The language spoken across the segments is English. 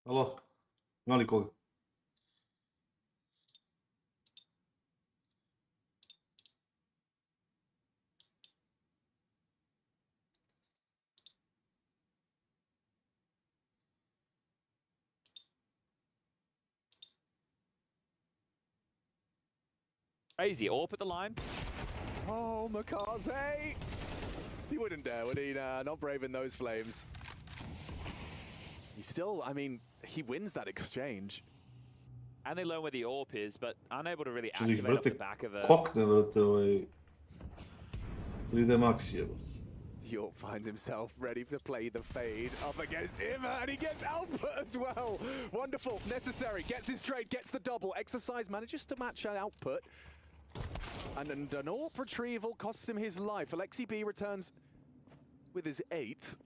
Alo, ima li koga? Crazy AWP at the line. Oh, Makaze! He wouldn't dare, would he? Nah, not braving those flames. He still, I mean, he wins that exchange. And they learn where the AWP is, but unable to really activate off the back of it. Kokne, brate, 3D Max jebas. York finds himself ready to play the fade up against Ima, and he gets output as well. Wonderful, necessary, gets his trade, gets the double. Exercise manages to match output. And an AWP retrieval costs him his life. Alexi B returns with his 8th.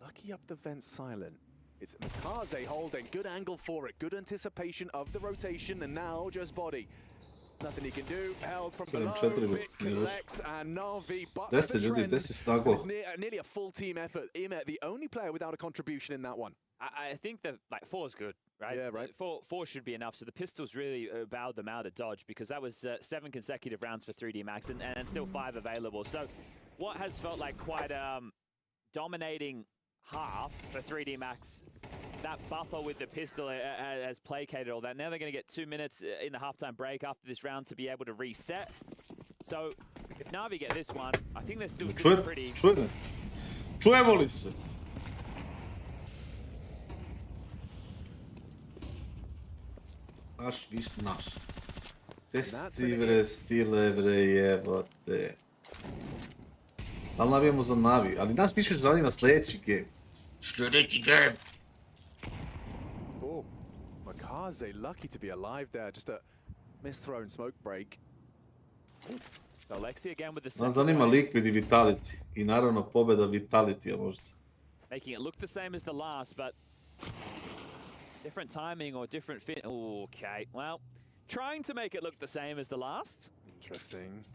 Lucky up the vent silent. It's Makaze holding, good angle for it, good anticipation of the rotation, and now just body. Nothing he can do, held from below, Bit collects, and Navi bucks the trend. It's nearly a full team effort. Ima, the only player without a contribution in that one. I think that, like, 4 is good, right? Yeah, right. 4 should be enough. So the pistols really bowed them out at Dodge, because that was 7 consecutive rounds for 3D Max and still 5 available. So what has felt like quite dominating half for 3D Max, that buffer with the pistol has placated all that. Now they're going to get 2 minutes in the halftime break after this round to be able to reset. So if Navi get this one, I think they're still sitting pretty... Čujemo li se? Naš, viš naš. Testi bre, stile bre, jebote. Da li navijamo za Navi? Ali nas više zanima sljedeći game. Sljedeći game. Oh, Makaze lucky to be alive there. Just a misthrown smoke break. Alexi again with the nas zanima Liquid i Vitality. I naravno pobjeda Vitality-a možda. Making it look the same as the last, but different timing or different fit. Okay, well, trying to make it look the same as the last. Interesting.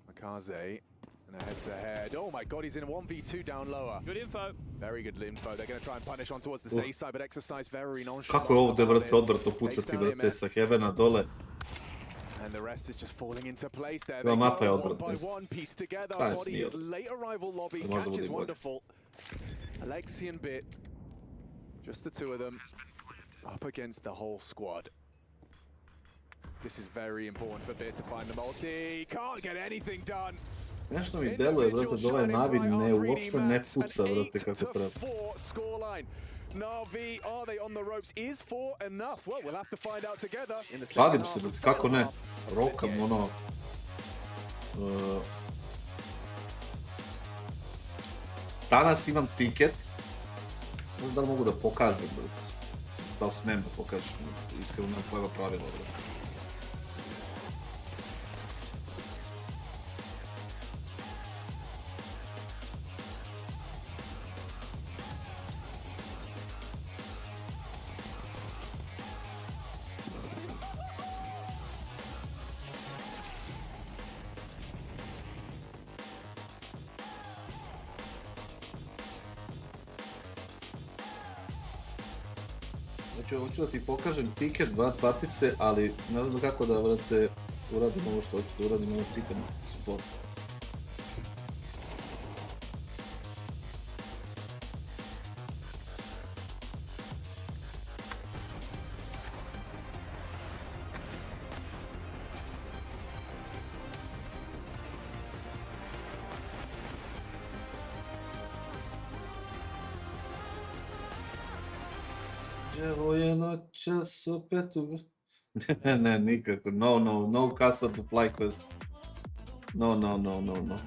Makaze in a head-to-head. Oh my god, he's in a 1v2 down lower. Good info. Very good info. They're going to try and punish on towards the safe side, but Exercise very nonchalant. Kako je ovdje, brate, odvrto pucati, brate, sa Heavena dole. And the rest is just falling into place there. Ova mapa je One odvrtna. by one, piece together. Body's late arrival lobby. Catch is wonderful. Alexi and Bit, just the two of them, up against the whole squad. This is very important for Bit to find the multi. Can't get anything done. Nešto mi deluje, brate, da ovaj Navi uopšte ne puca, brate, kako treba. Navi, are they on the ropes? Is 4 enough? Well, we'll have to find out together. Kladim se, brate, kako ne? Rokam, ono... Danas imam tiket. Ne znam da li mogu da pokažem, brate. Da li smem da pokažem, iskreno nemam pojma pravila, brate. Hoću da ti pokažem tiket, batice, ali ne znam kako da, vrate, uradim ovo što hoću da uradim, ovo pitam support. Evo je noćas opet u... Ne, nikako. No kassad to fly quest. No.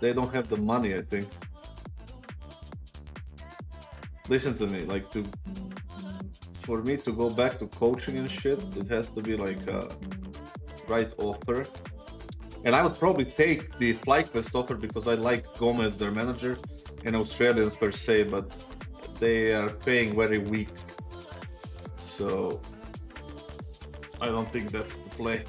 They don't have the money, I think. Listen to me, like for me to go back to coaching and shit, it has to be like a right offer. And I would probably take the FlyQuest offer because I like Gomez, their manager, and Australians per se, but they are paying very weak. So I don't think that's the play.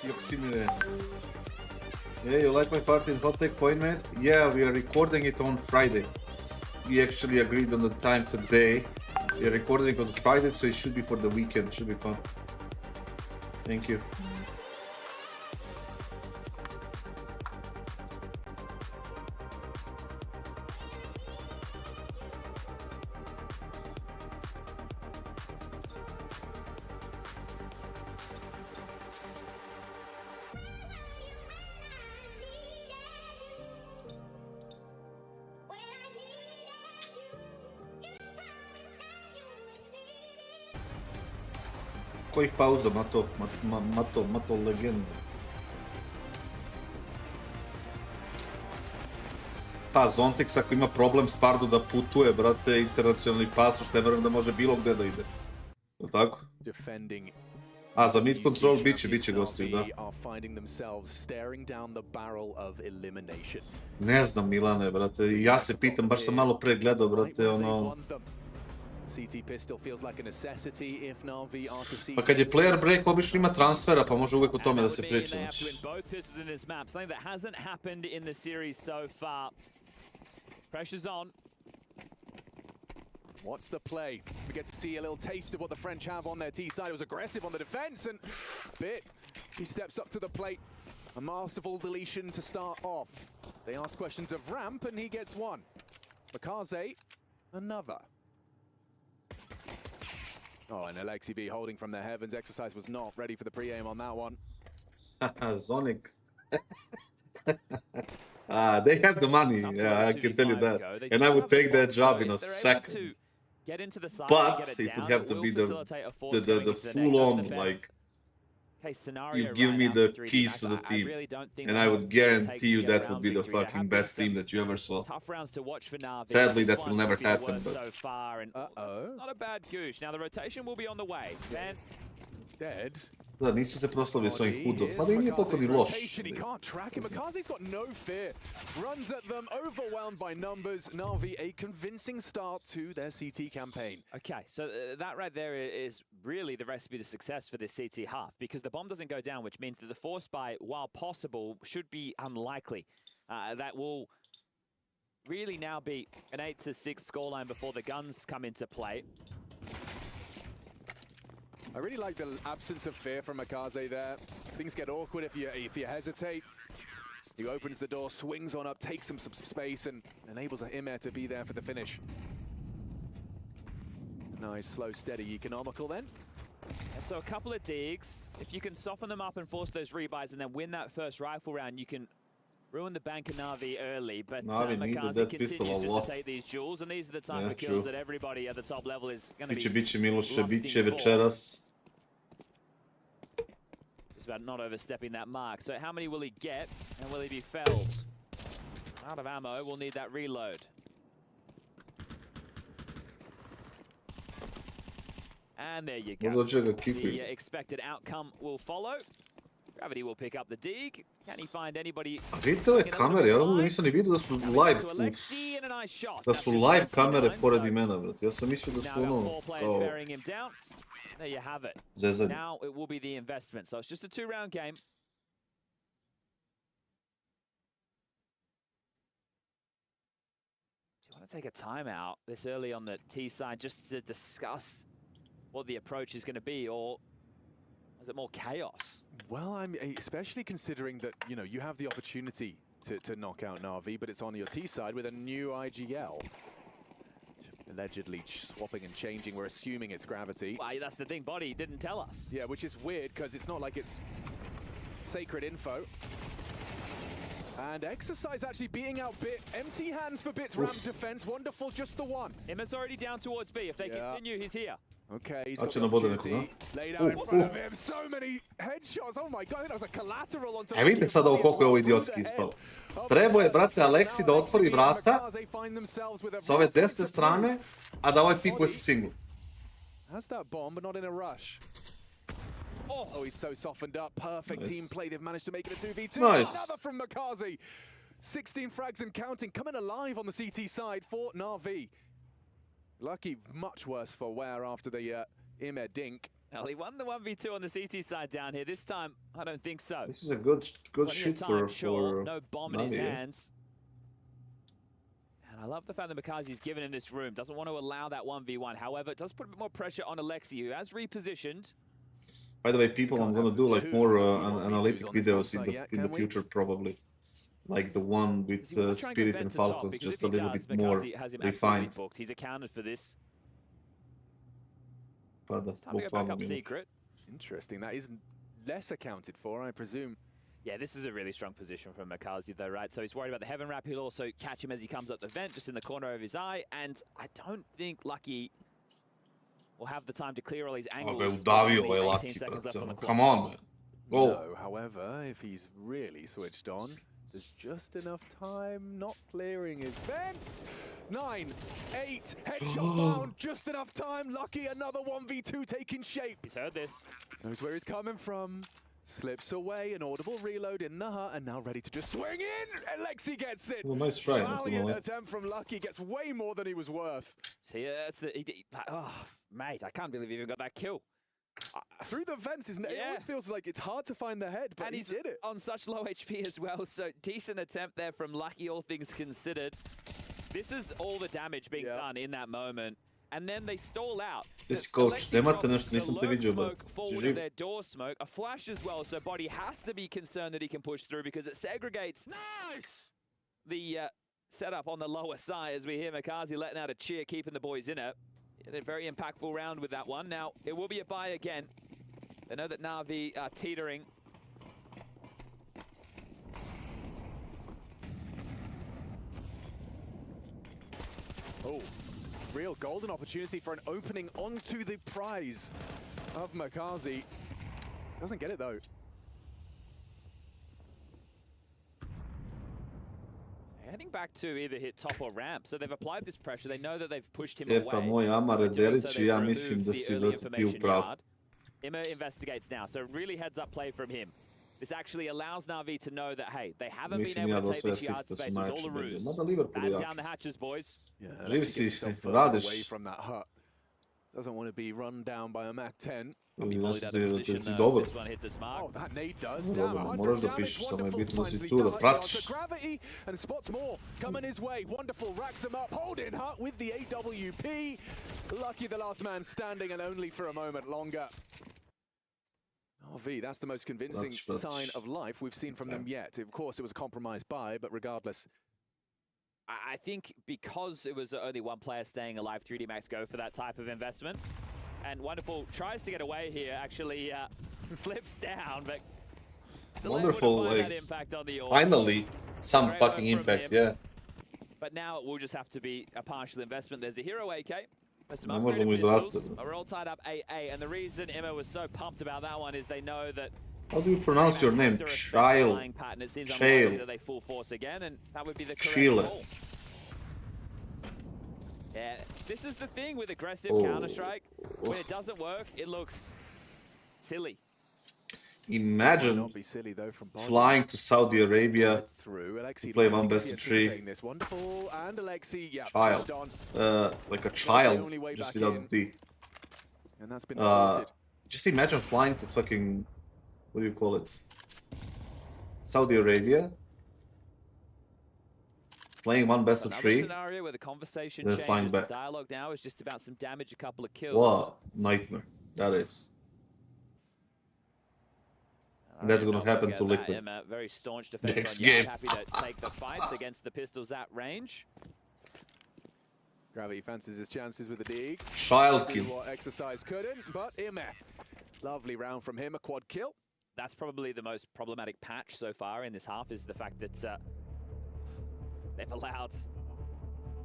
Yoximire. Yeah, you like my party in Hot Tech Point, mate? Yeah, we are recording it on Friday. We actually agreed on the time today. We are recording it on Friday, so it should be for the weekend. Should be fun. Thank you. Kojih pauza, Mato legenda. Pa, Zontex ako ima problem stvarno da putuje, brate, internacionalni pasoš, ne verujem da može bilo gde da ide. Je li tako? A, za mid control biće gostiju, da. Ne znam, Milane, brate, ja se pitam, baš sam malo pre gledao, brate, ono... Pa kad je player break, obično ima transfera, pa može uvek o tome da se priča. What's the play? We get to see a little taste of what the French have on their T side. It was aggressive on the defense, and Bit, he steps up to the plate. A masterful deletion to start off. They ask questions of Ramp, and he gets one. Makaze, another. Oh, and Alexi B holding from the heavens. Exercise was not ready for the pre-aim on that one. Zonic. They have the money, yeah, I can tell you that. And I would take that job in a second. But it would have to be the full-on, like, you give me the keys to the team, and I would guarantee you that would be the fucking best team that you ever saw. Sadly, that will never happen, but... Not a bad goosh. Now the rotation will be on the way. Dead. Da, nisu se proslavili s ovim hudom, pa da i nije toliko ni loš. He can't track him. Makaze's got no fear. Runs at them, overwhelmed by numbers. Na'Vi, a convincing start to their CT campaign. Okay, so that right there is really the recipe to success for this CT half, because the bomb doesn't go down, which means that the force buy, while possible, should be unlikely. That will really now be an 8-6 scoreline before the guns come into play. I really like the absence of fear from Makaze there. Things get awkward if you hesitate. He opens the door, swings on up, takes him some space, and enables Imer to be there for the finish. Nice, slow, steady, economical then. So a couple of digs. If you can soften them up and force those rebuys and then win that first rifle round, you can Ruined the bank of Na'Vi early, but Na'Vi needed Makazi that pistol continues a just lot. to take these jewels, and these are the type Yeah, of kills true. that everybody at the top level is going to be Biće Miloše, lusting biće for. večeras. Just about not overstepping that mark. So how many will he get, and will he be felled? Out of ammo, we'll need that reload. And there you go. Možda će ga The kikuju. expected outcome will follow. Gravity will pick up the dig. Can he find anybody? A vidite ove kamere, ja ovdje nisam ni vidio da su live, da su live kamere pored imena, brat. Ja sam mislio da su ono, kao, There you have it. zezanje. Now it will be the investment. So it's just a 2-round game. Do you want to take a timeout this early on the T side just to discuss what the approach is going to be, or is it more chaos? Well, I'm especially considering that, you know, you have the opportunity to knock out Na'Vi, but it's on your T side with a new IGL. Allegedly swapping and changing, we're assuming it's Gravity. Well, that's the thing, Body didn't tell us. Yeah, which is weird, because it's not like it's sacred info. And Exercise actually beating out Bit. Empty hands for Bit's ramp defense. Wonderful, just the one. Imma's already down towards B. If they continue, he's here. Okay, he's got Znači the na bodu opportunity. nekog, da? Laid out in front of him. So many headshots. Oh my god, that was a collateral onto. E vidite sad ovo koliko je ovo idiotski ispalo. Trebao je, brate, Aleksi da otvori vrata sa ove desne strane, a da ovaj pikuje sa singlu. Has that bomb, but not in a rush. Oh, he's so softened up. Perfect team play. They've managed to make it a 2v2. Nice. Another from Makazi. 16 frags and counting. Coming alive on the CT side for Na'Vi. Lucky, much worse for Wear after the Imer dink. Well, he won the 1v2 on the CT side down here. This time, I don't think so. This is a good shoot for no bomb in his Na'Vi. hands. And I love the fact that Makazi's given him this room. Doesn't want to allow that 1v1. However, it does put a bit more pressure on Alexi, who has repositioned. By the way, people, I'm gonna do like more analytic videos in the future, probably. Like the one with Spirit and Falcons, just a little bit more refined. He's accounted for this. Pada, Time to go back up secret. Interesting. That is less accounted for, I presume. Yeah, this is a really strong position from Makazi, though, right? So he's worried about the Heaven Wrap. He'll also catch him as he comes up the vent, just in the corner of his eye. And I don't think Lucky will have the time to clear all these angles. Come on, man. Go. No, however, if he's really switched on, there's just enough time not clearing his vents. 9, 8, headshot found, just enough time. Lucky, another 1v2 taking shape. He's heard this. Knows where he's coming from. Slips away, an audible reload in the hut, and now ready to just swing in. Alexi gets it. Well, nice try. Valiant attempt from Lucky, gets way more than he was worth. See, that's the... oh, mate, I can't believe he even got that kill. Through the vents, it always feels like it's hard to find the head, but and he did it. On such low HP as well, so decent attempt there from Lucky, all things considered. This is all the damage being done in that moment. And then they stall out. This coach, nemate nešto, nisam te vidio, but their door smoke, a flash as well, so Body has to be concerned that he can push through because it segregates the setup on the lower side as we hear Makazi letting out a cheer, keeping the boys in it. A very impactful round with that one. Now, it will be a buy again. They know that Na'Vi are teetering. Oh, real golden opportunity for an opening onto the prize of Makazi. Doesn't get it, though. Heading back to either hit top or ramp, so they've applied this pressure. They know that they've pushed him away. Epa, moj Amare Delić, ja mislim da si ti u pravu. Ima investigates now, so really heads up play from him. This actually allows Na'Vi to know that, hey, they haven't been able to take this yard space. It's all a ruse. Batten down the hatches, boys. Živ si, radiš. Away from that hut. Doesn't want to be run down by a MAC-10. Znači da si dobar. Oh, that nade does down. Moraš da pišeš, samo je bitno da si tu, da pratiš. Gravity and spots more coming his way. Wonderful, racks him up, holding hut with the AWP. Lucky the last man standing and only for a moment longer. RV, that's the most convincing sign of life we've seen from them yet. Of course, it was a compromised buy, but regardless. I think because it was only one player staying alive, 3D Max go for that type of investment. And Wonderful tries to get away here, actually slips down, but Wonderful, that impact on the finally, Some Great fucking work from impact, him. yeah. But now it will just have to be a partial investment. There's a hero AK. There's some Ne možemo upgraded izrasti, pistols. brate. Are all tied up 8-8. And the reason Emma was so pumped about that one is they know that How do you pronounce your name? Child. It seems Child. unlikely that they full force again, and that would be the correct Chile. call. Yeah, this is the thing with aggressive Oh. Counter-Strike. When it doesn't work, it looks silly. Imagine Not be silly though from Bond. flying to Saudi Arabia. Through. Alexi play likely one to best be of three. anticipating this. Wonderful, and Alexi, yeah, Child. switched on. Like a the child, only way just back without the D. And that's been thwarted. Just imagine flying to fucking, what do you call it? Saudi Arabia. Playing one best of Another three. scenario where the conversation Then flying changes. The back. dialogue now is just about some damage, a couple of kills. What a nightmare that is. And That's I gonna don't happen forget to that, Liquid. Emma, very staunch defense Next on Yard, game. happy to take the fights against the pistols at range. Gravity fancies his chances with the dig. Child Do kill. what Exercise couldn't, but Imeh. Lovely round from him, a quad kill. That's probably the most problematic patch so far in this half, is the fact that they've allowed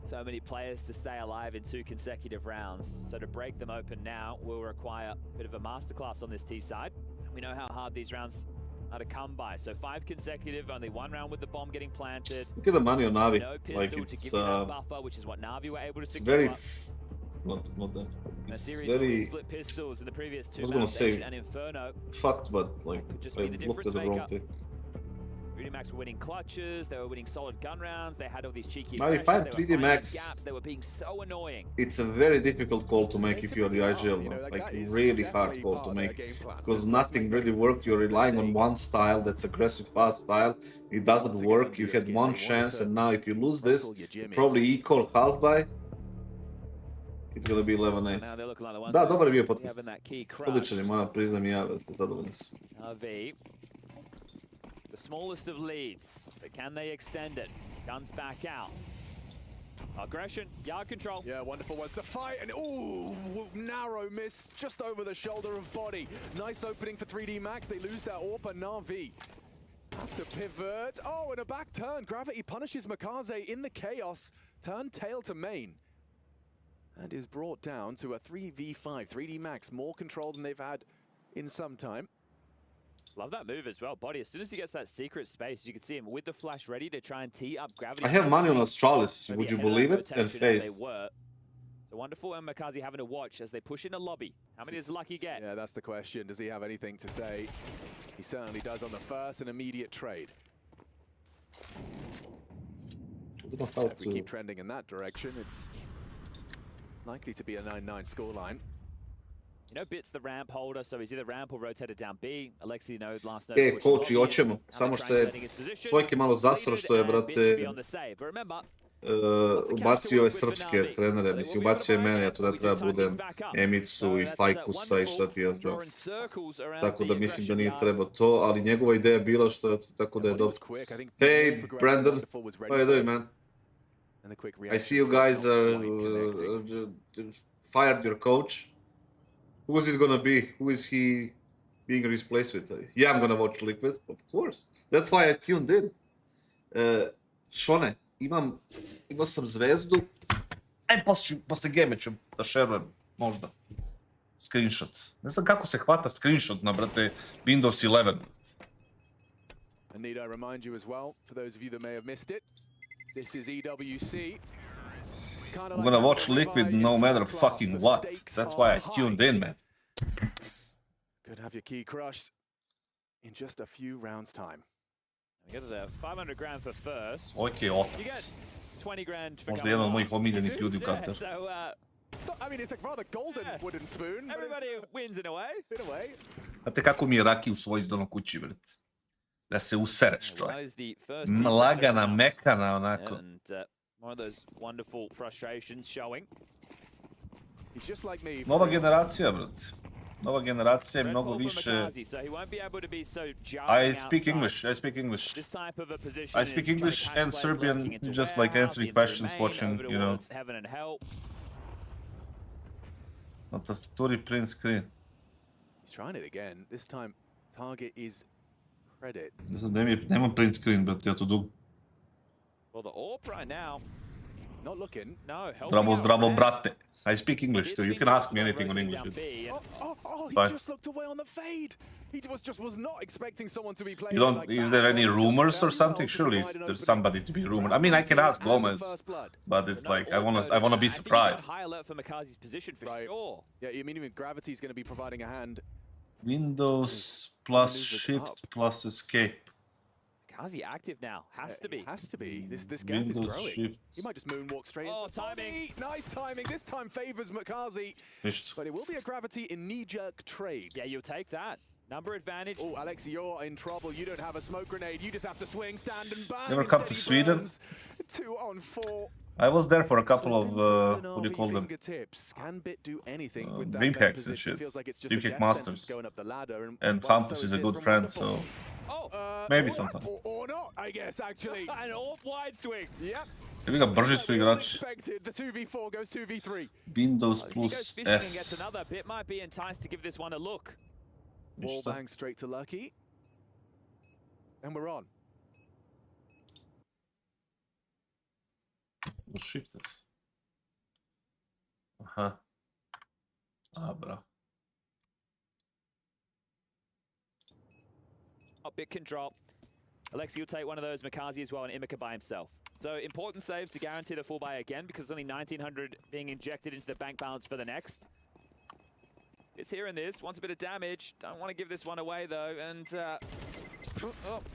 so many players to stay alive in 2 consecutive rounds. So to break them open now will require a bit of a masterclass on this T side. We know how hard these rounds are to come by. So 5 consecutive, only 1 round with the bomb getting planted. Look at the money on Navi. No pistol Like to it's give you that buffer, which is what Navi were able to it's secure. very not that. A It's series of very split pistols in the previous 2 I was gonna maps, say- Ancient and Inferno. fucked, but like Could just I be the looked at the difference wrong thing. Max were winning clutches, they were winning solid gun rounds, they had all these cheeky Now, if aggressions, I'm they were 3D finding Max- gaps, they were being so annoying. It's a very difficult call to make if you're the IGL, You know, man. like, Like that is really definitely hard call part to of their make game plan. because Let's nothing make really that worked. You're relying on mistake. one style that's aggressive, fast style. It doesn't Want to work. get You under your had skin, one they want chance, to and now if you lose this, Hustle your jimmies. probably equal half by. It's gonna be 11-8. Now they're looking like the ones Da, that dobar je bio having podcast. that key Odličan je, crushed. moram priznam i ja, brate, zadovoljan sam. V. The smallest of leads, but can they extend it? Guns back out. Aggression, yard control. Yeah, wonderful was the fight, and ooh, narrow miss just over the shoulder of Body. Nice opening for 3D Max. They lose their AWP, and Na'Vi have to pivot. Oh, and a back turn. Gravity punishes Makaze in the chaos. Turn tail to main. And is brought down to a 3v5. 3D Max more control than they've had in some time. Love that move as well. Body, as soon as he gets that secret space, you can see him with the flash ready to try and tee up Gravity. I have money on Astralis, Maybe would you ahead of believe that it? And rotation as FaZe. They were. So wonderful, and Makazi having to watch as they push in a lobby. How many does Lucky get? Yeah, that's the question. Does he have anything to say? He certainly does on the first, an immediate trade. I don't know how If we to... keep trending in that direction, it's likely to be a 9-9 scoreline. You know, Bit's the ramp holder, so he's either ramp or rotated down B. Alexi, you know, last note. E, koči, hoćemo. Samo što je Svojke malo zasro što je, brate, ubacio ove srpske trenere, mislim, ubacio je mene, ja tu da treba budem Emicu i Fajkusa i šta ti ja znam. Tako da mislim da nije trebao to, ali njegova ideja je bila što, tako da je dobro. Hey, Brandon, how are you doing, man? I see you guys are fired your coach. Who is it gonna be? Who is he being replaced with? Yeah, I'm gonna watch Liquid, of course. That's why I tuned in. Šone, imao sam zvezdu. Aj, posle game ću da šerujem, možda. Screenshot. Ne znam kako se hvata screenshot na, brate, Windows 11. And need I remind you as well, for those of you that may have missed it, this is EWC. I'm gonna watch Liquid no matter fucking what. That's why I tuned in, man. Could have your key crushed in just a few rounds' time. We get a 500 grand for first. Ok, You otac. get 20 grand for Možda jedan od coming mojih last. omiljenih ljudi u Yeah, Katar. So, I mean, it's a rather golden wooden spoon. but Everybody wins in a way. in a way. Znate kako mi je rakiju svoj izdano kući, brate? Da se usereš, Well, čovjek. that is the first Lagana, round. mekana, onako. And one of those wonderful frustrations showing. He's just like me. Nova generacija, brate. Nova generacija je Red mnogo ball from više... Makazi, so he won't be able to be so I jarring speak outside. English, I speak English. This type of a position I speak is English straight and patch Serbian, plays lurking into just like warehouse, answering into questions, main, watching, over you know. towards heaven and help. Na tastaturi print screen. He's trying it again. This time, target is credit. Ne znam, nemam print screen, brate, ja to dugo. Well, the AWP right now, Not looking. no. Zdravo, zdravo, brate. I speak English too. You can ask me anything on English. He fine. just looked away on the fade. He was not expecting someone to be playing. You don't. Like Is that. there any Well, he does rumors or very something? well to Surely provide an there's opening. somebody to be rumored. I mean, I can ask And the Gomez, first blood. but it's No, like I AWP, wanna be I think you surprised. got high alert for Makazi's position for Right. sure. Yeah, you mean even Gravity's going to be providing a hand. Windows plus maneuvers shift up. plus escape. Makazi active now. Has to be. It has to be. This gap is Windows growing. shift. He might just moonwalk straight Oh, into timing. body. Nice timing. This time favors Makazi. Nicht. But it will be a Gravity in knee-jerk trade. Yeah, you'll take that. Number advantage. Oh, Alex, you're in trouble. You don't have a smoke grenade. You just have to swing, stand, and bang. Ever come Instead to he Sweden? burns. 2 on 4. I was there for a couple of Slipping what do you through call an them? fingertips. Can Bit do anything with that Dream gun hacks and position? shit. Feels like it's just Dream a hack death masters. sentence going up the ladder. And well, Campus so is a this good from friend, Wonderful. Oh, Maybe or- sometimes. Or not, I guess, actually. an AWP wide swing. Yep. Ili ga brži su Like we all igrači. expected, the 2v4 goes 2v3. Windows If he goes plus fishing and gets S. another, Bit might be enticed to give this one a look. Wall Ništa. bang straight to Lucky. And we're on. Shifted. Aha. Dobra. Oh, Bit can drop. Alexi will take one of those, Makazi as well, and Imika by himself. So important saves to guarantee the full buy again, because there's only 1,900 being injected into the bank balance for the next. It's here in this, wants a bit of damage. Don't want to give this one away though, and oh,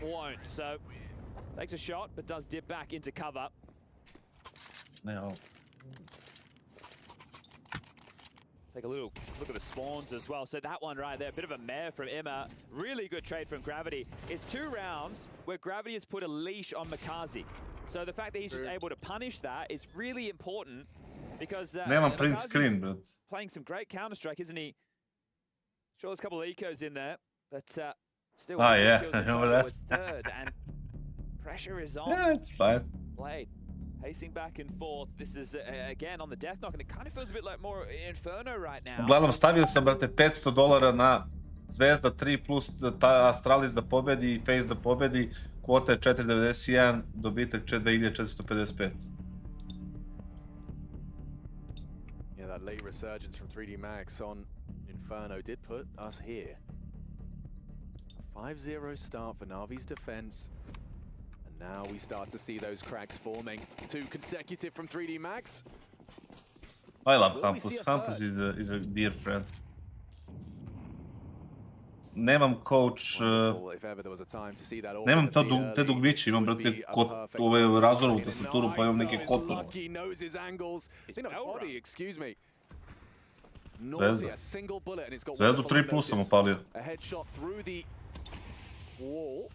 won't. So takes a shot, but does dip back into cover. Now. Take a little look at the spawns as well. So that one right there, a bit of a mare from Emma. Really good trade from Gravity. It's 2 rounds where Gravity has put a leash on Makazi. So the fact that he's just able to punish that is really important, because Nemam print Makazi's screen, but playing some great Counter-Strike, isn't he? Sure, there's a couple of ecos in there, but still, Ah, 2 yeah, kills I in remember total that. was third, and pressure is on. yeah, it's fine. Blade pacing back and forth. This is again on the death knock, and it kind of feels a bit like more Inferno right now. Uglavnom stavio sam, brate, $500 na Zvezda 3 plus ta Astralis da pobedi i Face da pobedi. Kvota je 4.91, dobitak 2.455. Yeah, that late resurgence from 3D Max on Inferno did put us here. A 5-0 start for Na'Vi's defense. And now we start to see those cracks forming. 2 consecutive from 3D Max. I love Will we see Campus. a Campus third? is a dear friend. Nemam coach, Wonderful, if ever there was a time to see that all nemam in the te early, dugmiće, imam, would brate, be a kod perfect ove razorovu Nice, tastaturu, pa imam neke though, is kotove. Lucky knows his angles. I think that was Elra. body, excuse me. Zvezda. Nausea, a single bullet, and it's got Zvezdu wonderful 3 plus sam notice. opalio. A headshot through the wall.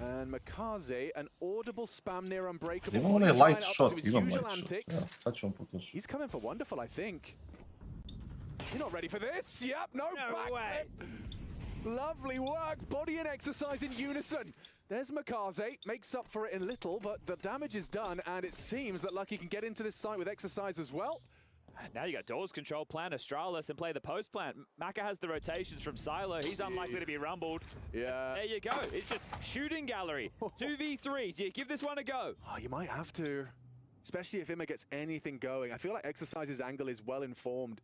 And Makaze, an audible spam near unbreakable. Imam onaj He's trying light up shot, to his imam usual light shot. antics. Evo, sad ću vam pokazati. He's coming for wonderful, I think. You're not ready for this? Yep, no, No back way. flip. Lovely work, body and exercise in unison. There's Makaze, makes up for it in little, but the damage is done, and it seems that Lucky can get into this site with exercise as well. Now you got Doors control plan, Astralis, and play the post plan. Maka has the rotations from Silo. He's unlikely to be rumbled. Yeah. There you go. It's just shooting gallery. 2v3. Do you give this one a go? Oh, you might have to, especially if Ima gets anything going. I feel like Exercise's angle is well informed.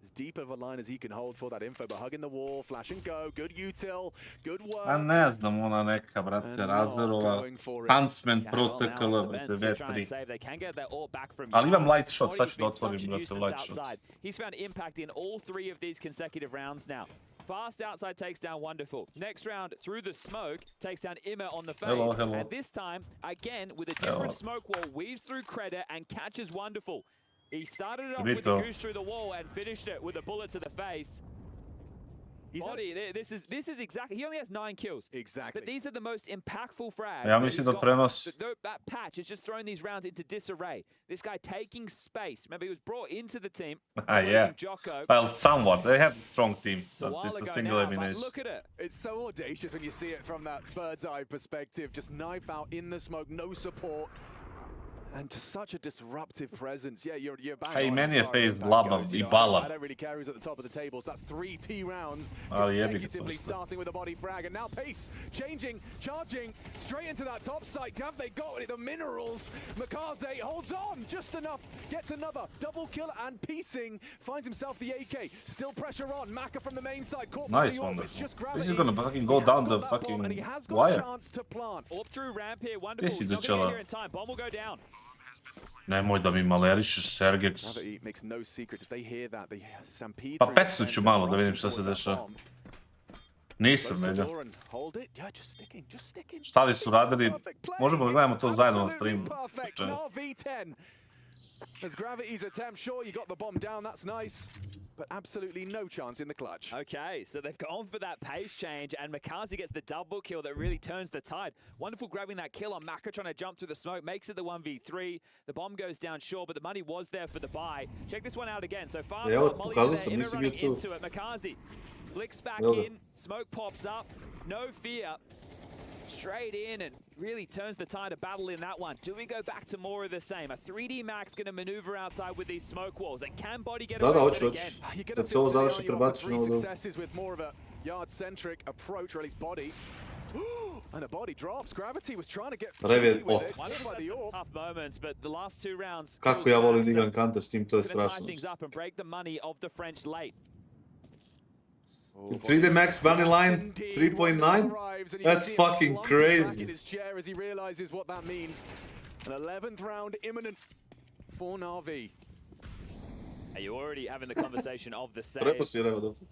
As deep of a line as he can hold for that info, but hugging the wall, flash and go, good util, good work. A ne znam, ona neka, brate, And not razerova. going for it. Huntsman Yeah, well, now protokol, the brate, Vents are trying to V3. save. They can get their ult back from Ali imam Yard. light shot, Boy, sad he's ću da been such otvorim, a brate, nuisance light shot. outside. He's found impact in all 3 of these consecutive rounds now. Fast outside takes down Wonderful. Next round, through the smoke, takes down Ima on the fade. Hello, hello. And this time, again, with a different Hello. smoke wall, weaves through Credit and catches Wonderful. He started it off with Vito. the goose through the wall and finished it with a bullet to the face. Body, this is exactly, he only has 9 kills. Exactly. But these are the most impactful frags. Ja that mislim he's da got. prenos... That patch has just thrown these rounds into disarray. This guy taking space. Remember, he was brought into the team. Ah, yeah. Jocko. Well, somewhat. They have strong teams, It's a but while it's a ago single now, but elimination. look at it. It's so audacious when you see it from that bird's eye perspective. Just knife out in the smoke, no support. And just such a disruptive presence. Yeah, you're bang Hey, on meni as je far as face that blabav goes, i you know. balav. I don't really care who's at the top of the tables. That's 3 T rounds Ali jebi ga consecutively, to. starting with a body frag. And now pace, changing, charging, straight into that top site. Have they got it? The minerals. Makaze holds on just enough. Gets another double kill and piecing. Finds himself the AK. Still pressure on. Maka from the main side. Caught by Nice the one. orb. It's just This gravity. is gonna fucking go He has down got the that bomb, fucking and he has got wire. a chance to plant. Orb through ramp here, wonderful. si He's not going to začela? get here in time. Bomb will go down. Nemoj da mi malerišeš, Sergex. Gravity makes no secret if they hear that they stampede. Pa 500 ću malo da vidim šta se dešava. Nisam, velja. Šta li su radili? Možemo da gledamo to zajedno na streamu. As Gravity's attempt, sure, you got the bomb down, that's nice, but absolutely no chance in the clutch. Okay, so they've gone for that pace change, and Makazi gets the double kill that really turns the tide. Wonderful grabbing that kill on Maka, trying to jump through the smoke, makes it the 1v3. The bomb goes down, sure, but the money was there for the buy. Check this one out again. So fast start, Molly's there, Ima running into it. Makazi flicks back in, smoke pops up, no fear. Straight in and really turns the tide of battle in that one. Do we go back to more of the same? A 3D Max going to maneuver outside with these smoke walls, and can Body get away with it again? You get a feel scenario after 3 successes with more of a yard-centric approach, or at least Body. And a Body drops. Gravity was trying to get Revet, with it. By the orb. Tough moments, but the last 2 rounds. Kako ja volim da igram Counter s tim, to je Gonna tie strašno. things up and break the money of the French late. 3D Max money line 3.9? That's fucking crazy. In his chair as he realizes what that means. An 11th round imminent for Na'Vi. Are you already having the conversation of the save?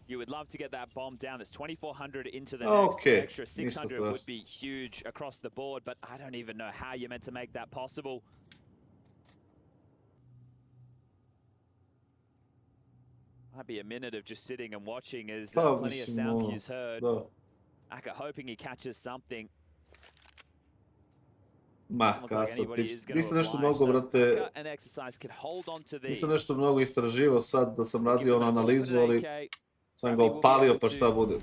You would love to get that bomb down. It's 2,400 into the next. Okay. Extra 600 would be huge across the board, but I don't even know how you're meant to make that possible. Might be a minute of just sitting and watching as plenty of sound cues heard. Aka hoping he catches something. Ma, kassad, nisam nešto mnogo, brate, nisam nešto mnogo istraživao sad da sam radio onu analizu, ali sam ga opalio pa šta bude.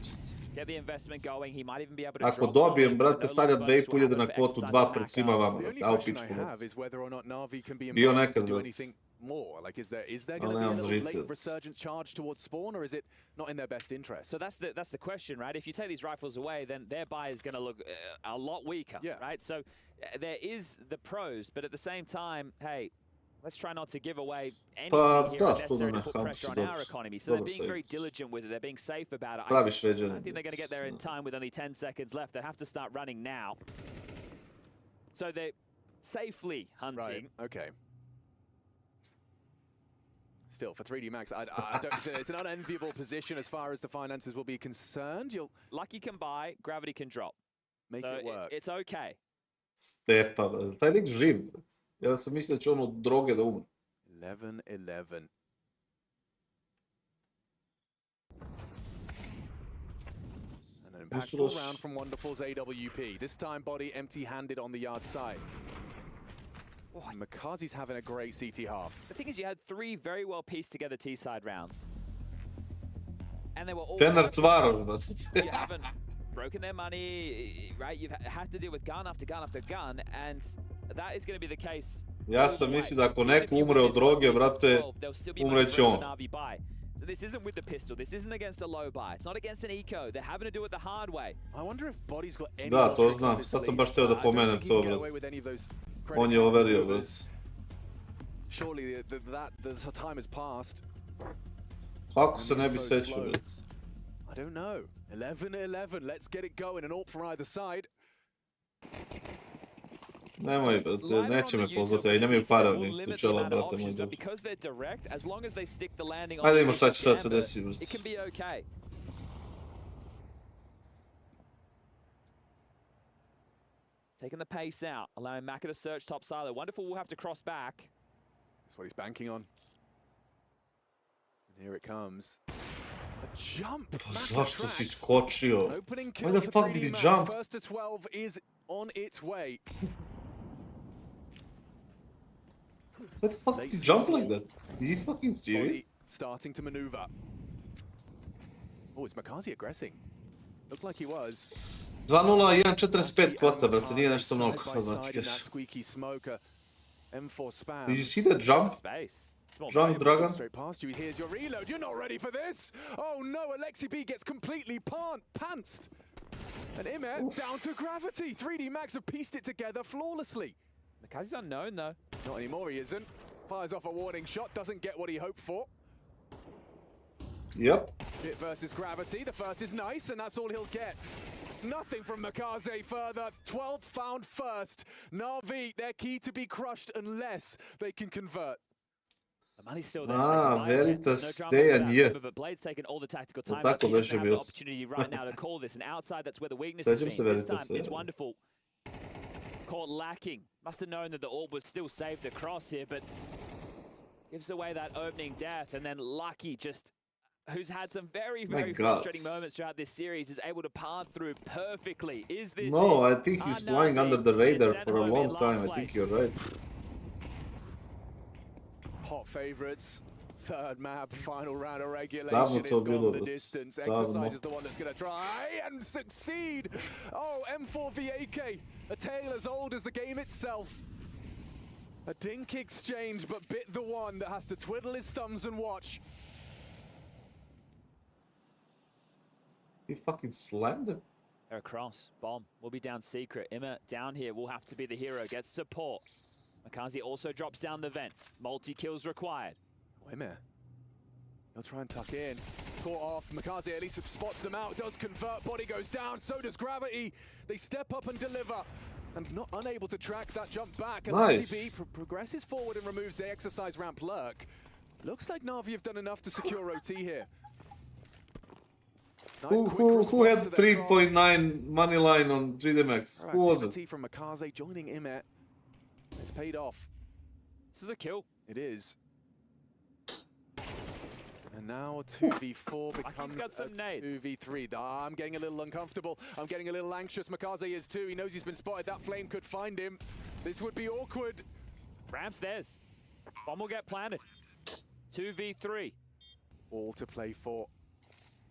Ako dobijem, brate, stavlja 2500 na kvotu, 2 pred svima vama, a u pičku. Bio nekad, brate. More? Like, is there going to be a little late resurgence charge towards spawn, or is it not in their best interest? So that's the question, right? If you take these rifles away, then their buy is going to look a lot weaker, right? So there is the pros, but at the same time, hey, let's try not to give away anything here necessary to put pressure on our economy. So they're being very diligent with it. They're being safe about it. I don't think they're going to get there in time with only 10 seconds left. They have to start running now. So they're safely hunting. Right. Okay. Still, for 3D Max, I don't say it's an unenviable position as far as the finances will be concerned. Lucky can buy, Gravity can drop. Make it work. It's okay. Stepa, brate. Taj lik živ, brate. Ja sam mislio da će on od droge da umre. 11-11. And an impactful round from Wonderful's AWP. This time, Body empty-handed on the yard side. Oh, Makazi's having a great CT half. The thing is, you had 3 very well pieced together T-side rounds. And they were all... You haven't broken their money, right? You've had to deal with gun after gun after gun, and that is going to be the case. Ja sam mislio da ako neko umre od droge, brate, umreće on. So this isn't with the pistol. This isn't against a low buy. It's not against an eco. They're having to do it the hard way. I wonder if Body's got any Da, to znam. Sad sam baš htio da pomenem to, brate. On je overio, brate. Surely the time has passed. Kako se ne bi sećao, brate? I don't know. 11-11. Let's get it going. An AWP from either side. Nemoj, brate, neće me pozvati, ja i nemaju para ni do čela, brate moj dobro. Ajde imamo šta će sad se desi, brate. Taking the pace out, allowing Maka to search top silo. Wonderful will have to cross back. That's what he's banking on. And here it comes. A jump! Zašto si skočio? Why the fuck did he jump? First to 12 is on its way. Why the fuck did he jump like that? Is he fucking serious? Starting to maneuver. Oh, is Makazi aggressing? Looked like he was. 2-0, 1.45 kvota, brate, nije nešto mnogo. M4 spam. Did you see the jump? Space. It's more Jump, valuable. Dragon. Straight past you. Here's your reload. You're not ready for this. Oh no, Alexi B gets completely pantsed. And Imet down to gravity. 3D Max have pieced it together flawlessly. Makazi's unknown though. Not anymore, he isn't. Fires off a warning shot, doesn't get what he hoped for. Yep. Bit versus gravity. The first is nice, and that's all he'll get. Nothing from Makaze further. 12 found first. Na'Vi, they're key to be crushed unless they can convert. The money's still there. Veritas stay and yeah. But Blade's taken all the tactical time. Tako He doesn't leže have the bil. opportunity right now to call this. And outside, that's where the weakness has Sećam been. se This time, Veritasa. it's wonderful. Caught lacking. Must have known that the orb was still saved across here, but gives away that opening death. And then Lucky just, who's had some very, very frustrating moments throughout this series, is able to pass through perfectly. Is this No, it? I think he's flying under the radar for a long time. I think you're right. Hot favorites. Third map, final round of regulation. It's gone the distance. Exercise is the one that's going to try and succeed. Oh, M4v8K, a tale as old as the game itself. A dink exchange, but bit the one that has to twiddle his thumbs and watch. He fucking slammed him. They're across. Bomb will be down secret. Emma down here will have to be the hero. Gets support. Makazi also drops down the vents. Multi-kills required. Emma, he'll try and tuck in. Caught off. Makazi at least spots them out. Does convert. Body goes down. So does Gravity. They step up and deliver. And not unable to track that jump back. And Nice. LCB progresses forward and removes the exercise ramp lurk. Looks like Na'Vi have done enough to secure OT here. Nice Who had 3.9 money line on 3D Max? Who was it? From Makaze joining Imet. It's paid off. This is a kill. It is. And now 2v4 becomes got some nades. 2v3. I'm getting a little uncomfortable. I'm getting a little anxious. Makaze is too. He knows he's been spotted. That flame could find him. This would be awkward. Ramp's theirs. Bomb will get planted. 2v3. All to play for.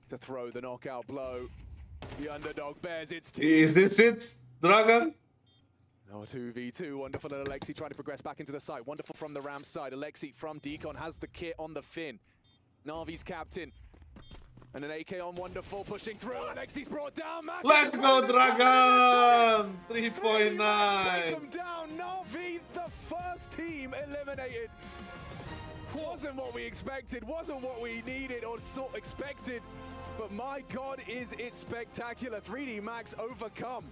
To throw the knockout blow. The underdog bears its teeth. Is this it, Dragon? Oh, 2v2. Wonderful. And Alexi trying to progress back into the site. Wonderful from the Ram side. Alexi from Decon has the kit on the fin. Na'Vi's captain. And an AK on Wonderful pushing through. Alexi's brought down. Mac Let's go, Dragon! 3.9. Take him down. Na'Vi, the first team eliminated. Wasn't what we expected. Wasn't what we needed or expected. But my God, is it spectacular. 3D Max overcome.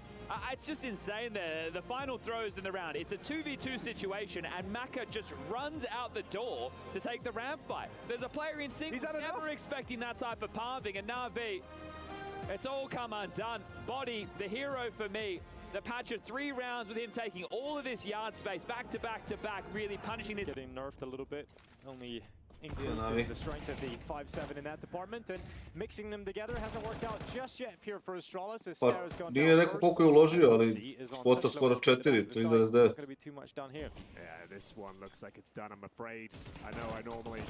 It's just insane, the final throws in the round. It's a 2v2 situation, and Maka just runs out the door to take the ramp fight. There's a player in sync, never expecting that type of pathing, and Na'Vi, it's all come undone. Body, the hero for me. The patch of 3 rounds with him taking all of this yard space back to back to back, really punishing this. Getting nerfed a little bit, only increases the strength of the 5-7 in that department, and mixing them together hasn't worked out just yet here for Astralis. As Pa Star's gone nije down rekao first. koliko je uložio, ali C is on spota such skoro low speed 4, that the 3,9. side not gonna be too much done here. Yeah, this one looks like it's done, I'm afraid. I know I normally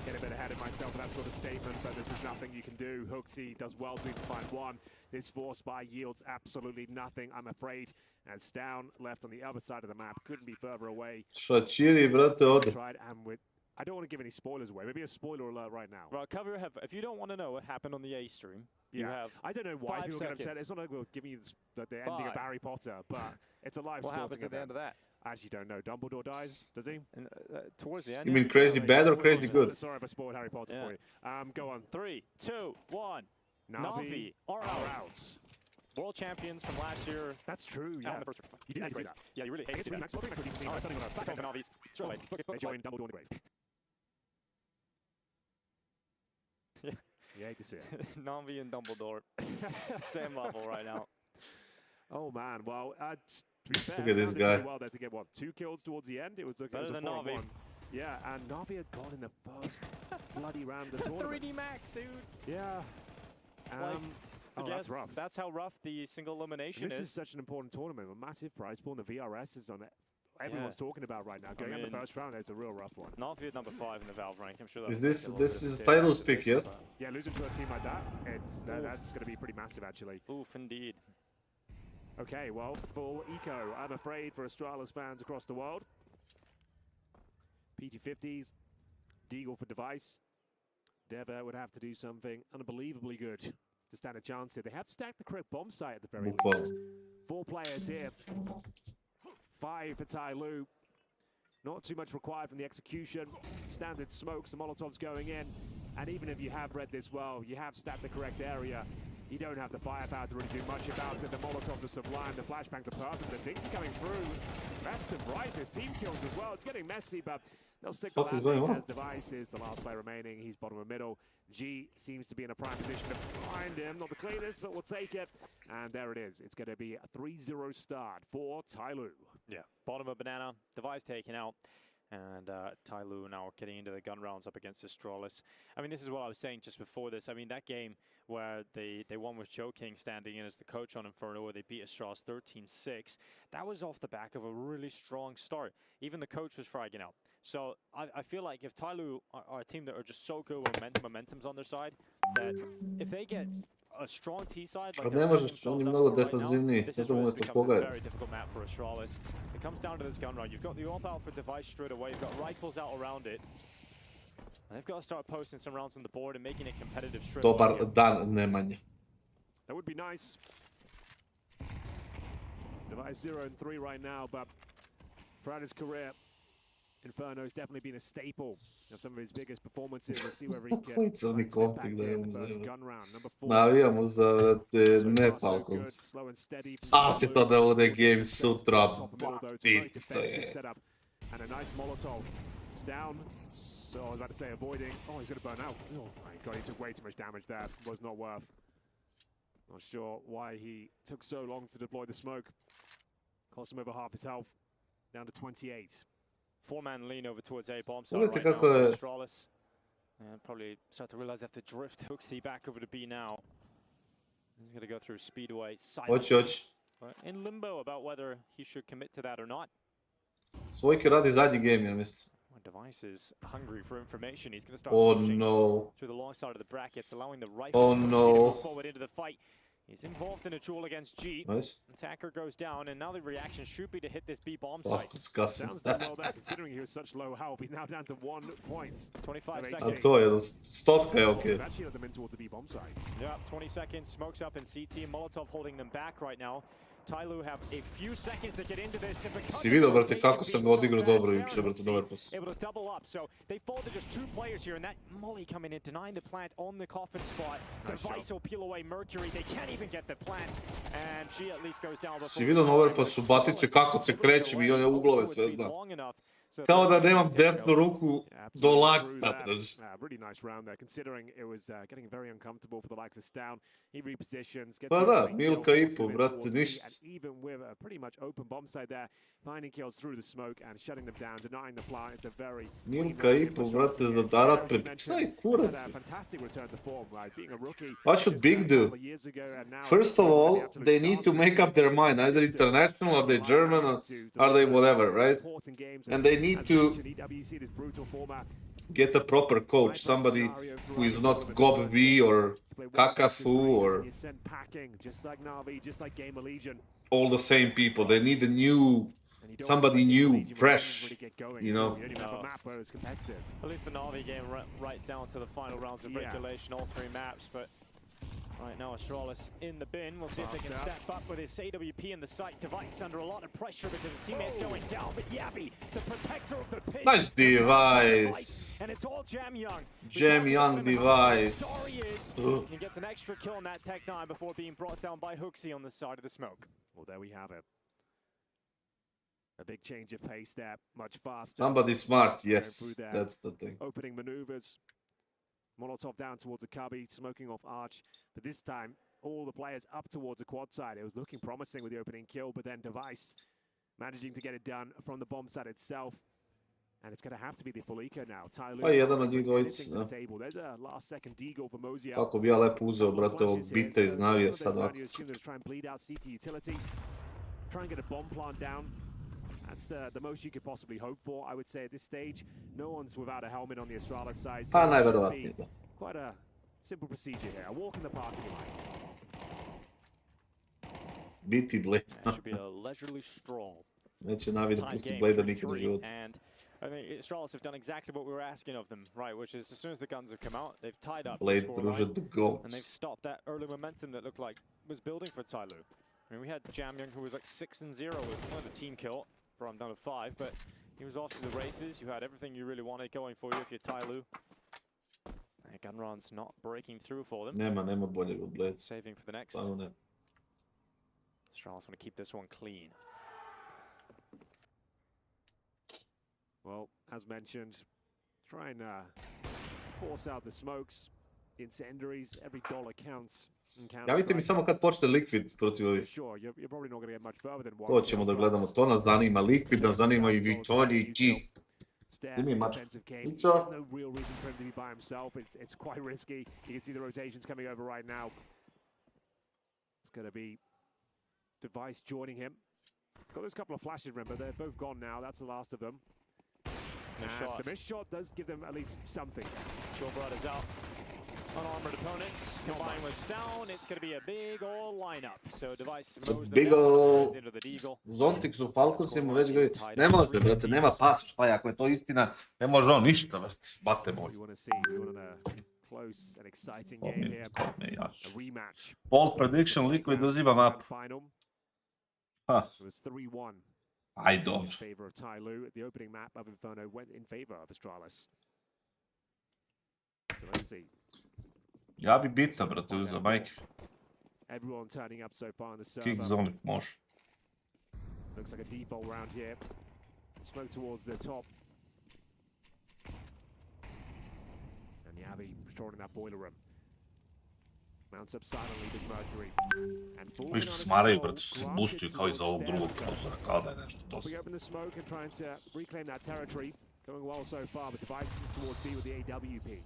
get a bit ahead of myself with that sort of statement, but this is nothing you can do. Hooksy does well to even find one. This force buy yields absolutely nothing, I'm afraid. As Stown left on the other side of the map, couldn't be further away. Šačiri, brate, ode. Tried and with, I don't want to give any spoilers away. Maybe a spoiler alert right now. Well, cover have, if you don't want to know what happened on the A stream, you have I don't know why 5 people get upset. seconds. It's not like we're giving you the ending of Harry Potter, but it's a live what sporting happens at the end of that. I actually don't know. Dumbledore dies, does he? And towards the end. You mean crazy bad or crazy good? Sorry if I spoiled Harry Potter for you. Go on. 3, 2, 1. Na'Vi are out. World champions from last year. That's true, Out yeah. in the first You didn't say that. Yeah, you really hate It's that. Max. Well, Max released the team. Alright, Starting on a back over Na'Vi. Straight away. They joined Dumbledore in the grave. Yeah. You hate to see it. Na'Vi and Dumbledore. Same level right now. Oh, man. Well, to be fair, Look at this sounded guy. really well there to get, 2 kills towards the end. It was a Better than Na'Vi. 4-1. Yeah, and Na'Vi had gone in the first bloody round of the tournament. 3D Max, dude. Yeah. I guess that's rough. that's how rough the single elimination This is such an important tournament. A massive prize pool, and the VRS is on it. Everyone's talking about right now. Going in the first round, it's a real rough one. Na'Vi at number 5 in the Valve rank. I'm sure Is that's this is titles pick, yes? Yeah, losing to a team like that, that's going to be pretty massive, actually. Oof, indeed. Okay, well, full eco, I'm afraid, for Astralis fans across the world. PT50s, Deagle for device. Deva would have to do something unbelievably good to stand a chance here. They have stacked the correct bomb site at the very least. 4 players here. 5 for Tyloo. Not too much required from the execution. Standard smokes, the Molotovs going in. And even if you have read this well, you have stacked the correct area. You don't have the firepower to really do much about it. The Molotovs are sublime, the flashbangs are perfect, the things are coming through. Left and right, there's team kills as well. It's getting messy, but they'll stick the landing as Device is the last player remaining. He's bottom of middle. G seems to be in a prime position to find him. Not the cleanest, but we'll take it. And there it is. It's going to be a 3-0 start for Tyloo. Yeah, bottom of banana, Device taken out. And Tyloo now getting into the gun rounds up against Astralis. I mean, this is what I was saying just before this. I mean, that game where they won with JKaFo standing in as the coach on Inferno, where they beat Astralis 13-6, that was off the back of a really strong start. Even the coach was fragging out. So I feel like if Tyloo are a team that are just so good with momentum's on their side, that if they get a strong T side, like ne možeš, on je mnogo defanzivniji, ne znam umjesto koga je. Very difficult map for Astralis. It comes down to this gun run. You've got the AWP out for Device straight away. You've got rifles out around it. And they've got to start posting some rounds on the board and making it competitive straight away. Dobar dan, Nemanja. That would be nice. Device 0-3 right now, but throughout his career, Inferno's definitely been a staple of some of his biggest performances. We'll see whether he can Koji crni konfig da imamo za gun round. Number 4. Navijamo za, vrate, ne Falcons. A će to da bude game sutra, pizza je. And a nice Molotov. It's down. So I was about to say avoiding. Oh, he's going to burn out. Oh my god, he took way too much damage there. Was not worth. Not sure why he took so long to deploy the smoke. Cost him over half his health. Down to 28. 4-man lean over towards A bomb site right now for Astralis. And probably start to realize they have to drift Hooksy back over to B now. He's going to go through Speedway. In limbo about whether he should commit to that or not. Svojke radi zadnji game, ja mislim. Device is hungry for information. He's going to start pushing through the long side of the brackets, allowing the rifle to move forward into the fight. He's involved in a duel against G. Attacker goes down, and now the reaction should be to hit this B bomb site. Sounds done well there, considering he was such low health. He's now down to 1 point. 25 seconds. To je, stotka je okej. Actually let them in towards the B bomb site. Yeah, 20 seconds. Smokes up in CT. Molotov holding them back right now. Tyloo have a few seconds to get into this. Si vidio, brate, kako sam ga odigrao dobro jučer, brate, dobar pas. Able to double up, so they fall to just 2 players here, and that molly coming in, denying the plant on the coffin spot. Device will peel away Mercury. They can't even get the plant, and G at least goes down. Si vidio na overpassu batice kako se krećem i one uglove sve znam. Kao da nemam desnu ruku do lakta, traži. Really nice round there, considering it was getting very uncomfortable for the likes of Stown. He repositions. Pa da, milka i po, brate, ništa. Even with a pretty much open bomb site there, finding kills through the smoke and shutting them down, denying the plant. It's a very milka i po, brate, za darape. Kaj kurac? Fantastic return to form, right? Being a rookie. What should Big do? First of all, they need to make up their mind. Either international, are they German, or are they whatever, right? And they need to get a proper coach, somebody who is not Gob V or KINGSTON or all the same people. They need a new, somebody new, fresh, you know. At least the Na'Vi game right down to the final rounds of regulation, all 3 maps, but right now Astralis in the bin. We'll see if they can step up with his AWP in the site. Device under a lot of pressure because his teammate's going down, but Yabby, the protector of the pit. Nice Device. And it's all Jam Young. Jam Young Device. He gets an extra kill on that Tech 9 before being brought down by Hooksy on the side of the smoke. Well, there we have it. A big change of pace there, much faster. Somebody smart, yes, that's the thing. Opening maneuvers. Molotov down towards the cubby, smoking off Arch. But this time, all the players up towards the quad side. It was looking promising with the opening kill, but then Device managing to get it done from the bomb site itself. And it's going to have to be the full eco now. Pa jedan od njih dvojica, da. There's a last second deagle for Mozia. Kako bi ja lepo uzeo, brate, ovo bite iz Navije sad ovako. Try and bleed out CT utility. Try and get a bomb plant down. That's the most you could possibly hope for, I would say, at this stage. No one's without a helmet on the Astralis side. So najverovatnije, da. Quite a simple procedure here. A walk in the park, if you like. Biti Blade. That should be a leisurely stroll. Neće Navi da pusti Blade nikad u životu. I think Astralis have done exactly what we were asking of them, right? Which is as soon as the guns have come out, they've tied up the Blade scoreline, druže the GOAT. and they've stopped that early momentum that looked like was building for Tyloo. I mean, we had Jamyoung, who was like 6-0 with one of the team kill, brought him down to 5, but he was off to the races. You had everything you really wanted going for you if you're Tyloo. Gunron's not breaking through for them. Nema boljeg od Blade. Saving for the next. Stvarno ne. Astralis want to keep this one clean. Well, as mentioned, try and force out the smokes, incendiaries, every dollar counts. Javite mi samo kad počne Liquid protiv ovih. Sure, you're probably not going to get much further than one. To ćemo da gledamo, to nas zanima. Liquid nas zanima i Vitoljići. Give me a defensive game. There's no real reason for him to be by himself. It's quite risky. You can see the rotations coming over right now. It's going to be Device joining him. Got those couple of flashes, remember, they're both gone now. That's the last of them. The missed shot does give them at least something. Showbrad is out. Unarmored opponents combined with Stone. It's going to be a big old lineup. So Device mows Big them ol into the Deagle. Zontix u Falconsima već govori, ne može, brate, nema pas, šta je, ako je to istina, ne može on ništa, brate, bate moj. Close and exciting game here. A rematch. Bold prediction, Liquid uzima mapu. Ha. It was 3-1. Aj, dobro. In favor of Tyloo. The opening map of Inferno went in favor of Astralis. So let's see. Ja bi bita, brate, uzeo majke. Everyone turning up so far in the server. Kick zone, može. Looks like a default round here. Smoke towards the top. And Yabi patrolling that boiler room. Mounts up silently this Mercury. Viš što smaraju, brate, što se boostuju kao iz ovog drugog prozora, kao da je nešto to se. Open the smoke and trying to reclaim that territory. Going well so far, but Devices towards B with the AWP.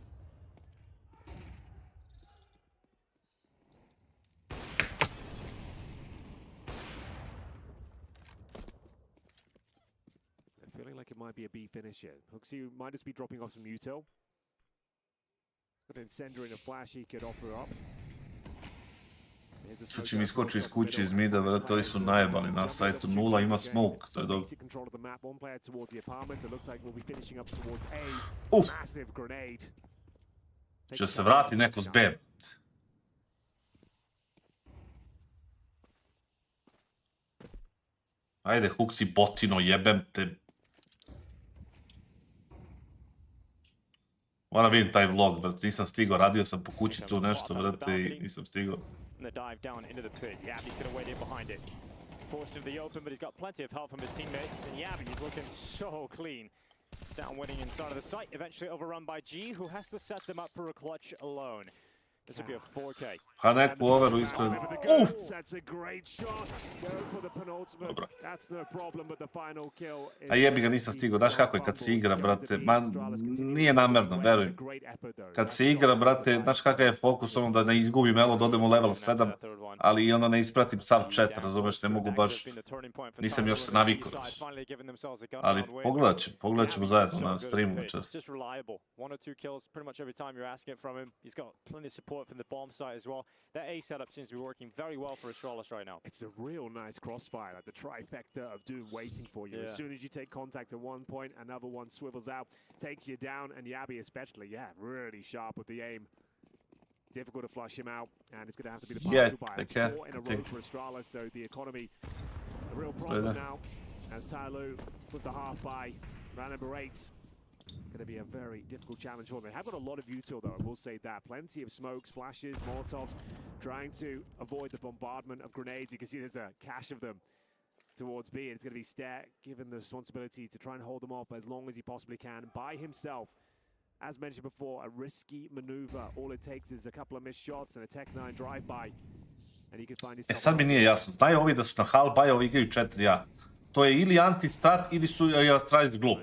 Feeling like it might be a B finish here. Hooksy might just be dropping off some util. Got an Incendiary and a flash he could offer up. Sad će mi iskoči iz kuće iz mida, brate, ovi su najebali na sajtu, 0 ima smoke, to je dobro. Će se vrati neko s B. Ajde, Hooksy, botino, jebem te. Moram vidim taj vlog, brate, nisam stigao, radio sam po kući tu nešto, brate, i nisam stigao. The dive down into the pit. Yabi's going to wait in behind it. Forced into the open, but he's got plenty of help from his teammates, and Yabi's looking so clean. Stout winning inside of the site, eventually overrun by G, who has to set them up for a clutch alone. This will be a 4K. Ha neku overu ispred. That's a great shot. Go for the penultimate. That's no problem, but the final kill. A jebi ga, nisam stigao. Daš kako je kad se igra, brate? Ma, nije namerno, verujem. Kad se igra, brate, znaš kakav je fokus, ono da ne izgubim elo, da odem u level 7, ali i onda ne ispratim sav chat, razumeš, ne mogu baš, nisam još se navikao. Ali pogledat ćemo zajedno na streamu večeras. From the bomb site as well. That A setup seems to be working very well for Astralis right now. It's a real nice crossfire, like the trifecta of doom waiting for you. As soon as you take contact at one point, another one swivels out, takes you down, and Yabi especially, really sharp with the aim. Difficult to flush him out, and it's going to have to be the partial buy. It's 4 in a row for Astralis, so the economy, a real problem now, as Tyloo with the half buy, round number 8. Going to be a very difficult challenge for them. They have got a lot of util though, I will say that. Plenty of smokes, flashes, molotovs, trying to avoid the bombardment of grenades. You can see there's a cache of them towards B, and it's going to be Stair given the responsibility to try and hold them off as long as he possibly can by himself. As mentioned before, a risky maneuver. All it takes is a couple of missed shots and a Tech-9 drive-by. And he can find himself... sad mi nije jasno. Znaju ovi da su na halbaj, ovi igraju 4-A. To je ili anti-strat ili su Astralis glup.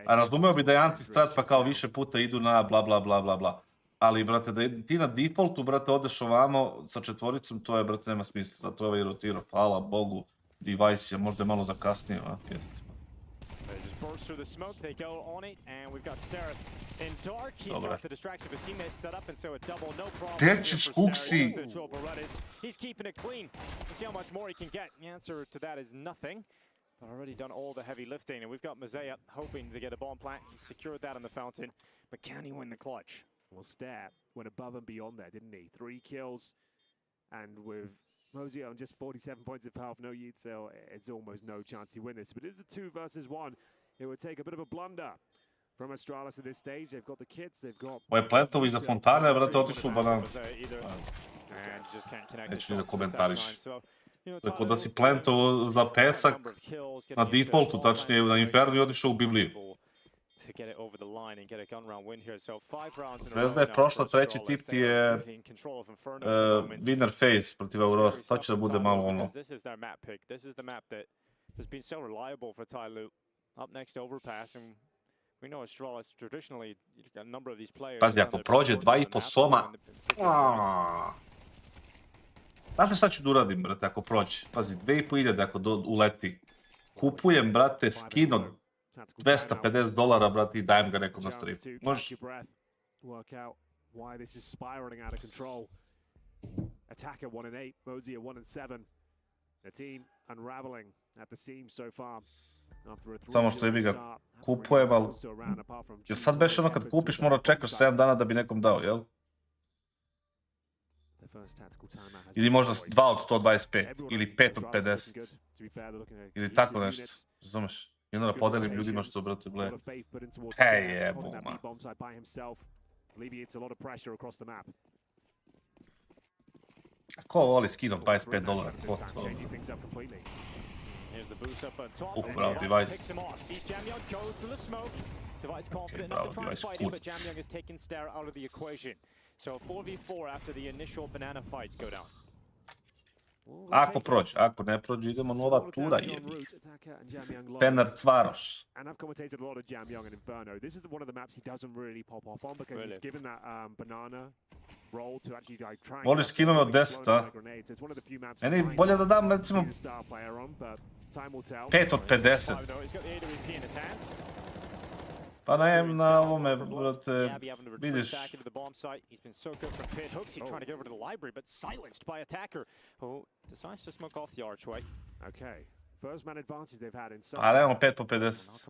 A razumeo bi da je anti-strat pa kao više puta idu na bla bla bla bla bla. Ali, brate, da ti na defaultu, brate, odeš ovamo sa četvoricom, to je, brate, nema smisla. Zato je ovaj rotirao, hvala Bogu. Device je možda malo zakasnio, a? Jeste. They just burst through the smoke, they go on it, and we've got Stareth in dark. He's got the distraction of his teammates set up, and so a double, no problem. Tečiš, Hooksy! He's keeping it clean. Let's see how much more he can get. The answer to that is nothing. Already done all the heavy lifting, and we've got Mosaic hoping to get a bomb plant. He secured that in the fountain, but can he win the clutch? Well, Stare went above and beyond there, didn't he? 3 kills, and with Mosey on just 47 points of health, no Yitzel, it's almost no chance he win this. But it's a 2 versus 1. It would take a bit of a blunder from Astralis at this stage. They've got the kits, they've got... Ovaj pletovi iza fontane, brate, otišu u bananu. And just can't connect the Neću ni da shots from the komentariš. back line. So, you know, Rekao da si plento za pesak na defaultu, tačnije na Inferno i otišao u Bibliju. to get it over the line and get a gun round win here. So 5 rounds in a row. Zvezda je prošla, treći tip ti je winner phase protiv Aurora. To će da bude malo ono. This is their map pick. This is the map that has been so reliable for Tyloo. Up next overpass, and we know Astralis traditionally a number of these players. Pazi, ako prođe 2,5 soma. Znate šta ću da uradim, brate, ako prođe? Pazi, 2.500 ako uleti. Kupujem, brate, skin od $250, brate, i dajem ga nekom na stream. Možeš? Attacker 1-8, Mozier 1-7. The team unraveling at the seam so far. Samo što je ga kupujem, ali... Jer sad beš ono kad kupiš mora čekaš 7 dana da bi nekom dao, jel? Ili možda 2 od 125, ili 5 od 50. Ili tako nešto, razumeš? I onda da podelim ljudima što, brate, gle. Jeboma. A ko voli skin od $25? Ko to? Bravo, device. Bravo, device, kurac. So 4v4 after the initial banana fights go down. Ako prođe, ako ne prođe, idemo nova tura, jebi. Fener Cvaroš. And I've commentated a lot of Jam Young and Inferno. This is one of the maps he doesn't really pop off on because he's given that banana roll to actually like try and... Voliš skinove od 10, a? Meni bolje da dam, recimo, 5 od 50. Pa najem na ovome, brate, vidiš. A nemamo 5 po 50.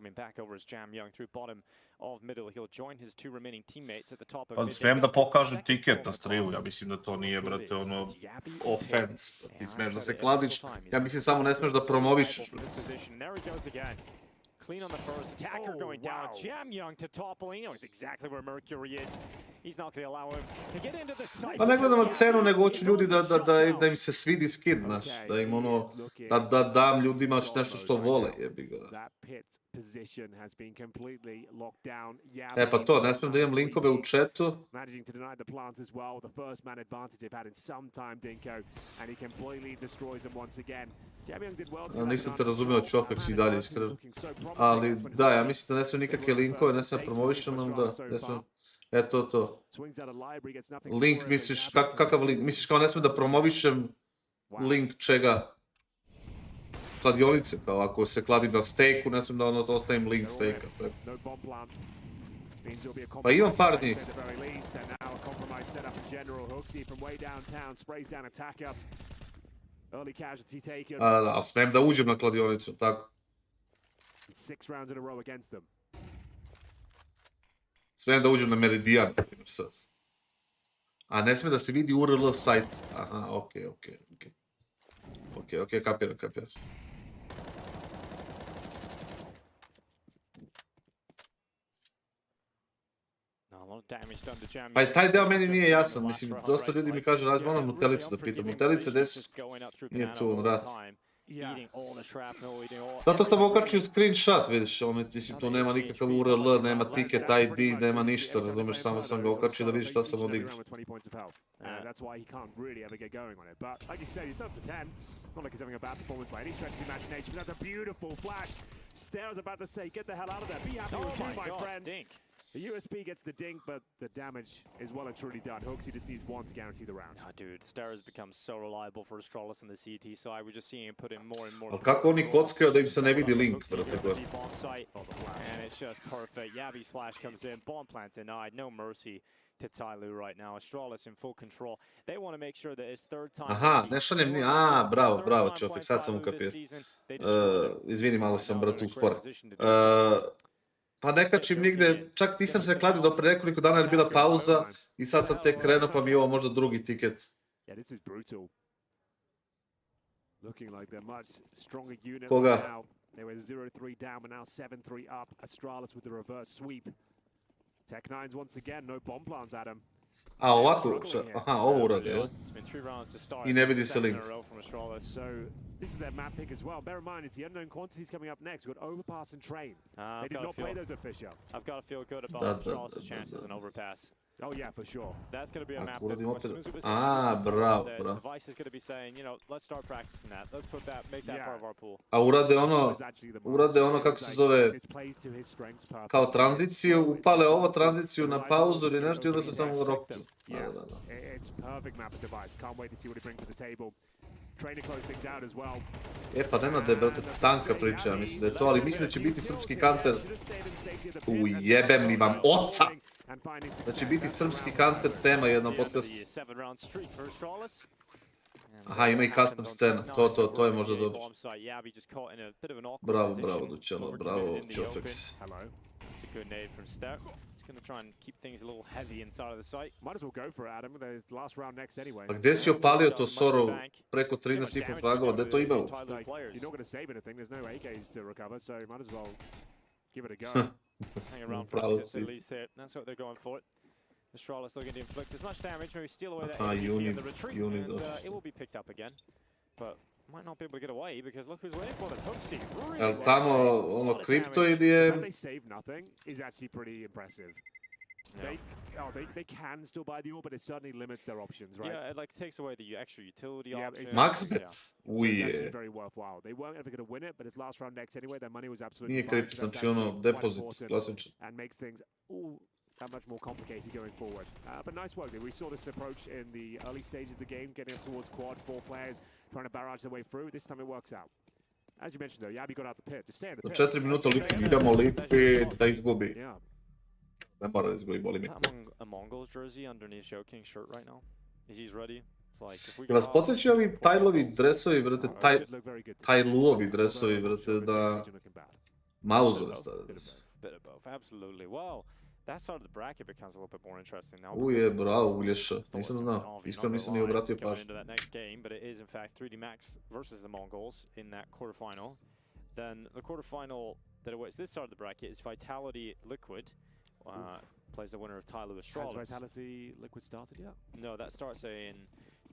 Pa smijem da pokažem tiket na streamu, ja mislim da to nije, brate, ono, offense. Ti smiješ da se kladiš, ja mislim samo ne smiješ da promovišeš. Clean on the first, attacker going down, Jam Young to topple, he knows exactly where Mercury is. He's not going to allow him to get into the site. Pa ne gledam cenu, nego hoću ljudi da im se svidi skin, znaš, da im ono, da dam ljudima nešto što vole, jebi ga. E pa to, ne smijem da imam linkove u chatu. Nisam te razumio Čopex i dalje iskreno. Ali da, ja mislim da ne smijem nikakve linkove, ne smijem promovišem, onda ne smijem... Eto to. Link misliš, kakav link? Misliš kao ne smijem da promovišem link čega? Kladionice, kao ako se kladim na stejku, ne smijem da ono ostavim link stejka. Pa imam par njih. Ali smijem da uđem na kladionicu, tako. Smijem da uđem na Meridian, sad. A ne smije da se vidi URL sajt. Aha, okej. Okej, kapiram. Pa i taj deo meni nije jasan, mislim, dosta ljudi mi kaže, rađe, moram Mutelicu da pitam. Mutelice, des nije tu on rat. Zato sam okačio screenshot, vidiš, tu nema nikakav URL, nema ticket ID, nema ništa, razumeš, samo sam ga okačio da vidiš šta sam odigrao. The USP gets the dink, but the damage is well and truly done. Hooksy just needs one to guarantee the round. Oh, dude, Star has become so reliable for Astralis on the CT side. We're just seeing him put in more and more. Ali kako oni kockaju da im se ne vidi link, brate, gore? And it's just perfect. Yabi's flash comes in. Bomb plant denied. No mercy to Tyloo right now. Astralis in full control. They want to make sure that his third time. Aha, ne šaljem ni... bravo, čovjek, sad sam ukapio. Izvini, malo sam, brate, uspore. Pa ne kačim nigde, čak nisam se kladio do pre nekoliko dana jer bila pauza i sad sam tek krenuo pa mi je ovo možda drugi tiket. Yeah, this is brutal. Looking like they're much stronger unit Koga? now. They were 0-3 down, but now 7-3 up. Astralis with the reverse sweep. Tech9s once again, no bomb plants at him. A ovako, aha, ovo urade, jel? I ne vidi se link. So this is their map pick as well. Bear in mind, it's the unknown quantities coming up next. We've got Overpass and Train. They did not play those official. I've got to feel good about Astralis' chances in Overpass. Oh yeah, for sure. That's going to be a map Uradim that, opet... as soon as it was bravo, the bravo. device is going to be saying, you know, let's start practicing that. Let's put that, make that part of our pool. A urade ono kako se zove, kao tranziciju, upale ovo tranziciju na pauzu ili nešto i onda se samo roku. It's perfect map device. Can't wait to see what it brings to the table. Trainer close things out as well. Pa Nenade, brate, tanka priča, ja mislim da je to, ali mislim da će biti srpski kanter. Ujebem mi vam oca! Da će biti srpski kanter tema jednom podcastu. Aha, ima i custom scena, to je možda dobro. Bravo, Dućano, bravo, Chofex. Good nade from Step. He's going to try and keep things a little heavy inside of the site. Might as well go for it, Adam. The last round next anyway. A gde si opalio to Sorov preko 13,5 fragova? Gde to imao? You're not going to save anything. There's no AKs to recover, so you might as well give it a go. Hang around for exits at least here. That's what they're going for. Astralis looking to inflict as much damage, maybe steal away that AVP in the retreat, and it will be picked up again. But might not be able to get away because look who's waiting for them. Hooksy. Jel tamo ono kripto ili je... They save nothing is actually pretty impressive. They can still buy the ore, but it certainly limits their options, right? Yeah, it like takes away the extra utility options. Maxbet? So it's actually very worthwhile. They weren't ever going to win it, but it's last round next anyway. Their money was absolutely Nije kripto, znači ono depozit, klasičan. And makes things all that much more complicated going forward. But nice work there. We saw this approach in the early stages of the game, getting up towards quad, 4 players, trying to barrage their way through. This time it works out. As you mentioned though, Yabi got out the pit. To stay in the pit. 4 minuta idemo lipi da izgubi. Ne mora da izgubi, boli mi. A Mongols jersey underneath Show King's shirt right now. He's ready. It's like if we Vas podsjeća ovi Tylovi dresovi, vrate, Tyluovi dresovi, vrate, da mauzove stavljaju. Bit of both, absolutely. Well, that side of the bracket becomes a little bit more interesting now. Uje, bravo, Ulješa. Nisam znao. Iskreno nisam ni obratio pažnju. Into that next game, but it is in fact 3D Max versus the Mongols in that quarterfinal. Then the quarterfinal that awaits this side of the bracket is Vitality Liquid. Plays the winner of Tyloo Astralis. Has Vitality Liquid started yet? No, that starts in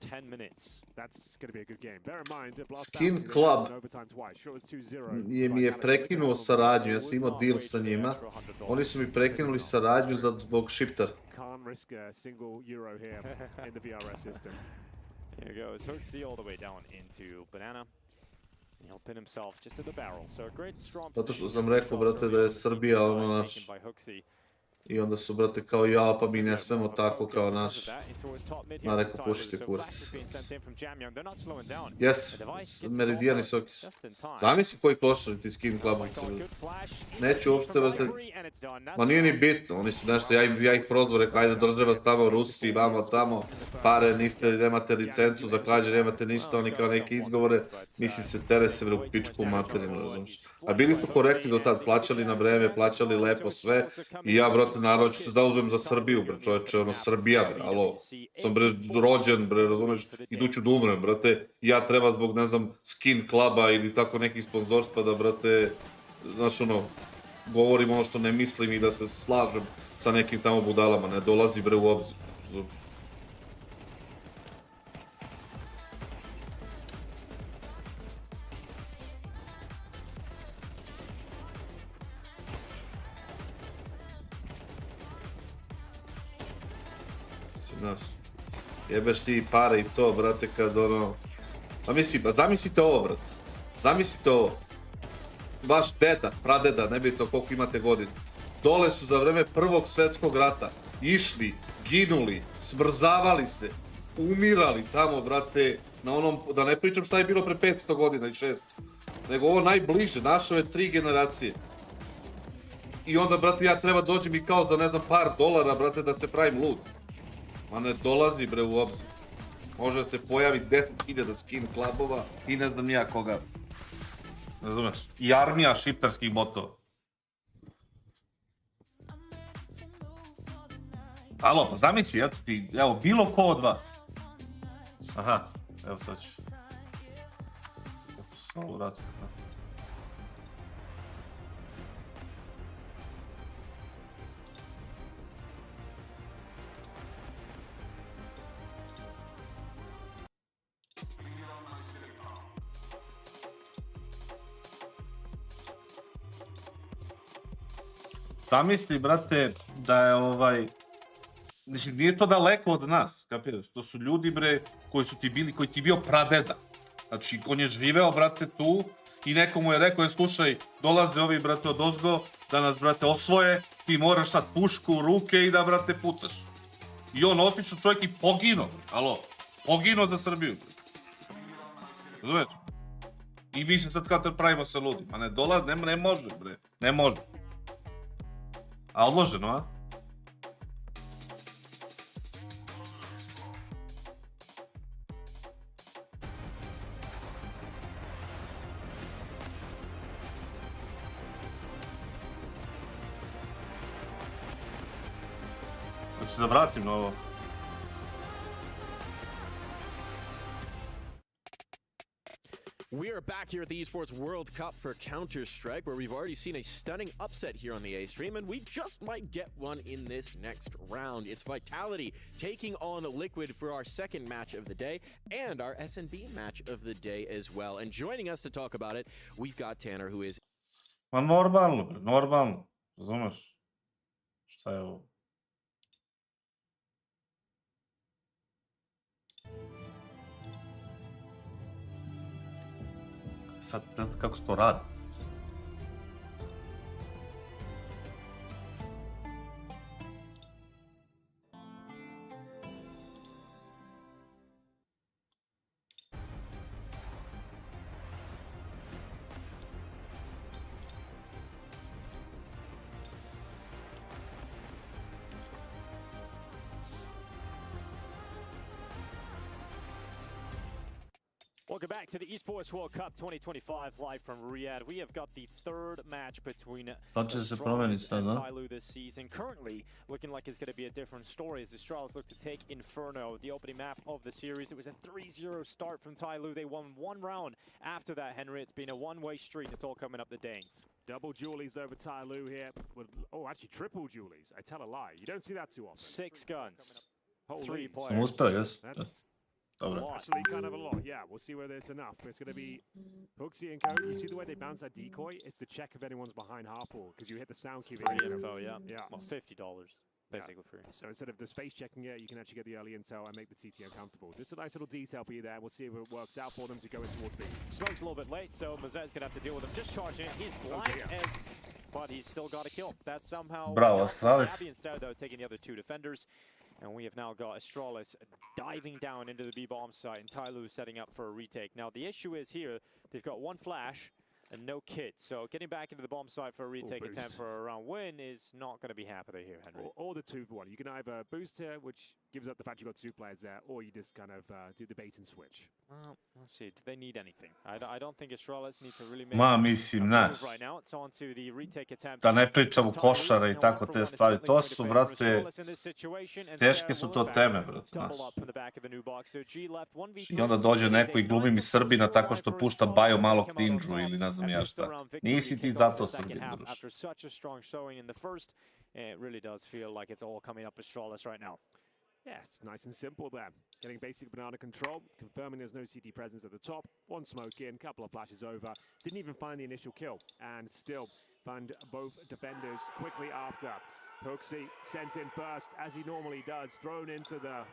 10 minutes. That's going to be a good game. Bear in mind, Skin Club mi je prekinuo saradnju, ja sam imao deal sa njima. Oni su mi prekinuli saradnju zbog shifter. Can't risk a single euro here in the VRS system. Here goes Hooksy all the way down into Banana. He'll pin himself just at the barrel. So a great strong. Zato što sam rekao, brate, da je Srbija ono naš. I onda su, brate, kao ja, pa mi ne smemo tako kao naš. Ma rekao, pušite kurac. Yes, Meridian i Sokis. Zamisli koji klošari ti Skin Clubovici. Neću uopšte, brate. Ma nije ni bitno, oni su nešto, ja ih prozvao, rekao, ajde držite vas tamo u Rusiji, vamo tamo, pare, nemate licencu za klađe, nemate ništa, oni kao neke izgovore, misli se tere se u pičku materinu, razumiješ. A bili su korektni do tad, plaćali na vreme, plaćali lepo sve i ja, brate, naravno ću se zauzmem za Srbiju, bre, čovječe, ono, Srbija, bre, alo, sam, bre, rođen, bre, razumeš, iduću da umrem, brate, i ja treba zbog, ne znam, Skin Cluba ili tako nekih sponzorstva da, brate, znaš, ono, govorim ono što ne mislim i da se slažem sa nekim tamo budalama, ne dolazi, bre, u obzir, znaš, jebeš ti pare i to, brate, kad ono... Pa mislim, zamislite ovo, brate. Zamislite ovo. Vaš deda, pradeda, ne bi to koliko imate godina. Dole su za vreme Prvog svjetskog rata išli, ginuli, smrzavali se, umirali tamo, brate, na onom, da ne pričam šta je bilo pre 500 godina i 600, nego ovo najbliže, naše ove 3 generacije. I onda, brate, ja treba dođem i kao za, ne znam, par dolara, brate, da se pravim lud. Ma ne dolazi, bre, u obzir. Može da se pojavi 10.000 skin klubova i ne znam ja koga. Razumeš? I armija šiptarskih botova. Alo, pa zamisli, eto ti, evo, bilo ko od vas. Aha, evo sad ću. Samo vratiti. Zamisli, brate, da je znači, nije to daleko od nas, kapiraš? To su ljudi, bre, koji su ti bili, koji ti bio pradeda. Znači, on je živeo, brate, tu i nekomu je rekao, slušaj, dolaze ovi, brate, od ozgo, da nas, brate, osvoje, ti moraš sad pušku u ruke i da, brate, pucaš. I on otišao čovjek i poginuo, alo, poginuo za Srbiju. Razumiješ? I mi se sad kao pravimo se ludi. Ma ne dolaze, ne može, bre, ne može. A odloženo, a? Da se zavratim na ovo. We are back here at the Esports World Cup for Counter-Strike, where we've already seen a stunning upset here on the A stream, and we just might get one in this next round. It's Vitality taking on Liquid for our second match of the day, and our SNB match of the day as well. And joining us to talk about it, we've got Tanner, who is... Ma normalno, bre, normalno. Razumeš? Šta je ovo? Sad, kako se to radi? Welcome back to the Esports World Cup 2025 live from Riyadh. We have got the third match between Astralis and Tyloo this season. Currently, looking like it's going to be a different story as Astralis look to take Inferno, the opening map of the series. It was a 3-0 start from Tyloo. They won one round after that, Henry. It's been a one-way street. It's all coming up the Danes. Double Julies over Tyloo here. Oh, actually triple Julies. I tell a lie. You don't see that too often. 6 guns. Holy. 3 players. Sam uspeo, jes? That's Dobro. actually kind of a lot. Yeah, we'll see whether it's enough. It's going to be Hooksy and Cody. You see the way they bounce that decoy? It's to check if anyone's behind Harpool, because you hit the sound cue. Free info, yeah. Yeah. Well, $50, basically free. So instead of the space checking it, you can actually get the early intel and make the TTO comfortable. Just a nice little detail for you there. We'll see if it works out for them to go in towards B. Smoke's a little bit late, so Mazet's going to have to deal with him. Just charging it. He's blind but he's still got a kill. That's somehow... Bravo, Astralis. Abby instead, though, taking the other 2 defenders. And we have now got Astralis diving down into the B-bomb site and Tyloo setting up for a retake. Now, the issue is here, they've got 1 flash and no kit. So getting back into the bomb site for a retake attempt for a round win is not going to be happening here, Henry. Or the 2-for-1. You can either boost here, which gives up the fact you've got 2 players there, or you just kind of do the bait and switch. Well, let's see. Do they need anything? I don't think Astralis need to really make Ma, mislim, znaš, right now. It's on to the retake attempt. da ne pričamo košare i tako te stvari, to su, brate, teške su to teme, brate, znaš. I onda dođe neko i glumi mi Srbina tako što pušta Bajo malog Tinđu ili ne znam ja šta. Nisi ti zato Srbin, druž. It really does feel like it's all coming up Astralis right now. Yeah, it's nice and simple there. Getting basic banana control, confirming there's no CT presence at the top. 1 smoke in, couple of flashes over. Didn't even find the initial kill, and still found both defenders quickly after. Hooksy sent in first, as he normally does, thrown into the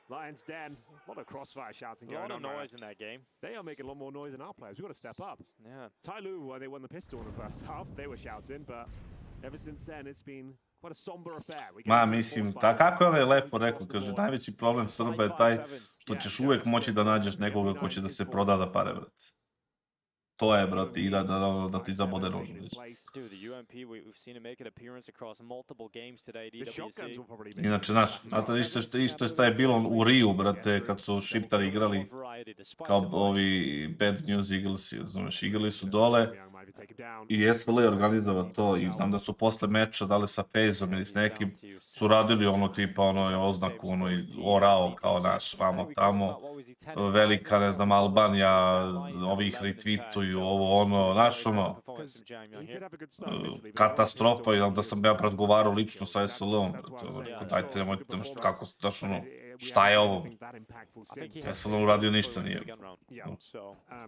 Lion's Den. A lot of crossfire shouting going on. A lot of noise in that game. They are making a lot more noise than our players. We've got to step up. Yeah. Tyloo, they won the pistol in the first half. They were shouting, but Ever since then, it's been quite a somber affair. We Ma, get mislim, forced by kako je onaj all lepo across rekao, the kaže, board. najveći problem Srba je taj što ćeš uvijek moći da nađeš nekoga ko će da se proda za pare, brate. To je, brate, i da ti zabode nožu. Dude, the UMP, we've seen him make an appearance across multiple games today at The shotguns EWC. will probably be Inače, znate, isto je taj bilo u Riju, brate, kad su Šiptari igrali kao ovi Bad News Eaglesi, znaš, igrali su dole i SL je organizovao to i znam da su posle meča, da li sa Fejzom ili s nekim, su radili ono tipa, ono oznaku, ono i orao kao naš, vamo tamo, velika, ne znam, Albanija, ovih retweetuju, ovo ono, naš ono, katastrofa i da sam ja razgovarao lično sa SL-om, dajte, nemojte, kako, daš ono, šta je ovo? SL uradio ništa nije.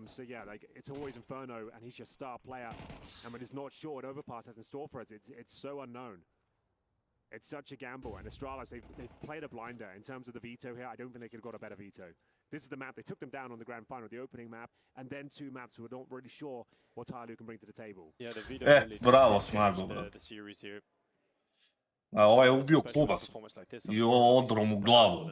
So yeah, like it's always Inferno, and he's your star player. And when he's not sure what Overpass has in store for us, it's so unknown. It's such a gamble, and Astralis, they've played a blinder in terms of the veto here. I don't think they could have got a better veto. This is the map. They took them down on the grand final, the opening map, and then two maps who were not really sure what Tyloo can bring to the table. Yeah, the veto really bravo, changed Snago, brate. the series here. A ovaj je ubio Kubas i odrom u glavu.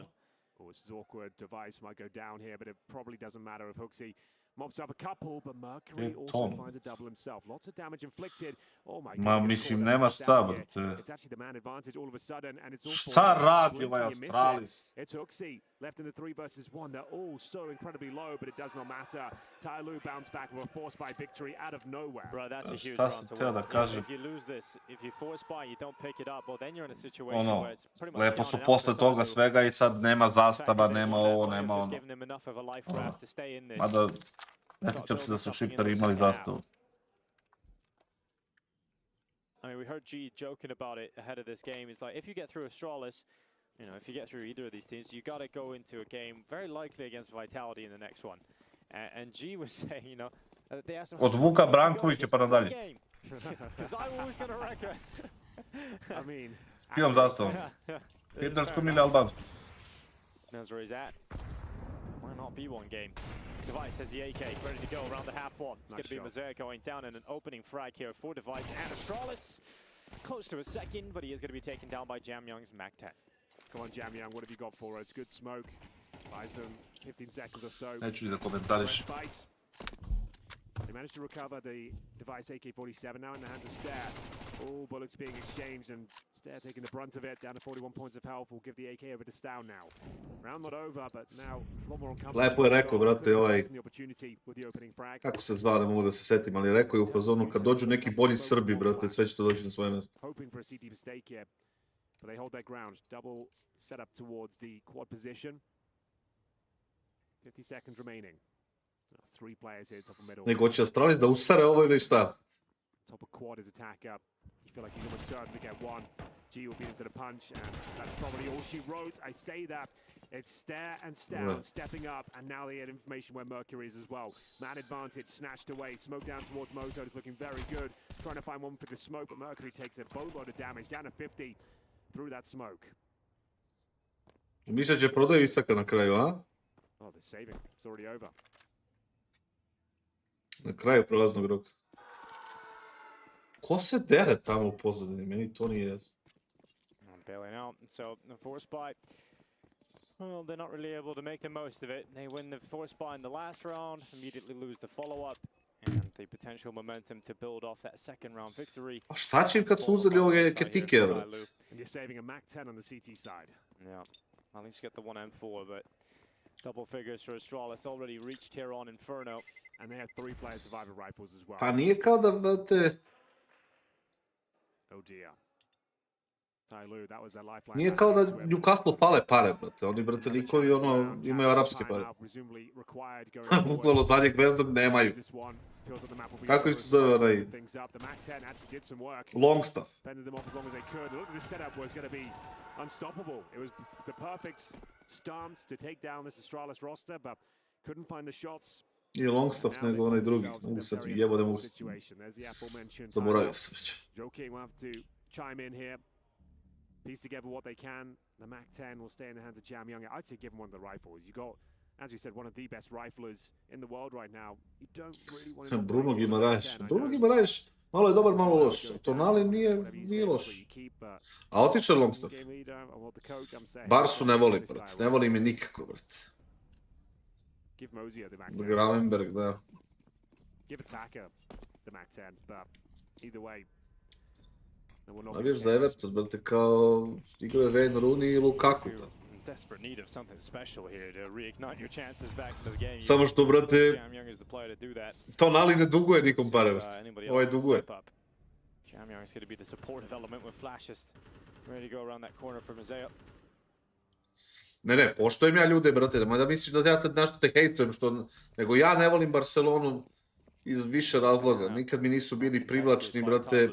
Oh, this is awkward. Device might go down here, but it probably doesn't matter if Hooksy mops up a couple, but Mercury also finds a double himself. Lots of damage inflicted. Oh my god. Ma, mislim, nema šta, brate. It's actually the man advantage all of a sudden, and it's all Šta radi ovaj Astralis? It's Hooksy left in the 3 versus 1. They're all so incredibly low, but it does not matter. Tyloo bounced back with a force buy victory out of nowhere. Bro, that's a huge Šta round sam to teo da win. kažem? If you lose this, if you force buy, you don't pick it up, well then you're in a situation Ono, where it's pretty much lepo down su and out posle for toga Tyloo. svega i sad nema zastava, nema ovo, nema Just ono. giving them enough of a life raft to stay in this. Mada, ne sjećam se da su Šiptari imali zastavu. I mean, we heard G joking about it ahead of this game. It's like, if you get through Astralis, you know, if you get through either of these teams, you got to go into a game very likely against Vitality in the next one. And G was saying, you know, they asked him, Od Vuka Brankovića pa nadalje. because I'm always going to wreck us. I mean, S kojom zastavom? Šiptarskom ili albanskom? Knows where he's at. Might not be one game. Device has the AK ready to go around the half one. It's going to be Mazur going down in an opening frag here for Device and Astralis. Close to a second, but he is going to be taken down by Jam Young's Mac 10. come on, Jam Young, what have you got for us? Good smoke. Buys them 15 seconds or so. Neću ni da komentariš. They managed to recover the Device AK-47 now in the hands of Stare. All bullets being exchanged and Stare taking the brunt of it. Down to 41 points of health. Will give the AK over to Stow now. Round not over, but now a lot more uncomfortable. Lepo je rekao, brate, ovaj, The opportunity with the opening frag. kako se zva, ne mogu da se setim, ali rekao je u fazonu kad dođu neki bolji Srbi, brate, sve će to doći na svoje mjesto. Hoping for a CT mistake here, but they hold their ground. Double set up towards the quad position. 50 seconds remaining. 3 players here, top of middle. Nego će Astralis da usare ovo ili šta? Top of quad is attack up. You feel like he's almost certain to get one. G will beat into the punch, and that's probably all she wrote. I say that. It's Stare and Stow stepping up, and now they get information where Mercury is as well. Man advantage snatched away. Smoke down towards Moto is looking very good. Trying to find one for the smoke, but Mercury takes a boatload of damage. Down to 50 through that smoke. Misliš da će prodaju Isaka na kraju, a? Oh, they're saving. It's already over. Na kraju prolaznog roka. Ko se dere tamo u pozadini? Meni to nije jasno. Bailing out, so the force buy. Well, they're not really able to make the most of it. They win the force buy in the last round, immediately lose the follow-up, and the potential momentum to build off that second round victory. A šta će im kad su uzeli ove ketike, brate? And you're saving a Mac 10 on the CT side. Yeah, at least get the 1M4, but double figures for Astralis already reached here on Inferno. And they have 3 player survivor rifles as well. Pa nije kao da, brate, Oh dear. Tyloo, that was their lifeline. nije kao da Newcastle fale pare, brate. Oni, brate, likovi, ono, imaju arapske pare. Bukvalno zadnjeg veznog nemaju. Kako ih se zove onaj? Longstaff. Fended them off as long as they could. Look at this setup was going to be unstoppable. It was the perfect stance to take down this Astralis roster, but couldn't find the shots. Nije Longstaff, nego onaj drugi. Mogu sad jevo da mogu... Zaboravio sam već. Joking will have to chime in here. Piece together what they can. The Mac 10 will stay in the hands of Jam Young. I'd say give him one of the rifles. You got, as you said, one of the best riflers in the world right now. You don't really want to... Bruno Guimaraes. Bruno Guimaraes Malo je dobar, malo loš. Tonali nije loš. A otiče Longstaff. Barsu ne volim, brat. Ne volim je nikako, brat. Gravenberg, da. A viš za Everton, brate, kao igrao je Wayne Rooney i Lukaku. Desperate need of something special here to reignite your chances back into the game. Samo što, brate, Jamyoung is the player to do that. Tonali ne duguje nikom pare, brate. Ovaj duguje. Jamyoung is going to be the supportive element with flashes. Ready to go around that corner for Mazeo. Ne, poštojem ja ljude, brate, nemoj da misliš da ja sad nešto te hejtujem, nego ja ne volim Barcelonu iz više razloga. Nikad mi nisu bili privlačni, brate.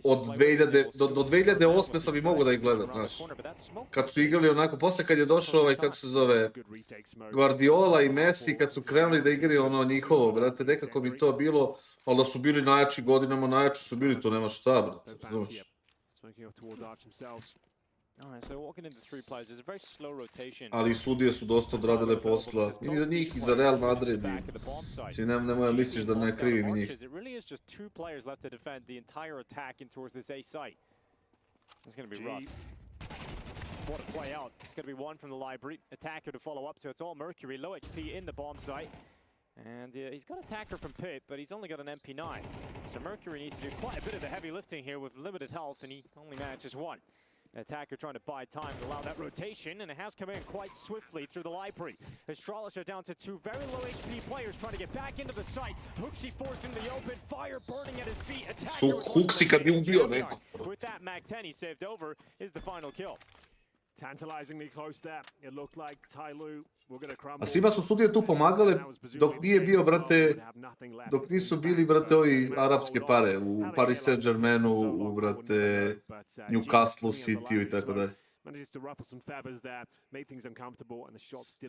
Od 2008. sam i mogu da ih gledam, znaš. Kad su igrali onako, posle kad je došao ovaj, kako se zove, Guardiola i Messi, kad su krenuli da igraju ono njihovo, brate, nekako mi to bilo, ali da su bili najjači godinama, najjači su bili, to nema šta, brate, znaš. Ali sudije su dosta odradile posla i za njih i za Real Madrid. Svi nemoj misliš da ne krivim njih. It's going to be rough. What a play out. It's going to be one from the library. Attacker to follow up to. It's all Mercury. Low HP in the bomb site. And he's got attacker from Pit, but he's only got an MP9. So Mercury needs to do quite a bit of the heavy lifting here with limited health, and he only manages one. An attacker trying to buy time to allow that rotation, and it has come in quite swiftly through the library. Astralis are down to two very low HP players trying to get back into the site. Hooksy forced into the open, fire burning at his feet. Attacker Hooksy kad bi ubio neko. With that, Mac 10 he saved over is the final kill. Tantalizingly close there. It looked like Tyloo were going to crumble. A svima su sudije tu pomagale dok nije bio, brate, dok nisu bili, brate, ovi arapske pare u Paris Saint-Germainu, u, brate, Newcastle, Cityu i tako dalje.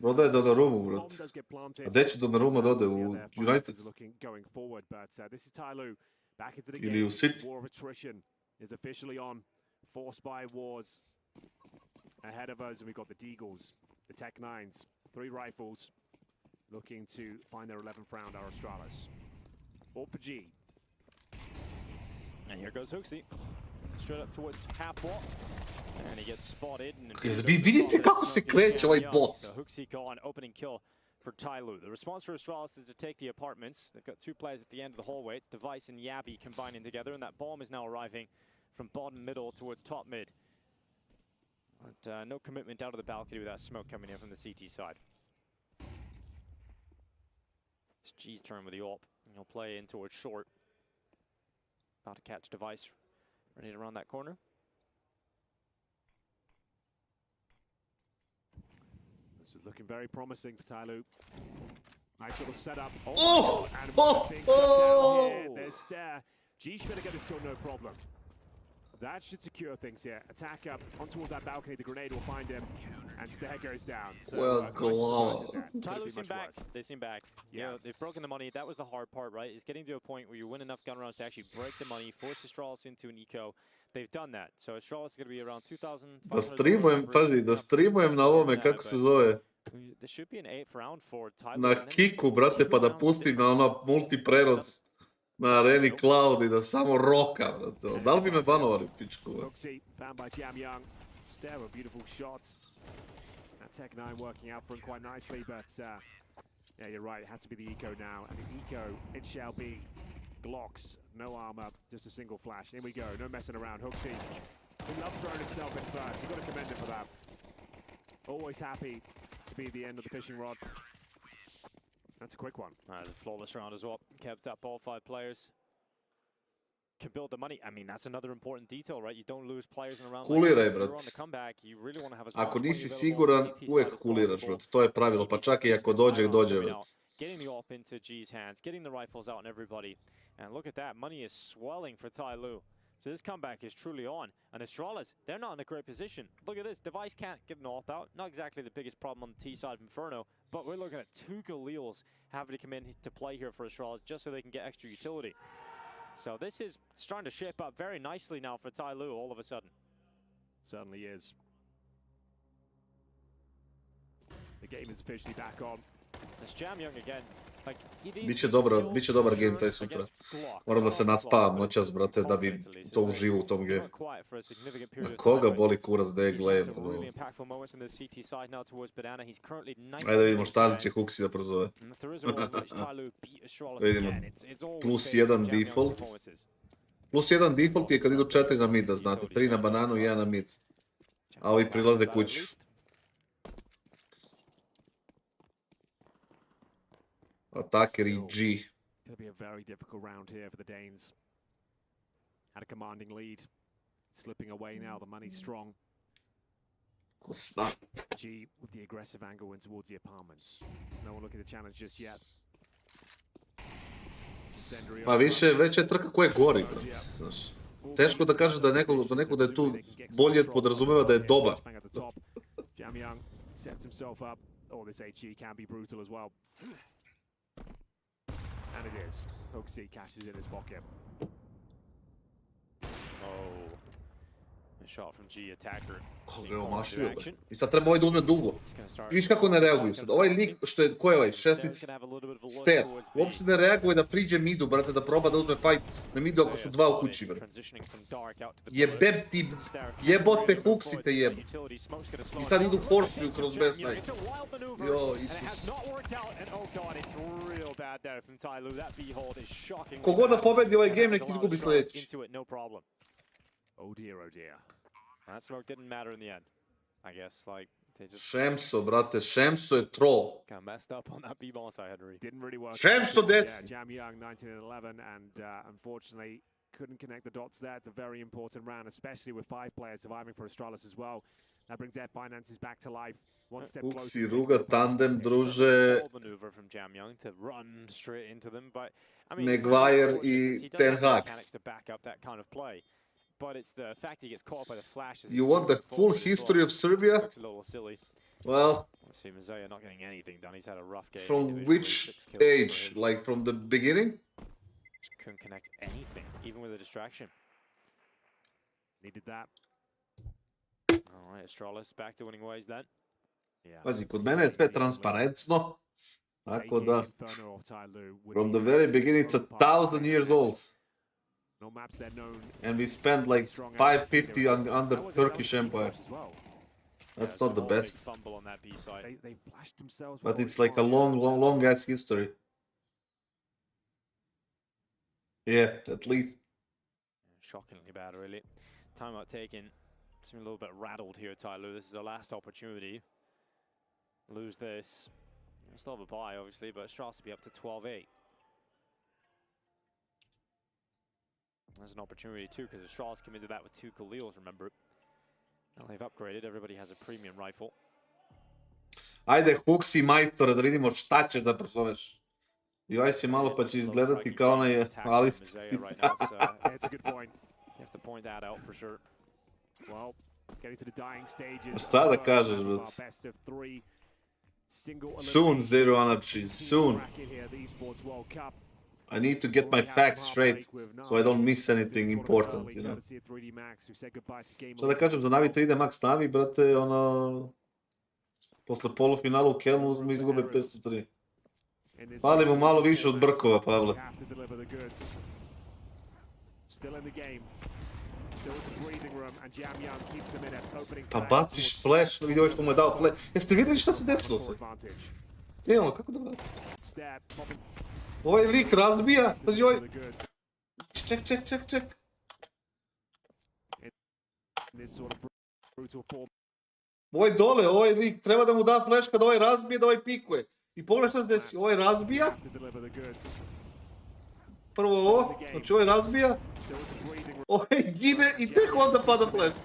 Dodaje Donnarummu, brate. A gdje će Donnarumma dode? U United? Ili u City? Ahead of us, and we've got the Deagles, the Tech 9s, 3 rifles, looking to find their 11th round, our Astralis. All for G. And here goes Hooksy, straight up towards half wall, and he gets spotted. Vi vidite kako se kreće ovaj bot. So Hooksy gone, opening kill for Tyloo. The response for Astralis is to take the apartments. They've got 2 players at the end of the hallway. It's Device and Yabby combining together, and that bomb is now arriving from bottom middle towards top mid. But no commitment out of the balcony with that smoke coming in from the CT side. It's G's turn with the AWP. He'll play in towards short. About to catch Device. Ready to run that corner. This is looking very promising for Tyloo. Nice little setup. There's Stare. G should better get this kill, no problem. That should secure things here. Attack up on towards that balcony. The grenade will find him, and Stare goes down. So, Tyloo seem back. They seem back. Yeah, you know, they've broken the money. That was the hard part, right? Is getting to a point where you win enough gun rounds to actually break the money, force Astralis into an eco. They've done that. So Astralis is going to be around 2,000. Da streamujem, pazi, da streamujem na ovome, kako se zove? There should be an 8th round for Tyloo. Na kiku, brate, pa da pustim na ono multiprenos. Na areni Cloud i da samo roka, brate. Da li bi me banovali, pičku? Hooksy, found by Jamyoung. Stare with beautiful shots. That Tech 9 working out for him quite nicely, but yeah, you're right. It has to be the eco now. And the eco, it shall be. Glocks, no armor, just a single flash. In we go, no messing around. Hooksy, he loves throwing himself in first. You've got to commend him for that. Always happy to be the end of the fishing rod. That's a quick one. The flawless round as well. Kept up all 5 players. Can build the money. I mean, that's another important detail, right? You don't lose players in a round Kuliraj, like this. brat. You're on the comeback. You really want to have as Ako much nisi money siguran, available on the CT uvijek side as kuliraš, possible. brat. To je pravilo, pa čak i ako dođe, brat. Getting the AWP into G's hands, getting the rifles out on everybody. And look at that, money is swelling for Tyloo. So this comeback is truly on. And Astralis, they're not in a great position. Look at this, Device can't get an AWP out. Not exactly the biggest problem on the T side of Inferno, but we're looking at 2 Galils having to come in to play here for Astralis just so they can get extra utility. So this is starting to shape up very nicely now for Tyloo all of a sudden. Certainly is. The game is officially back on. It's Jamyoung again. Biće dobar game taj sutra. Moram da se naspavam noćas, brate, da bi to uživo u tom game. Koga boli kurac da je gledam? Ajde da vidimo šta će Huxi da prozove. Vidimo. +1 default. +1 default je kad idu 4 na mida, znate. 3 na bananu, 1 na mid. A ovi prilaze kuću. Attacker i G. It'll be a very difficult round here for the Danes. Had a commanding lead. Slipping away now, the money's strong. G with the aggressive angle in towards the apartments. No one looking to challenge just yet. Pa više, već je trka ko je gori, znaš. Teško da kažeš da za nekog da je tu bolje podrazumeva da je dobar. Jamyang sets himself up. Oh, this HG can be brutal as well. And it is. Hoaxy cashes in his pocket. Oh. A shot from G attacker. Koga je omašio, be. I sad treba ovaj da uzme dugo. Viš kako ne reaguju sad. Ovaj lik, ko je ovaj, šestic Ster, uopšte ne reaguje da priđe midu, brate, da proba da uzme fight na midu ako su dva u kući, brate. Jebem ti, jebote Huxi te jeb. I sad idu forsuju kroz besnaj. Jo, Isus. Kogod da pobedi ovaj game, nek izgubi sljedeći. Oh dear, oh dear. That smoke didn't matter in the end. I guess, like, they just Šemso, brate, Šemso je troll. kind of messed up on that B-ball side, Henry. Didn't really work. Šemso, deci! Yeah, Jamyang 19-11, and unfortunately couldn't connect the dots there. It's a very important round, especially with 5 players surviving for Astralis as well. That brings their finances back to life. One step closer. Huxi, ruga, tandem, druže, Maneuver from Jamyang to run straight into them, but I mean, Maguire i Ten Hag. mechanics to back up that kind of play. But it's the fact he gets caught by the flashes. You want the full history of Serbia? Looks a little silly. Well, See Mazaya not getting anything done. He's had a rough game. from individually, which 6 kills age? already. Like from the beginning? Couldn't connect anything, even with a distraction. Needed that. All right, Astralis back to winning ways then. Yeah. Pazi, kod mene je sve transparentno. Tako da, Inferno of Tyloo would from be the very massive beginning, it's profile. 1,000 years old. No maps they're known. And we spent like 550 under Turkish Empire. That's not the Small big best. fumble on that B side. They flashed themselves. But well it's like a before. long ass history. Yeah, at least. Shockingly bad, really. Timeout taken. Seem a little bit rattled here, Tyloo. This is our last opportunity. Lose this. We'll still have a bye, obviously, but Astralis will be up to 12-8. There's an opportunity too, because Astralis came into that with 2 Khalils, remember. Now they've upgraded. Everybody has a premium rifle. Ajde, Huxi majstore, da vidimo šta ćeš da prozoveš. Divaj se malo pa će izgledati kao onaj Alist. Right now, It's a good point. you have to point that out for sure. Well, getting to the dying stages. Šta da First kažeš, round of brate? our best of 3. Single Soon, elimination Zero race. Anarchy, Team soon. bracket here, the ESPORTS World Cup. I need to get my facts straight, so I don't miss anything important, you know. Šta da kažem, za Navi 3D Max Navi, brate, ono... Posle polufinalu u Kelnu uzmu izgube 503. Fali mu malo više od Brkova, Pavle. Pa baciš flash, vidio što mu je dao flash. Jeste vidjeli šta se desilo se? Evo ono, kako da vrati? Ovaj lik razbija, pazi ovaj... Ček. Ovaj dole, ovaj lik, treba da mu da flash kada ovaj razbije, da ovaj pikuje. I pogledaj šta se desi, ovaj razbija. Prvo ovo, znači ovaj razbija. Ovaj gine i tek onda pada flash.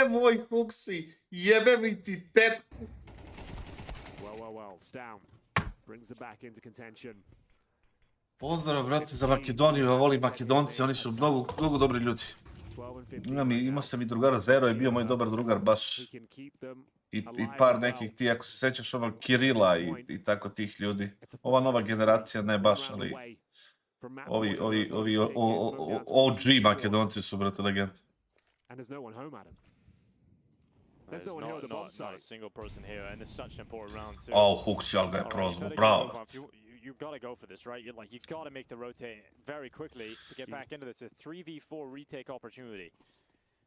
Moj Huxi, jebe mi ti tetku. Pozdrav, brate, za Makedoniju, ja volim Makedonci, oni su mnogo dobri ljudi. Imao sam i drugara Zero, je bio moj dobar drugar baš. I par nekih ti, ako se sećaš ono Kirila i tako tih ljudi. Ova nova generacija ne baš, ali ovi OG Makedonci su, brate, legende. There's no one here at the bomb not a site. single person here, and it's such an important round too. Oh, Huxi, ali ga je All right, prozvao, you bravo. gotta get a move on. You gotta go for this, right? You gotta make the rotate very quickly to get back into this. A 3v4 retake opportunity.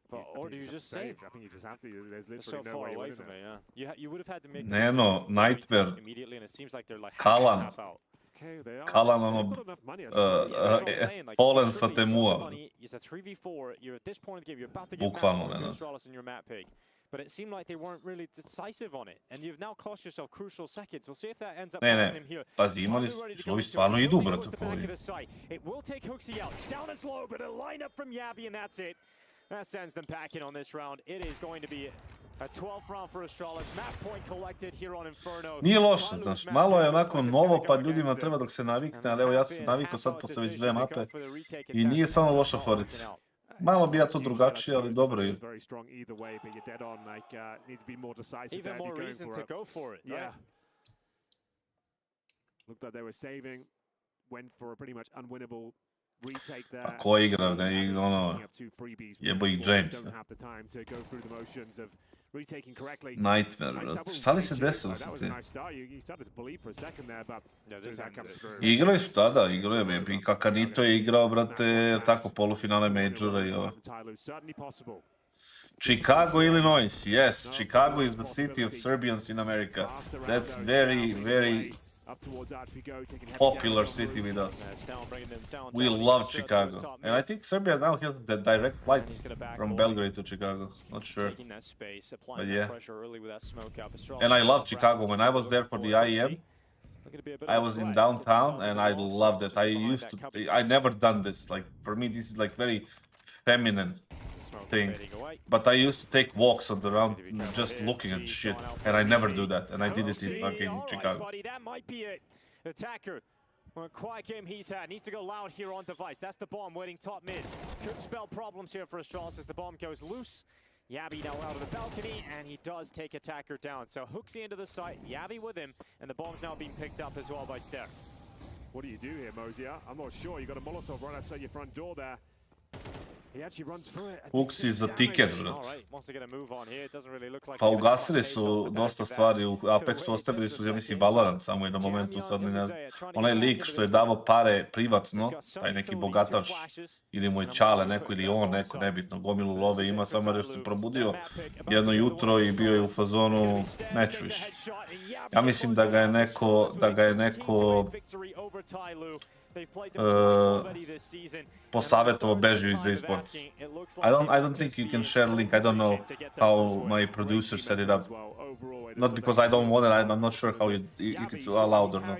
But, or do you just save? I think you just have to. There's It's literally so no far way away winning from it. it, yeah. You would have had to make Ne, no, Nightmare. immediately, and it seems like they're like Kalan. half out. Okay, they are. Kalan, They've ono, got enough money, I That's suppose. what I'm saying, like, Polen sa surely you've got the Temua. money, it's a 3v4. You're at this point in the game. You're about to get Bukvalno, back to ne. Astralis in your map pick. But it seemed like they weren't really decisive on it, and you've now cost yourself crucial seconds. We'll see if that ends up costing him here. Pazi, imali su, ovi stvarno idu, brate, po ovim. It will take Huxi out. It's down and slow, but a lineup from Yabi, and that's it. That sends them packing on this round. It is going to be a 12th round for Astralis. Map point collected here on Inferno. Nije loše, znaš, malo je onako novo, pa ljudima treba dok se navikne, ali evo ja sam se navikao sad posle već 2 mape i nije samo loša forica. Malo bi ja to drugačije, ali dobro je. Very strong either way, but you're dead on. Like, need to be more decisive. Even more reason to go for it. Yeah. Looked like they were saving. Went for a pretty much unwinnable retake there. Pa ko igra, da je ono, jebo ih James. Don't have the time to go through the motions of retaking correctly. Nightmare, brate. Šta li se desilo sa tim? You started to believe for a second there, but that comes through. Igrali su tada, igrali je, i Kakanito je igrao, brate, tako polufinale Majora i ovo. Certainly possible. Chicago, Illinois, yes, Chicago is the city of Serbians in America. That's very, very popular city with us. We love Chicago. And I think Serbia now has the direct flights from Belgrade to Chicago. Not sure. But yeah. And I love Chicago. When I was there for the IEM, I was in downtown and I loved it. I never done this. Like, for me, this is like very feminine thing. But I used to take walks on the round just looking at shit. And I never do that. And I did it in fucking Chicago. That might be it. Attacker. Well, quiet game he's had. Needs to go loud here on device. That's the bomb waiting top mid. Could spell problems here for Astralis as the bomb goes loose. Yabi now out of the balcony, and he does take attacker down. So Huxi into the site, Yabi with him, and the bomb's now being picked up as well by Ster. What do you do here, Mosier? I'm not sure. You got a Molotov right outside your front door there. He actually runs through it. Huxi za tiket, brat. Pa ugasili su dosta stvari u Apexu, ostavili su, ja mislim, Valorant samo i na momentu, sad ne znam. Onaj lik što je davao pare privatno, taj neki bogataš, ili mu je čale neko, ili on neko, nebitno, gomilu love ima, samo jer se probudio jedno jutro i bio je u fazonu, neću više. Ja mislim da ga je neko posavjetovao beži iz eSports. I don't think you can share link. I don't know how my producer set it up. Not because I don't want it, I'm not sure how you can allow it or not.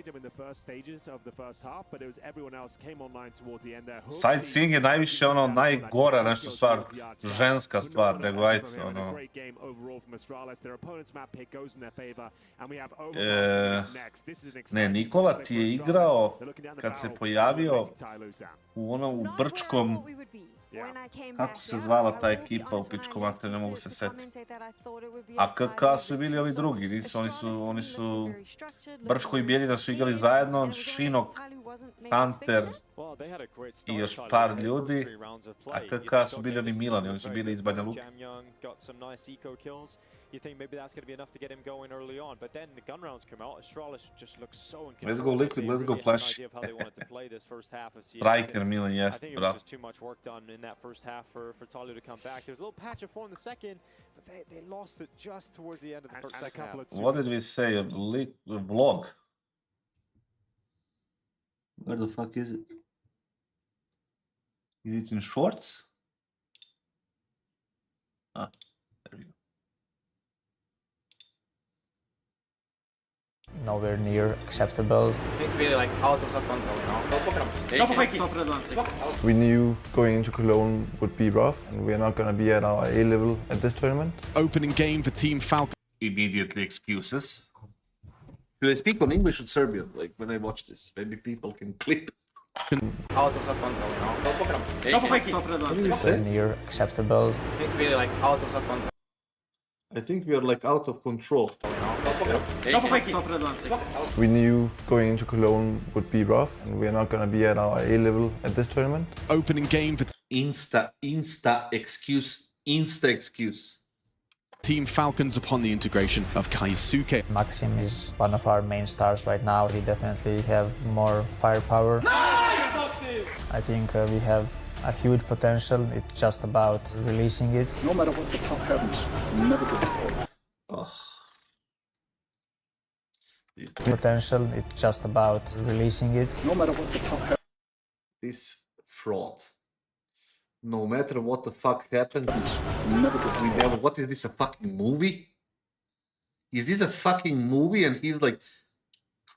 Sightseeing je najviše ono najgora nešto stvar, ženska stvar, nego ajde ono. Ne, Nikola ti je igrao kad se pojavio u onom u Brčkom, kako se zvala ta ekipa u pičku mater, ne mogu se setiti. A KK su bili ovi drugi, nisu, oni su Brčko i Bijeljina su igrali zajedno, Šinok, Hunter i još par ljudi, a KK su bili oni Milani, oni su bili iz Banja Luke. You think maybe that's going to be enough to get him going early on, but then the gun rounds come out. Astralis just looks so in control. Let's go Liquid, let's go Flash. Striker Milan, yes, I think it was just too much work done in that first half for Talu to come back. There was a little patch of form in the second, but they lost it just towards the end of the second half. What did we say? A vlog? Where the fuck is it? Is it in shorts? Ah, there we go. Nowhere near acceptable. I think we're like out of the control, you know? We knew going into Cologne would be rough, and we're not going to be at our A level at this tournament. Opening game for Team Falcon. Immediately excuses. Should I speak on English or Serbian? Like when I watch this, maybe people can clip. Out of the control, you know? What did he say? Near acceptable. I think we're like out of the control. I think we are like out of control. We knew going into Cologne would be rough, and we're not going to be at our A level at this tournament. Opening game for Insta excuse. Team Falcons upon the integration of Keisuke. Maxim is one of our main stars right now. He definitely have more firepower. I think we have a huge potential. It's just about releasing it. No matter what the fuck happens, never give up. Potential. It's just about releasing it. No matter what the fuck happens. This fraud. No matter what the fuck happens, we never. What is this? A fucking movie? Is this a fucking movie? And he's like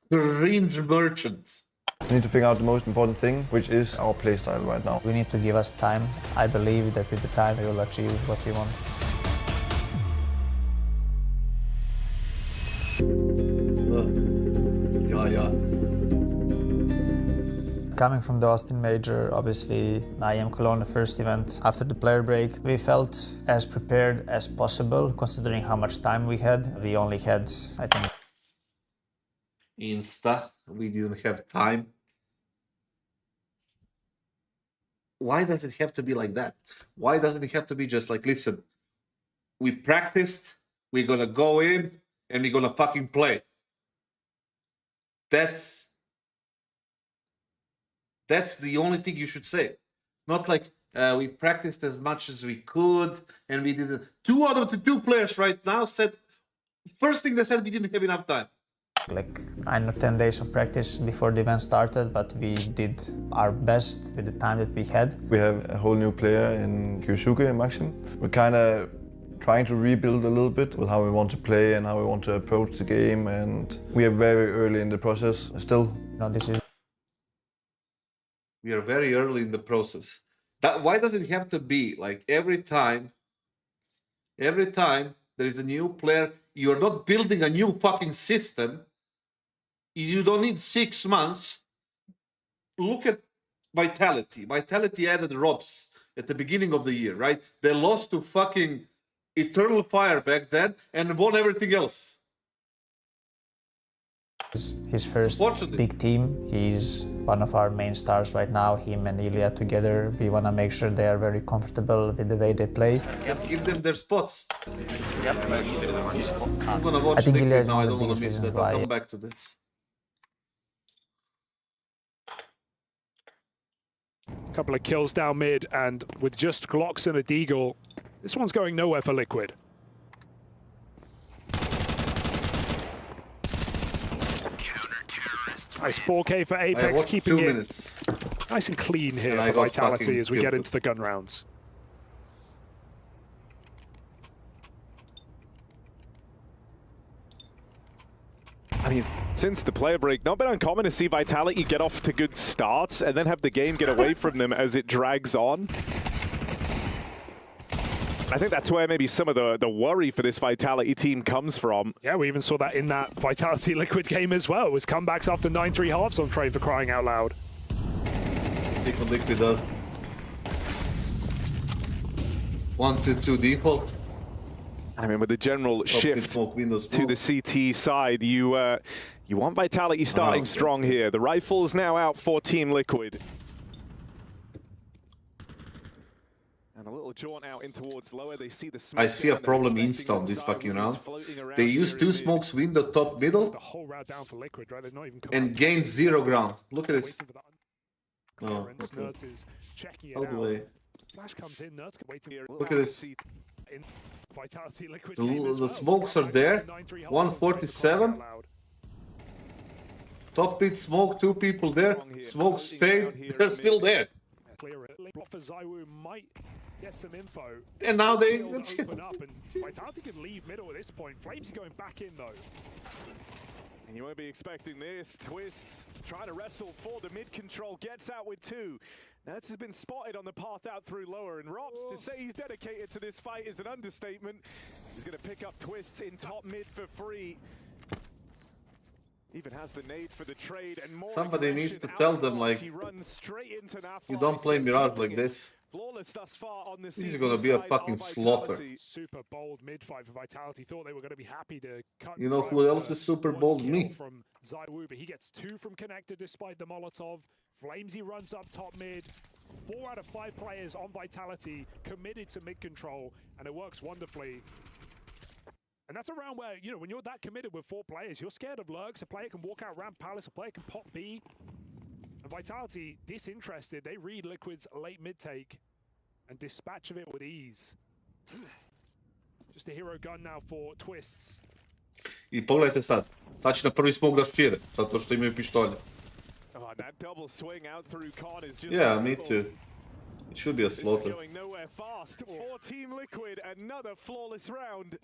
cringe merchant. We need to figure out the most important thing, which is our playstyle right now. We need to give us time. I believe that with the time we will achieve what we want. Yeah. Coming from the Austin Major, obviously I am Cologne the first event. After the player break, we felt as prepared as possible, considering how much time we had. We only had, I think, Insta. We didn't have time. Why does it have to be like that? Why doesn't it have to be just like, listen, we practiced, we're gonna go in, and we're gonna fucking play. That's the only thing you should say. Not like we practiced as much as we could and we didn't. 2 out of the 2 players right now said, first thing they said, we didn't have enough time. like 9 or 10 days of practice before the event started, but we did our best with the time that we had. We have a whole new player in Keisuke, Maxim. We're kind of trying to rebuild a little bit with how we want to play and how we want to approach the game, and we are very early in the process still. You know, this is. We are very early in the process. Why does it have to be like every time there is a new player, you're not building a new fucking system. You don't need 6 months. Look at Vitality. Vitality added Robs at the beginning of the year, right? They lost to fucking Eternal Fire back then and won everything else. His first big team. He's one of our main stars right now. Him and Ilya together. We want to make sure they are very comfortable with the way they play. Give them their spots. I'm gonna watch I think Ilya is now. I one of don't the want biggest to miss reasons that. I'll why. come back to this. Couple of kills down mid, and with just Glocks and a Deagle, this one's going nowhere for Liquid. Nice 4K for Apex, keeping it nice and clean here for Vitality as we get into the gun rounds. I mean, since the player break, not been uncommon to see Vitality get off to good starts and then have the game get away from them as it drags on. I think that's where maybe some of the worry for this Vitality team comes from. Yeah, we even saw that in that Vitality Liquid game as well. It was comebacks after 9-3 halves on Train, for crying out loud. Let's see what Liquid does. 1-2 default. I mean, with the general shift to the CT side, you want Vitality starting strong here. The rifle's now out for Team Liquid. And a little jaunt out in towards lower. They see the smoke. I see a problem insta on this fucking round. They used 2 smokes window top middle and gained 0 ground. Look at this. Oh, okay. All the way. Look at this. The smokes are there. 147. Top pit smoke, 2 people there. Smokes fade. They're still there. Get some info. And now they open up, and Vitality can leave middle at this point. Flames going back in though. And you won't be expecting this. Twists trying to wrestle for the mid control, gets out with 2. Nerds has been spotted on the path out through lower, and Robs, to say he's dedicated to this fight is an understatement. He's going to pick up Twists in top mid for free. Even has the nade for the trade, and more. Somebody needs to tell them, like, you don't play Mirage like this. This is gonna be a fucking slaughter. Super bold mid fight for Vitality. Thought they were gonna be happy to cut. You know who else is super bold? Me. From ZywOo, but he gets 2 from Connector despite the Molotov. Flamesy runs up top mid. 4 out of 5 players on Vitality committed to mid control, and it works wonderfully. And that's a round where, you know, when you're that committed with 4 players, you're scared of lurks. A player can walk out ramp Palace, a player can pop B. And Vitality, disinterested, they read Liquid's late mid-take and dispatch of it with ease. Just a hero gun now for Twists. I pogledajte sad. Sad će na prvi smog da šire, zato što imaju pištolje. Oh, that double swing out through Con is just Yeah, me too. It should be a slaughter. going nowhere fast for Team Liquid. Another flawless round.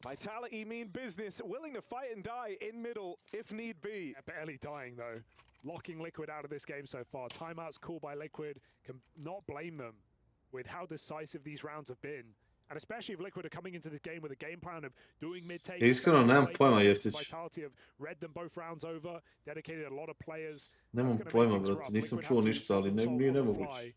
Vitality mean business, willing to fight and die in middle if need be. Yeah, barely dying though. Locking Liquid out of this game so far. Timeouts called by Liquid. Can not blame them with how decisive these rounds have been. And especially if Liquid are coming into this game with a game plan of doing mid-takes. Iskreno nemam pojma, Jeftić. Vitality have read them both rounds over, dedicated a lot of players. Nemam pojma, brate, nisam čuo ništa, ali nije nemoguće.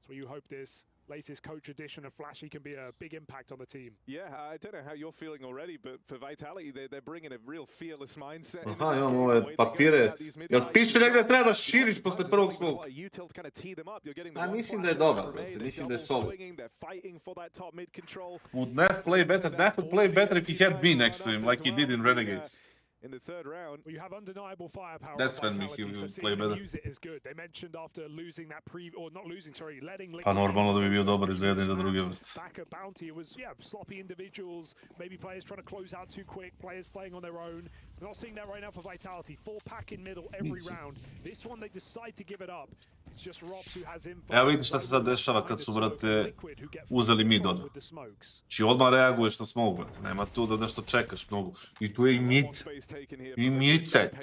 That's where you hope this latest coach edition of Flashy can be a big impact on the team. Yeah, I don't know how you're feeling already, but for Vitality, they're bringing a real fearless mindset. Aha, imam ove papire. Jel piše negdje treba da širiš posle prvog smoka? A mislim da je dobar, brate, mislim da je solid. Would Nef play better? Nef would play better if he had me next to him, like he did in Renegades. In the third round, well, you have undeniable firepower. That's when he will play better. Use it is good. They mentioned after losing that or not losing, sorry, letting Pa normalno da bi bio dobar i za jedne i za druge vrste. Back at Bounty, it was sloppy individuals, maybe players trying to close out too quick, players playing on their own. We're not seeing that right now for Vitality. 4-pack in middle every round. This one they decide to give it up. It's just Rops who has info. Evo vidite šta se sad dešava kad su, brate, uzeli mid odmah. Či odmah reaguješ na smoke, brate. Nema tu da nešto čekaš mnogo. I tu je i Mica. I Mica je tu.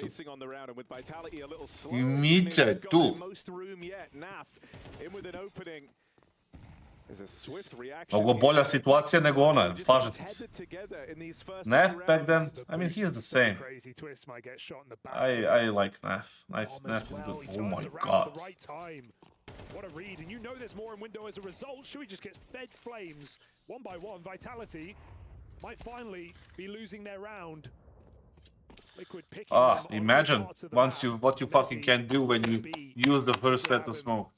I Mica je tu. Mnogo bolja situacija nego ona, slažete se. Nef back then, I mean, he is the same. I like Nef. Nef is good. Oh my god. What a read, and you know there's more in window as a result. Shui just gets fed flames one by one. Vitality might finally be losing their round. Liquid picking imagine once what you fucking can do when you use the first set of smoke.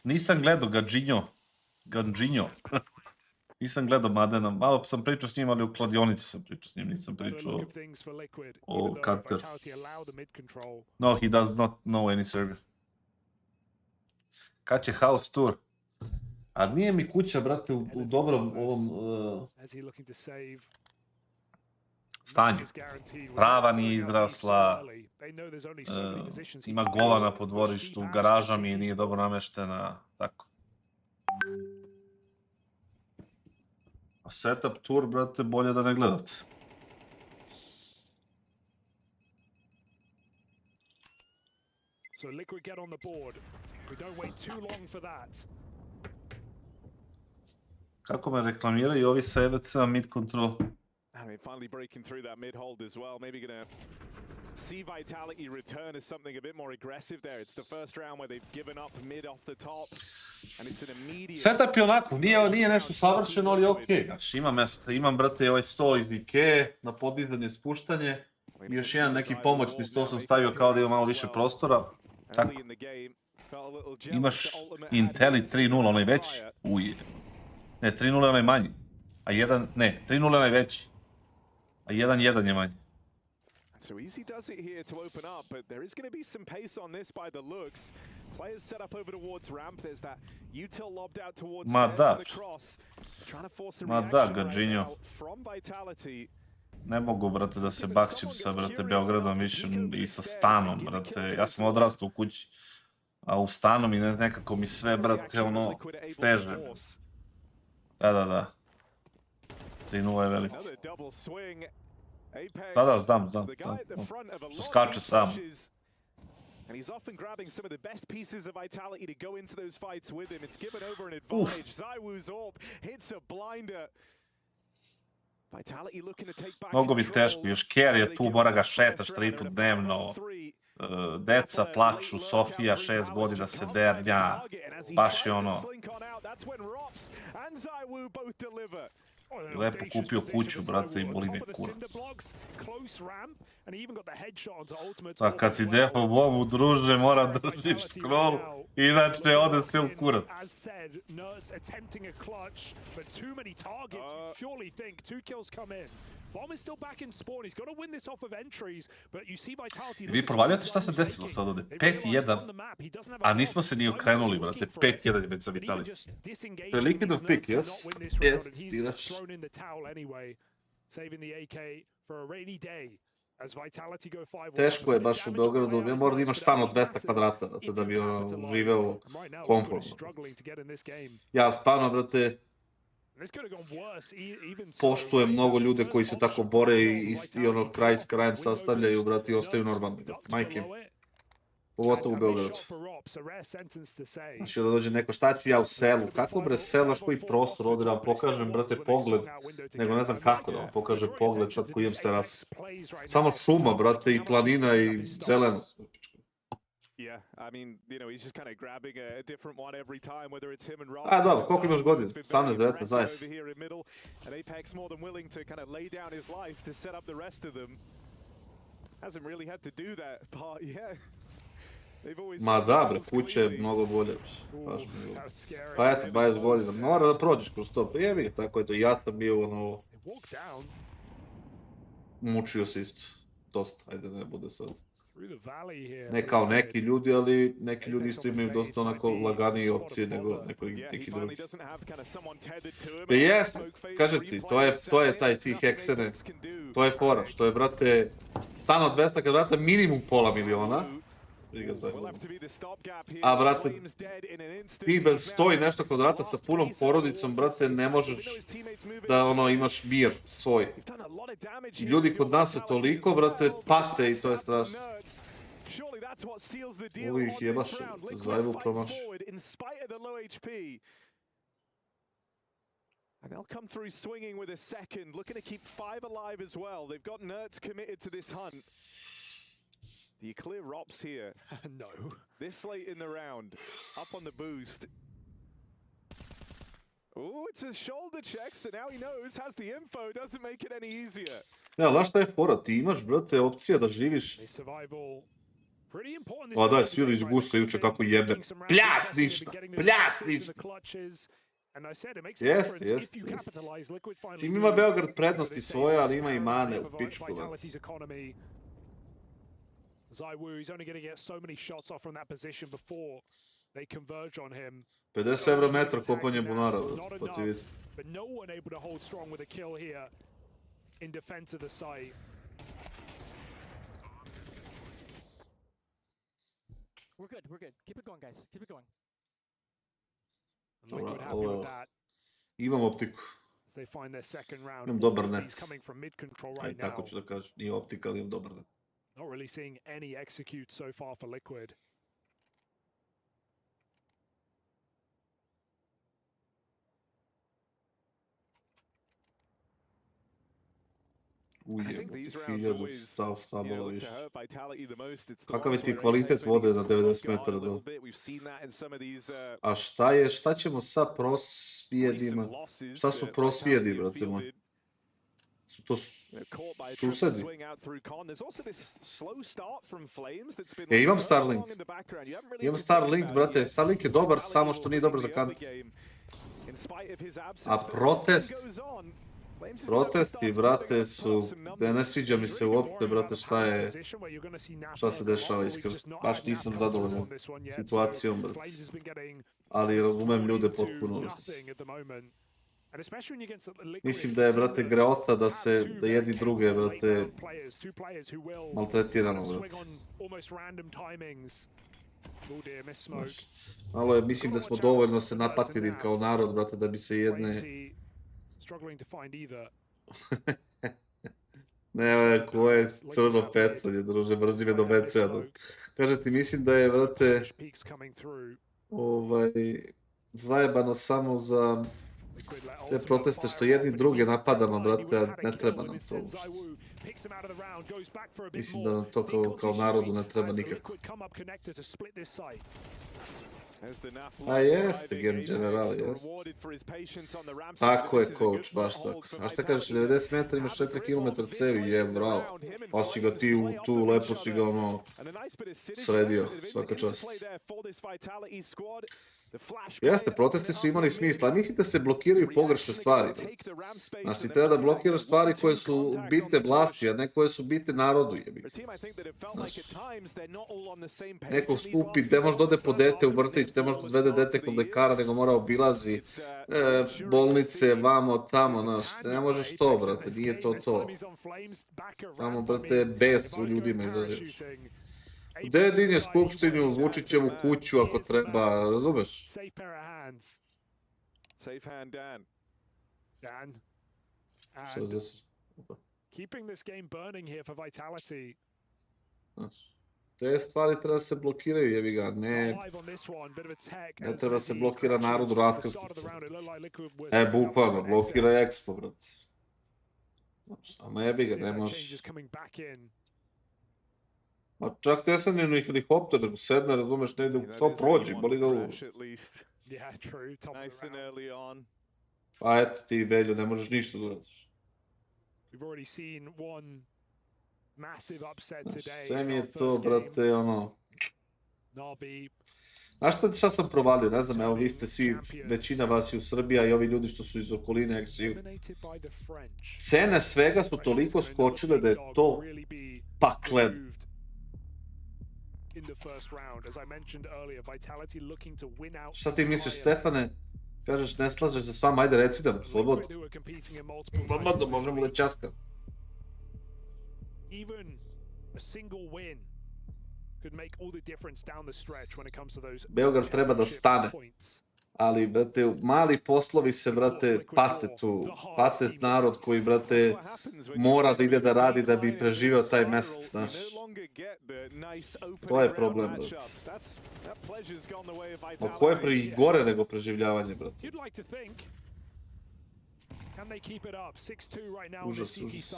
Nisam gledao Ganđinjo. Nisam gledao Madena, malo sam pričao s njim, ali u kladionici sam pričao s njim, nisam pričao o Cutter. No, he does not know any server. Kad će House Tour? A nije mi kuća, brate, u dobrom ovom stanju. Trava nije izrasla, ima govana po dvorištu, garaža mi nije dobro nameštena, tako. A setup tour, brate, bolje da ne gledate. So Liquid get on the board. We don't wait too long for that. Kako me reklamiraju ovi sevece mid control? I mean, finally breaking through that mid hold as well. Maybe gonna see Vitality return as something a bit more aggressive there. It's the first round where they've given up mid off the top, and it's an immediate. Setup je onako, nije nešto savršeno, ali okej. Znači, ima mesta, imam, brate, ovaj sto iz Ikea na podizanje, spuštanje. I još jedan neki pomoćni sto sam stavio kao da ima malo više prostora. Tako. Imaš Inteli 3.0, onaj veći? Uje. Ne, 3.0 je onaj manji. A 3.0 je onaj veći. A 1.1 je manji. So Easy does it here to open up, but there is going to be some pace on this by the looks. Players set up over towards ramp. There's that util lobbed out towards the cross. Trying to force a reaction right now from Vitality. Ne mogu, brate, da se bakćim sa, brate, Beogradom više i sa stanom, brate. Ja sam odrastao u kući, a u stanu mi nekako mi sve, brate, ono, steže. Da. 3.0 je veliko. Da, znam. Što skače sam. And he's often grabbing some of the best pieces of Vitality to go into those fights with him. It's given over an advantage. ZywOo's orb hits a blinder. Vitality looking to take back. Mnogo mi teško, još Kerry je tu, mora ga šetaš 3 put dnevno. Deca plaču, Sofija 6 godina se dernja, baš je ono. Lepo kupio kuću, brate, i boli me kurac. A kad si defo bombu, druže, mora držiš scroll, inače ode sve u kurac. Vi provaljujete šta se desilo sad ovde? 5-1, a nismo se ni okrenuli, brate. 5-1 je već za Vitality. To je Liquidov pick, jes? Jes, tiraš. Teško je baš u Beogradu, ja moram da imaš stan od 200 kvadrata, brate, da bi živeo komfortno. Ja stvarno, brate, poštujem mnogo ljude koji se tako bore i ono kraj s krajem sastavljaju, brate, i ostaju normalni. Majke mi. Pogotovo u Beogradu. Znači da dođe neko, šta ću ja u selu? Kako bre selo, naš koji prostor ovdje da vam pokažem, brate, pogled, nego ne znam kako da vam pokažem pogled sad koji imam s terasa. Samo šuma, brate, i planina i zeleno. A dobro, koliko imaš godina? 18, 19, 20. Ma da bre, kuće je mnogo bolje. Pa eto, 20 godina, mora da prođeš kroz to, pa jebi ga, tako je to. Ja sam bio ono... Mučio se isto, dosta, ajde ne bude sad. Ne kao neki ljudi, ali neki ljudi isto imaju dosta onako laganije opcije nego neki drugi. Jes, kažem ti, to je taj ti heksene, to je fora, što je, brate, stan od 200 kvadrata minimum $500,000. A, brate, ti bez 100 i nešto kvadrata sa punom porodicom, brate, ne možeš da, ono, imaš mir svoj. I ljudi kod nas se toliko, brate, pate i to je strašno. Ovi ih jebaše, zajebu promaš. And they'll come through swinging with a second, looking to keep 5 alive as well. They've got Nerds committed to this hunt. Do you clear Rops here? No. This late in the round, up on the boost. Ooh, it's a shoulder check, so now he knows, has the info, doesn't make it any easier. Ja, znaš šta je fora? Ti imaš, brate, opcija da živiš... O, daj, sviliš gusa juče kako jebe. Pljas ništa! Pljas ništa! Jeste, jeste. Sim ima Beograd prednosti svoje, ali ima i mane u pičku. ZywOo, he's only going to get so many shots off from that position before they converge on him. 50 evra metra kopanje bunara, pa ti vidi. But no one able to hold strong with a kill here in defense of the site. We're good, we're good. Keep it going, guys. Keep it going. Dobra, ovo... Imam optiku. Imam dobar net. Aj, tako ću da kažem. Nije optika, ali imam dobar net. Not really seeing any execute so far for Liquid. Ujebate, 1000 stav stabala više. Kakav je ti kvalitet vode na 90 metara dole? A šta ćemo sa prosvijedima? Šta su prosvijedi, brate moj? Su to susedi? Imam Starlink. Imam Starlink, brate. Starlink je dobar, samo što nije dobar za kantu. A protesti, brate, su... Ne sviđa mi se uopšte, brate, šta se dešava, iskreno. Baš nisam zadovoljan situacijom, brate. Ali razumem ljude potpuno. Mislim da je, brate, greota da jedni druge, brate, maltretirano, brate. Malo je, mislim da smo dovoljno se napatili kao narod, brate, da bi se jedne... Ne, ko je crno pecanje, druže, brzi me do BC-a. Kaže ti, mislim da je, brate, zajebano samo za te proteste što jedni druge napadamo, brate, a ne treba nam to uopšte. Mislim da nam to kao narodu ne treba nikako. A jeste, general, jeste. Tako je, coach, baš tako. A šta kažeš, 90 metara imaš 4 km cevi, je, bravo. Pa si ga ti tu, lepo si ga ono sredio, svaka čast. Jeste, protesti su imali smisla, ali mislite se blokiraju pogrešne stvari. Znači, treba da blokiraš stvari koje su bitne vlasti, a ne koje su bitne narodu. Znači, neko skupi, ne može da ode po dete u vrtić, ne može da odvede dete kod lekara, nego mora obilazi bolnice, vamo, tamo, znaš, ne možeš to, brate, nije to to. Samo, brate, bes u ljudima izađeš. Gde dinje skupštinu, Vučićevu kuću ako treba, razumeš? Šta za se? Te stvari treba se blokiraju, jebi ga, ne treba se blokira narod u raskrsnici. Bukvalno, blokira Expo, brate. Samo jebi ga, nemaš... Ma čak te sam ni helikopter, nego sedne, razumeš, ne ide, to prođi, boli ga uvo. Pa eto ti, Veljo, ne možeš ništa da uradiš. Sve mi je to, brate, ono... Znaš šta sam provalio, ne znam, evo vi ste svi, većina vas je u Srbiji, a i ovi ljudi što su iz okoline XU. Cene svega su toliko skočile da je to pakleno. Šta ti misliš, Stefane? Kažeš, ne slažeš se s vama, ajde reci da, slobodno. Slobodno, možemo da časkam. Beograd treba da stane. Ali, brate, mali poslovi se, brate, pate tu. Pate narod koji, brate, mora da ide da radi da bi preživeo taj mesec, znaš. To je problem, brate. O koje je gore nego preživljavanje, brate. Užas, užas.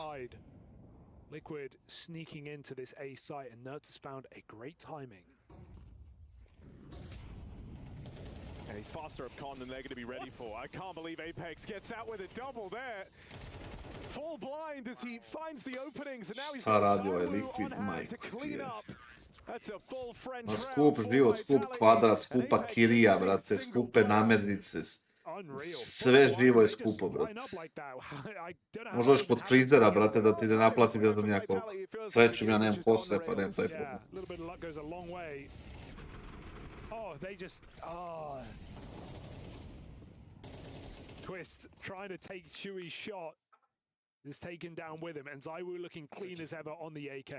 Liquid sneaking into this A site, and Nerds has found a great timing. And he's faster up con than they're going to be ready for. I can't believe Apex gets out with a double there. Full blind as he finds the openings, and now he's got Liquid on hand to clean up. That's a full French round. Skup život, skup kvadrat, skupa kirija, brate, skupe namirnice. Sve živo je skupo, brate. Možda još kod frizera, brate, da ti ne naplati, ne znam jako. Srećem, ja nemam kose, pa nemam taj problem. Twist trying to take Chewy's shot is taken down with him, and ZywOo looking clean as ever on the AK.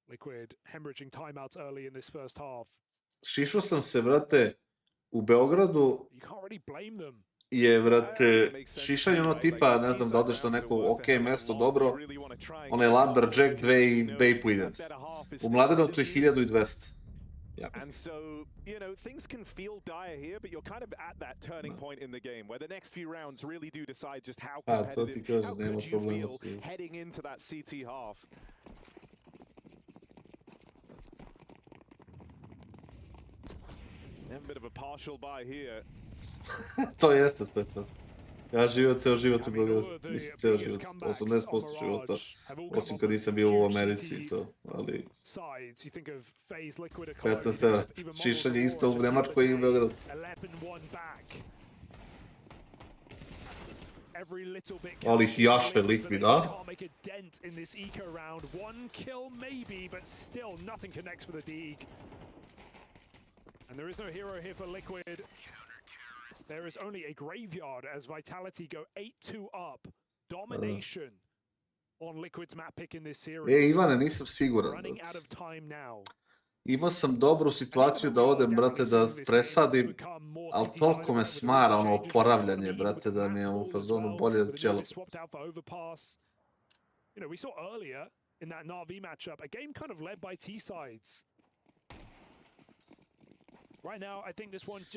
Liquid hemorrhaging timeouts early in this first half. Šišao sam se, brate, u Beogradu je, vrate, šišanje ono tipa, ne znam, da odeš na neko ok mesto, dobro, onaj Lumberjack 2 i Bape-Wided. U Mladenovcu je 1200. And so, you know, things can feel dire here, but you're kind of at that turning point in the game where the next few rounds really do decide just how competitive, how good you feel heading into that CT half. A bit of a partial buy here. To jeste, Stefan. Ja živio ceo život u Beogradu, mislim ceo život, 80% života, osim kad nisam bio u Americi i to, ali... 15 evra, šišanje isto u Nemačkoj i u Beogradu. Ali ih jaše Liquid, a? And there is no hero here for Liquid. There is only a graveyard as Vitality go 8-2 up. Domination on Liquid's map pick in this series. Ivane, nisam siguran. Running out of time now. Imao sam dobru situaciju da odem, brate, da presadim, ali toliko me smara ono oporavljanje, brate, da mi je u fazonu bolje od ćela. You know, we saw earlier in that Na'Vi matchup, a game kind of led by T-sides.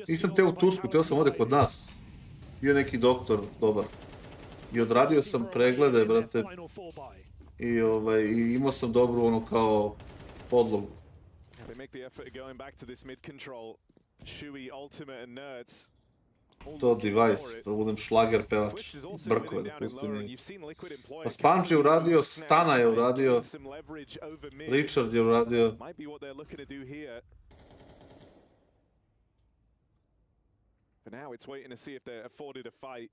Nisam teo u Tursku, teo sam ovdje kod nas. Bio neki doktor, dobar. I odradio sam preglede, brate. I imao sam dobru ono kao podlogu. They make the effort of going back to this mid control. Shui, Ultimate and Nerds. To device, da budem šlager pevač. Brkove da pustim nije. Pa Sponge je uradio, Stana je uradio, Richard je uradio. But now it's waiting to see if they're afforded a fight.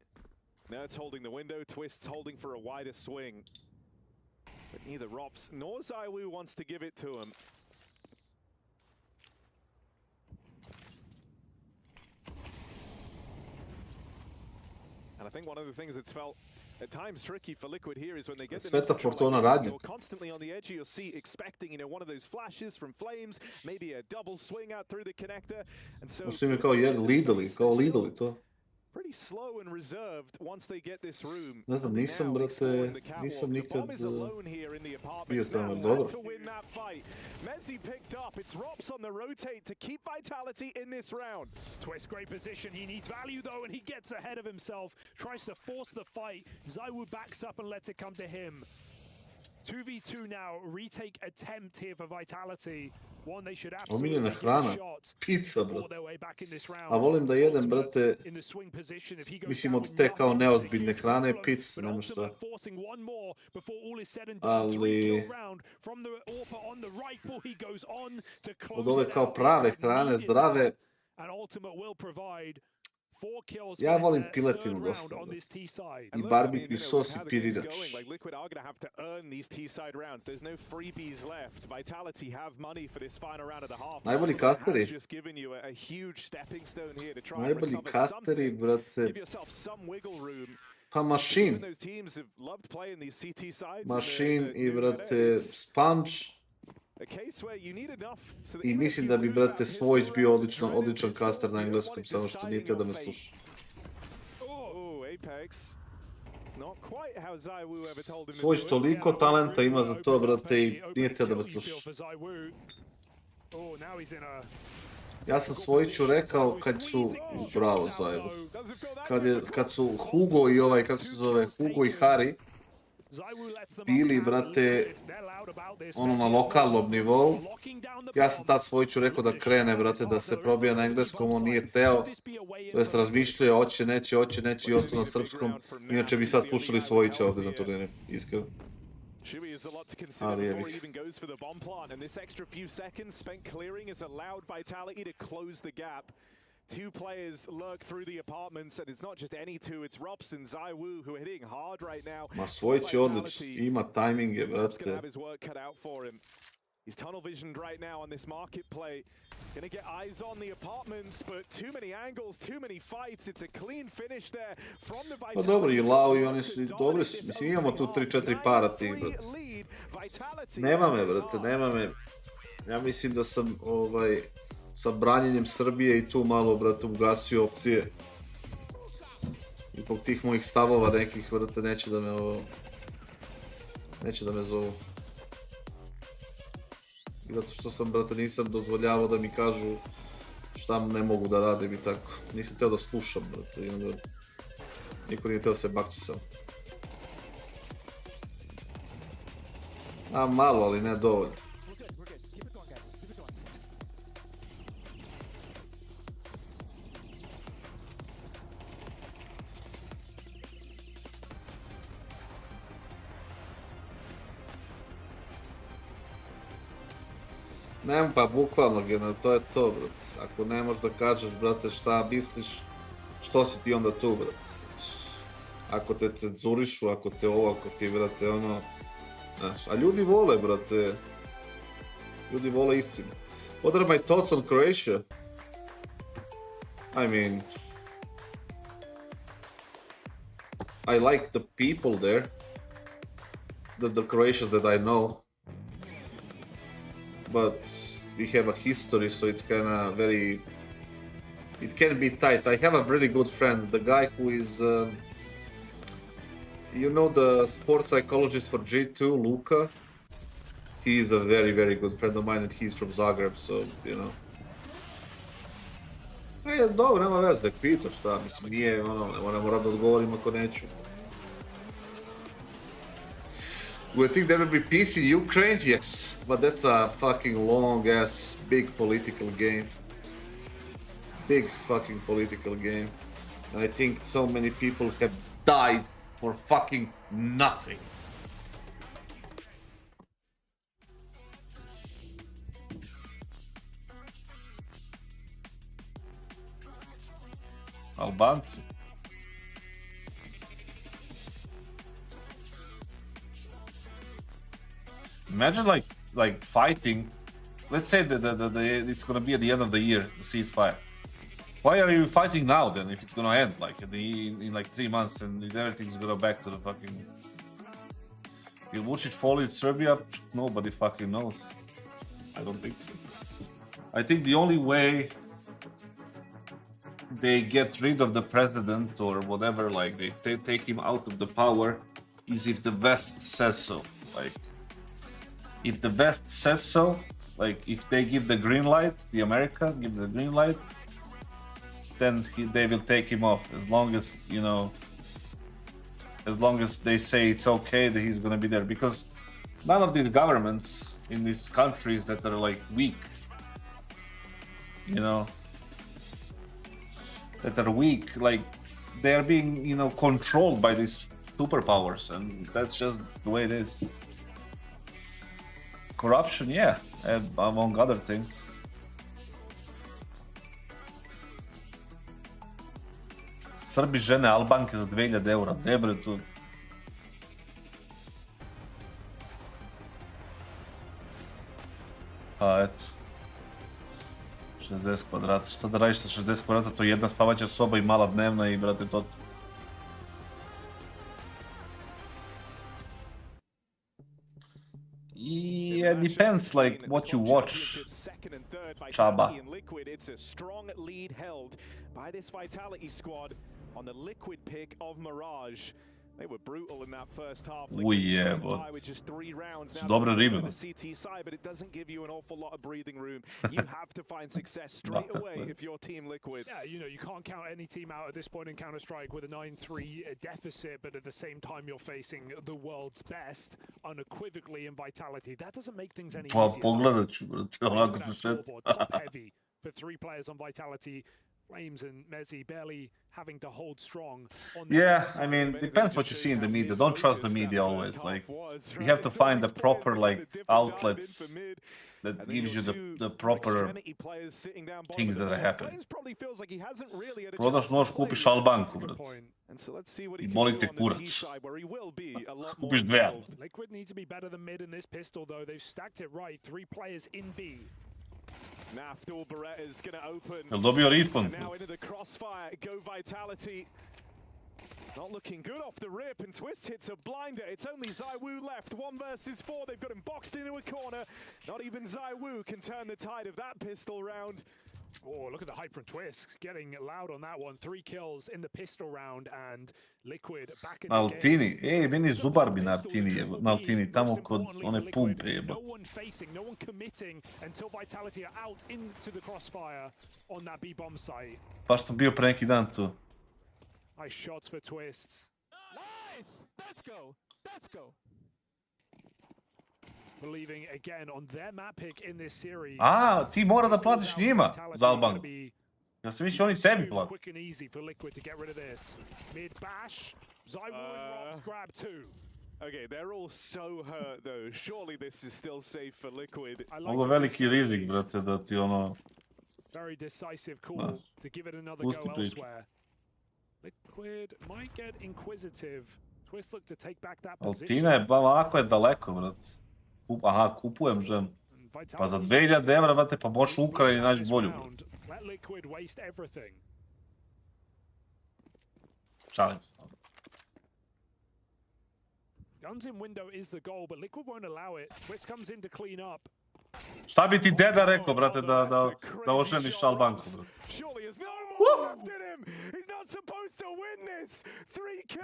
Nerds holding the window, Twists holding for a wider swing. But neither Rops nor ZywOo wants to give it to him. And I think one of the things that's felt at times tricky for Liquid here is when they get Sveta Fortuna radnja. you're constantly on the edge of your seat expecting, you know, one of those flashes from Flames, maybe a double swing out through the connector. And so Što im je kao lidali to. pretty slow and reserved once they get this room. Ne znam, nisam, brate, nisam nikad bio tamo, dobro. Messi picked up. It's Rops on the rotate to keep vitality in this round. Twist, great position. He needs value though, and he gets ahead of himself. Tries to force the fight. ZywOo backs up and lets it come to him. 2v2 now. Retake attempt here for vitality. One they should absolutely Omiljena hrana, get a shot pizza, for brate. their way back in this round. A volim da jedem, brate, In the swing position, if he goes mislim down, od te kao nothing neozbiljne huge hrane, blow, pizza, but nema šta. Ultimate forcing one more before all is said and done. 3 Ali kill round from the AWP on the rifle. He goes on to close od ove it kao out. prave hrane, zdrave, And Ultimate will provide 4 kills ja for volim his, piletinu third dosta. round on this T side. I barbecue sos i pirirač. Like Liquid are going to have to earn these T-side rounds. There's no freebies left. Vitality have money for this final round of the half. Najbolji kasteri. Has just given you a huge stepping stone here to try and Najbolji recover kasteri, something. brate, Give yourself some wiggle room. pa Machine. Those teams have loved playing these CT sides. Machine i, brate, Sponge. A case where you need enough so that I even if mislim you da bi, lose brate, that Svojić pistol bio round, odličan it's kaster na still engleskom, one samo što nije deciding htio da me your fate. sluša. Oh, Apex. It's not quite how ZywOo ever told him to Svojić do it. toliko talenta ima za to, brate, i nije htio da me sluša. Oh, now he's in a Ja sam Svojiću rekao kad su, bravo Zajbo, kad su Hugo i ovaj, kako se zove, Hugo i Hari bili, brate, ono na lokalnom nivou, ja sam tad Svojiću rekao da krene, brate, da se probija na engleskom, on nije teo, to jest razmišljuje, hoće, neće i ostao na srpskom, inače bi sad slušali Svojića ovdje na turniru, iskreno. Shui is a lot to consider before he even goes for the bomb plant, and this extra few seconds spent clearing has allowed Vitality to close the gap. 2 players lurk through the apartments, and it's not just any 2, it's Rops and ZywOo who are hitting hard right now. Ma Svojić je odličan, ima tajminge, brate. Have his work cut out for him. He's tunnel visioned right now on this market play. Gonna get eyes on the apartments, but too many angles, too many fights. It's a clean finish there from the Vitality. Pa dobro, i Lau i oni su dobri, mislim imamo tu 3-4 para tih, brate. Nema me, brate, nema me. Ja mislim da sam, sa branjenjem Srbije i tu malo, brate, ugasio opcije. I zbog tih mojih stavova nekih, brate, neće da me zovu. I zato što sam, brate, nisam dozvoljavao da mi kažu šta ne mogu da radim i tako. Nisam teo da slušam, brate, i onda niko nije teo se bakći sam. A malo, ali ne dovoljno. Nema, pa bukvalno, to je to, brate. Ako ne možeš da kažeš, brate, šta misliš, što si ti onda tu, brate. Ako te cenzurišu, ako te ovo, ako ti, brate, ono... Znaš, a ljudi vole, brate. Ljudi vole istinu. What are my thoughts on Croatia? I mean... I like the people there. The Croatians that I know. But we have a history, so it's kinda very... It can be tight. I have a really good friend, the guy who is... you know the sports psychologist for G2, Luka? He is a very, very good friend of mine and he's from Zagreb, so, you know... Dobro, nema veze, nek pita šta, mislim, nije, ono, ne moram da odgovorim ako neću. Do I think there will be peace in Ukraine? Yes, but that's a fucking long-ass, big political game. Big fucking political game. And I think so many people have died for fucking nothing. Albanci. Imagine like fighting. Let's say that it's gonna be at the end of the year, the ceasefire. Why are you fighting now then? If it's gonna end like in like 3 months and everything's gonna go back to the fucking. Will Vučić fall in Serbia? Nobody fucking knows. I don't think so. I think the only way they get rid of the president or whatever, like they take him out of the power, is if the West says so. Like, if the West says so, like if they give the green light, the America gives the green light, then they will take him off. As long as, you know, as long as they say it's okay that he's gonna be there, because none of these governments in these countries that are like weak, you know, that are weak, like they are being, you know, controlled by these superpowers, and that's just the way it is. Corruption, yeah, among other things. Srbi žene Albanke za 2000 eura, debre tu. Pa eto. 60 kvadrata, šta da radiš sa 60 kvadrata, to je jedna spavaća soba i mala dnevna i brate to. Yeah, depends like what you watch. Chaba. It's a strong lead held by this Vitality squad on the Liquid pick of Mirage. They were brutal in that first half. Yeah, but dobre ribe. The CT side, but it doesn't give you an awful lot of breathing room. You have to find success straight away if you're Team Liquid. Yeah, you know, you can't count any team out at this point in Counter-Strike with a 9-3 deficit, but at the same time you're facing the world's best unequivocally in Vitality. That doesn't make things any easier. Pogledat ću, brate, onako se seti. Top heavy for 3 players on Vitality. Flames and Mezzi barely having to hold strong on the I mean, depends what you see in the media. Don't trust the media always. Like, you have to find the proper like outlets that gives you the proper things that are happening. Prodaš nož, kupiš Albanku, brate. I boli te kurac. Kupiš 2. Liquid need to be better than mid in this pistol though. They've stacked it right. 3 players in B. Naftal Beretta's going to open. Jel dobio Riftman? Now into the crossfire. Go Vitality. Not looking good off the rip, and Twist hits a blinder. It's only ZywOo left. 1 versus 4. They've got him boxed into a corner. Not even ZywOo can turn the tide of that pistol round. Oh, look at the hype from Twist. Getting loud on that one. 3 kills in the pistol round, and Liquid back in the Altini. Meni je zubar bi na Altini, tamo kod one pumpe jebate. No one facing, no one committing until Vitality are out into the crossfire on that B bomb site. Baš sam bio pre neki dan tu. Nice shots for Twists. Nice! Let's go! Let's go! Believing again on their map pick in this series. Ti mora da platiš njima za Albanku. Ja sam mislio oni tebi plati. Quick and easy for Liquid to get rid of this. Mid bash, ZywOo and Robs grab 2. Okay, they're all so hurt though. Surely this is still safe for Liquid. Ovo veliki rizik, brate, da ti ono... Very decisive call to give it another go elsewhere. Liquid might get inquisitive. Twist look to take back that position. Altina je, ovako je daleko, brate. Kupujem ženu. Pa za 2000 evra, brate, pa možeš u Ukrajini naći bolju, brate. Šalim se. Guns in window is the goal, but Liquid won't allow it. Twist comes in to clean up. Šta bi ti deda rekao, brate, da oženiš Albanku, brate?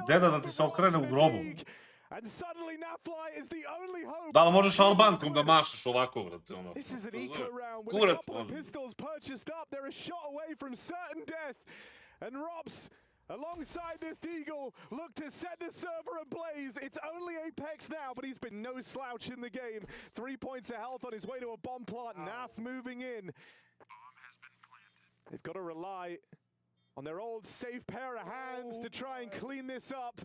Deda da ti se okrene u grobu. Da li možeš Albankom da mašeš ovako, brate, ono? Kurac, ono. Alongside this Deagle, look to set the server ablaze. It's only Apex now, but he's been no slouch in the game. 3 points of health on his way to a bomb plant. Naf moving in. They've got to rely on their old safe pair of hands to try and clean this up.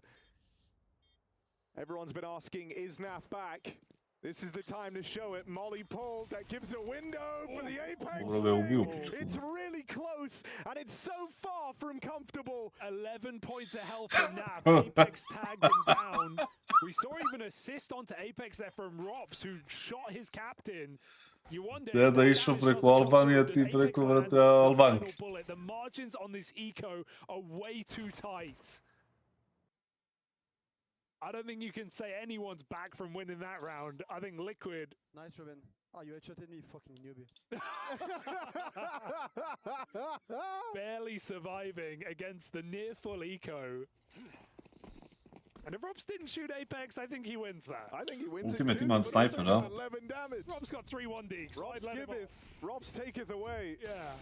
Everyone's been asking, is Naf back? This is the time to show it. Molly pulled, that gives a window for the Apex swing. It's really close, and it's so far from comfortable. 11 points of health for Naf. Apex tagged him down. We saw even an assist onto Apex there from Robs, who shot his captain. You wonder da je išao preko Albanije, ti preko vrata Albanke. The margins on this eco are way too tight. I don't think you can say anyone's back from winning that round. I think Liquid. Nice, Robin. Oh, you headshotted me, fucking newbie. Barely surviving against the near full eco. And if Robs didn't shoot Apex, I think he wins that. I think he wins Ultimate it too, ima but sniper, also no? got 11 damage. Robs got 3-1 deeks. Robs giveth, Robs taketh away. Yeah.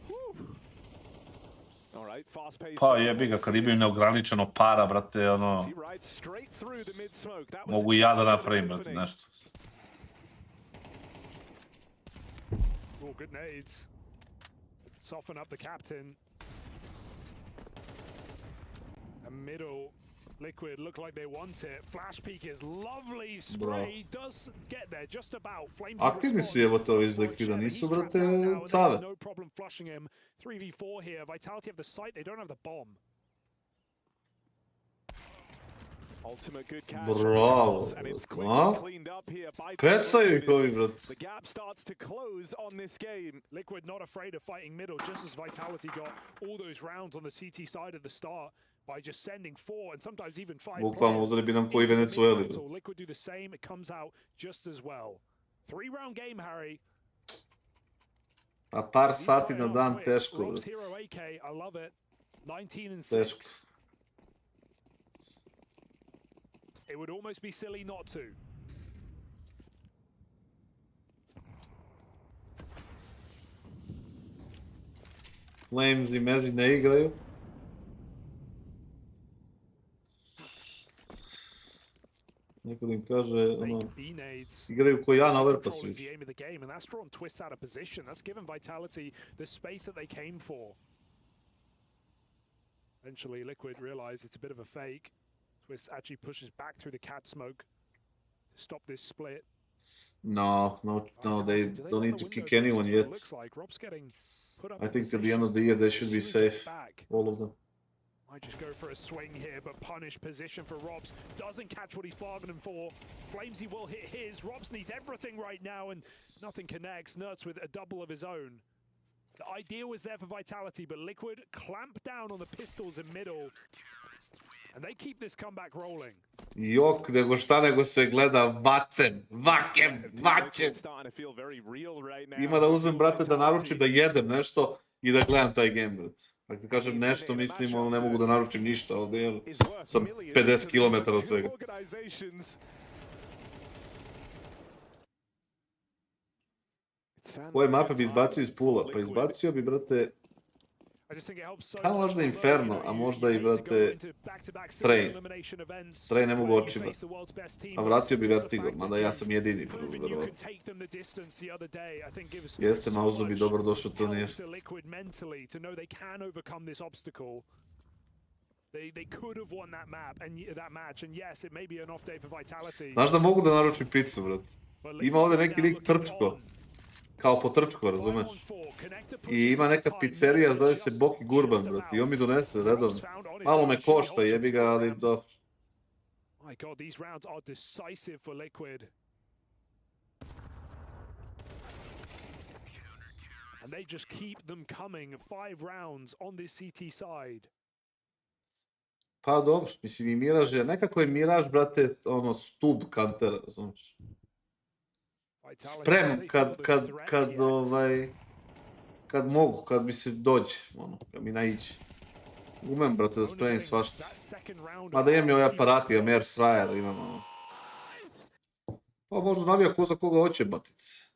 Woo. All right, fast pace. Pa jebi ga, kad imaju neograničeno para, brate, ono... Mogu i ja da napravim, brate, nešto. Oh, good nades. Soften up the captain. A middle. Liquid look like they want it. Flash peek is lovely. Spray does get there just about. Flames Aktivni su evo to iz Liquida, nisu, brate, cave. No problem flushing him. 3v4 here. Vitality have the site, they don't have the bomb. Ultimate good catch. Bravo, And it's brate, cleaned up here by Pecaju ih ovi, brate. The gap starts to close on this game. Liquid not afraid of fighting middle, just as Vitality got all those rounds on the CT side at the start by just sending 4 and sometimes even 5 Bukvalno uzeli bi nam koji Venezueli, brate. Liquid do the same, it comes out just as well. 3-round game, Harry. A par sati na dan, teško, Rob's brate. hero AK, I love it. 19 and 6. Teško. It would almost be silly not to. Flames i Mezi ne igraju. Neko da im kaže, ono, igraju ko ja na Overpass Control is the aim of the game, and that's drawn Twists out of position. That's given Vitality the space that they came for. Eventually, Liquid realize it's a bit of a fake. Twist actually pushes back through the cat smoke to stop this split. No, they don't need to kick anyone yet. I think till the end of the year they should be safe, all of them. Might just go for a swing here, but punish position for Robs. Doesn't catch what he's bargaining for. Flamesy will hit his. Robs needs everything right now, and nothing connects. Nerds with a double of his own. The idea was there for Vitality, but Liquid clamp down on the pistols in middle. And they keep this comeback rolling. Jok, nego šta nego se gleda vacem, vakem, vačem. Ima da uzmem, brate, da naručim da jedem nešto i da gledam taj game, brate. Ako ti kažem nešto, mislim, ono, ne mogu da naručim ništa ovdje, jer sam 50 km od svega. Koje mape bi izbacio iz pula? Pa izbacio bi, brate, a možda Inferno, a možda i, brate, Train. Train ne mogu očima. A vratio bi Vertigo, mada ja sam jedini, verovatno. Jeste, Mauzo bi dobro došao turnir. Znaš da mogu da naručim pizzu, brate? Ima ovdje neki lik Trčko. Kao po Trčko, razumeš? I ima neka pizzerija, zove se Boki Gurban, brate, i on mi donese redovno. Malo me košta, jebi ga, ali dobro. My god, these rounds are decisive for Liquid. And they just keep them coming. 5 rounds on this CT side. Pa dobro, mislim i Miraž je, nekako je Miraž, brate, ono, stub kantera, razumeš? Sprem kad mogu, kad mi se dođe, ono, kad mi naiđe. Umem, brate, da spremim svašta. Mada imam i ovaj aparati, imam air fryer, imam, ono. Pa možda navija ko za koga hoće, batice.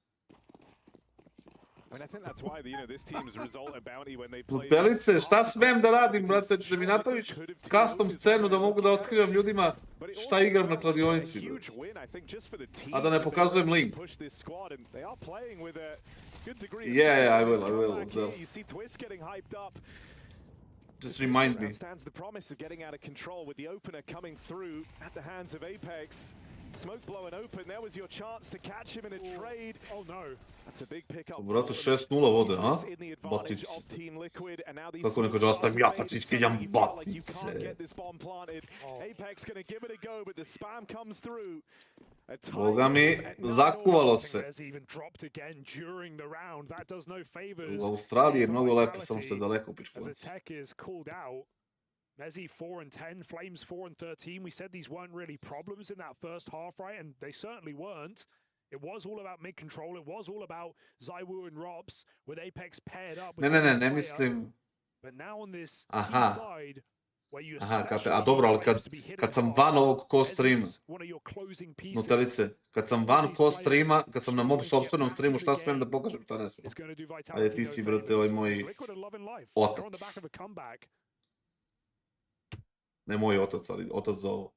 Butelice, šta smem da radim, brate? Hoćeš da mi napraviš custom scenu da mogu da otkrivam ljudima šta igram na kladionici, brate. A da ne pokazujem link. Yeah, I will. So. Just remind me. Stands the promise of getting out of control with the opener coming through at the hands of Apex. Smoke blowing open, there was your chance to catch him in a trade. Oh no. That's a big pickup. Brate, 6-0 vode, ha? Batice. Kako neko zastavim, ja kad si skidjam batice. Apex gonna give it a go, but the spam comes through. Boga mi, zakuvalo se. U Australiji je mnogo lepo, samo se daleko pičkavac. Mezi 4-10, Flames 4-13. We said these weren't really problems in that first half, right? And they certainly weren't. It was all about mid control. It was all about ZywOo and Robs with Apex paired up. Ne mislim. But now on this side, where you a dobro, ali kad sam van ovog ko streama, Nutelice, kad sam van ko streama, kad sam na mom sobstvenom streamu, šta smijem da pokažem, šta ne smijem. Ajde, ti si, brate, ovaj moj otac. Ne moj otac, ali otac za ovo.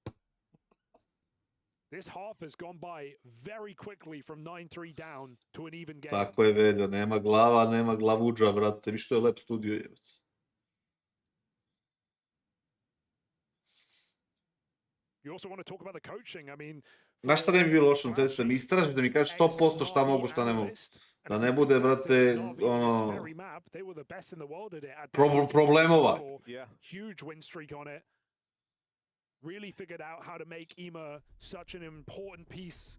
This half has gone by very quickly from 9-3 down to an even game. Tako je, Velja, nema glava, nema glavuđa, brate, vi što je lep studio jevac. You also want to talk about the coaching. I mean, znaš šta ne bi bilo lošo, da mi istražiš, da mi kažeš 100% šta mogu, šta ne mogu. Da ne bude, brate, ono, problemova. Huge win streak on it. Really figured out how to make EMA such an important piece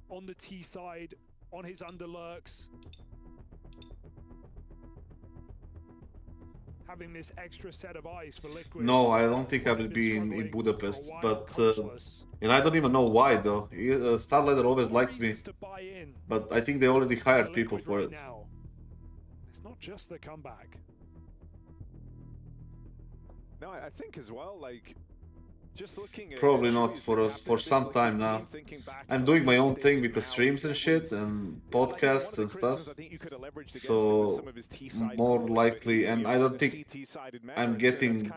on the T side, on his underlurks. Having this extra set of eyes for Liquid. No, I don't think I will be in Budapest, but and I don't even know why though. Starladder always liked me, but I think they already hired people for it. It's not just the comeback. No, I think as well, like, probably not for us for some time now. I'm doing my own thing with the streams and shit and podcasts and stuff, so more likely, and I don't think I'm getting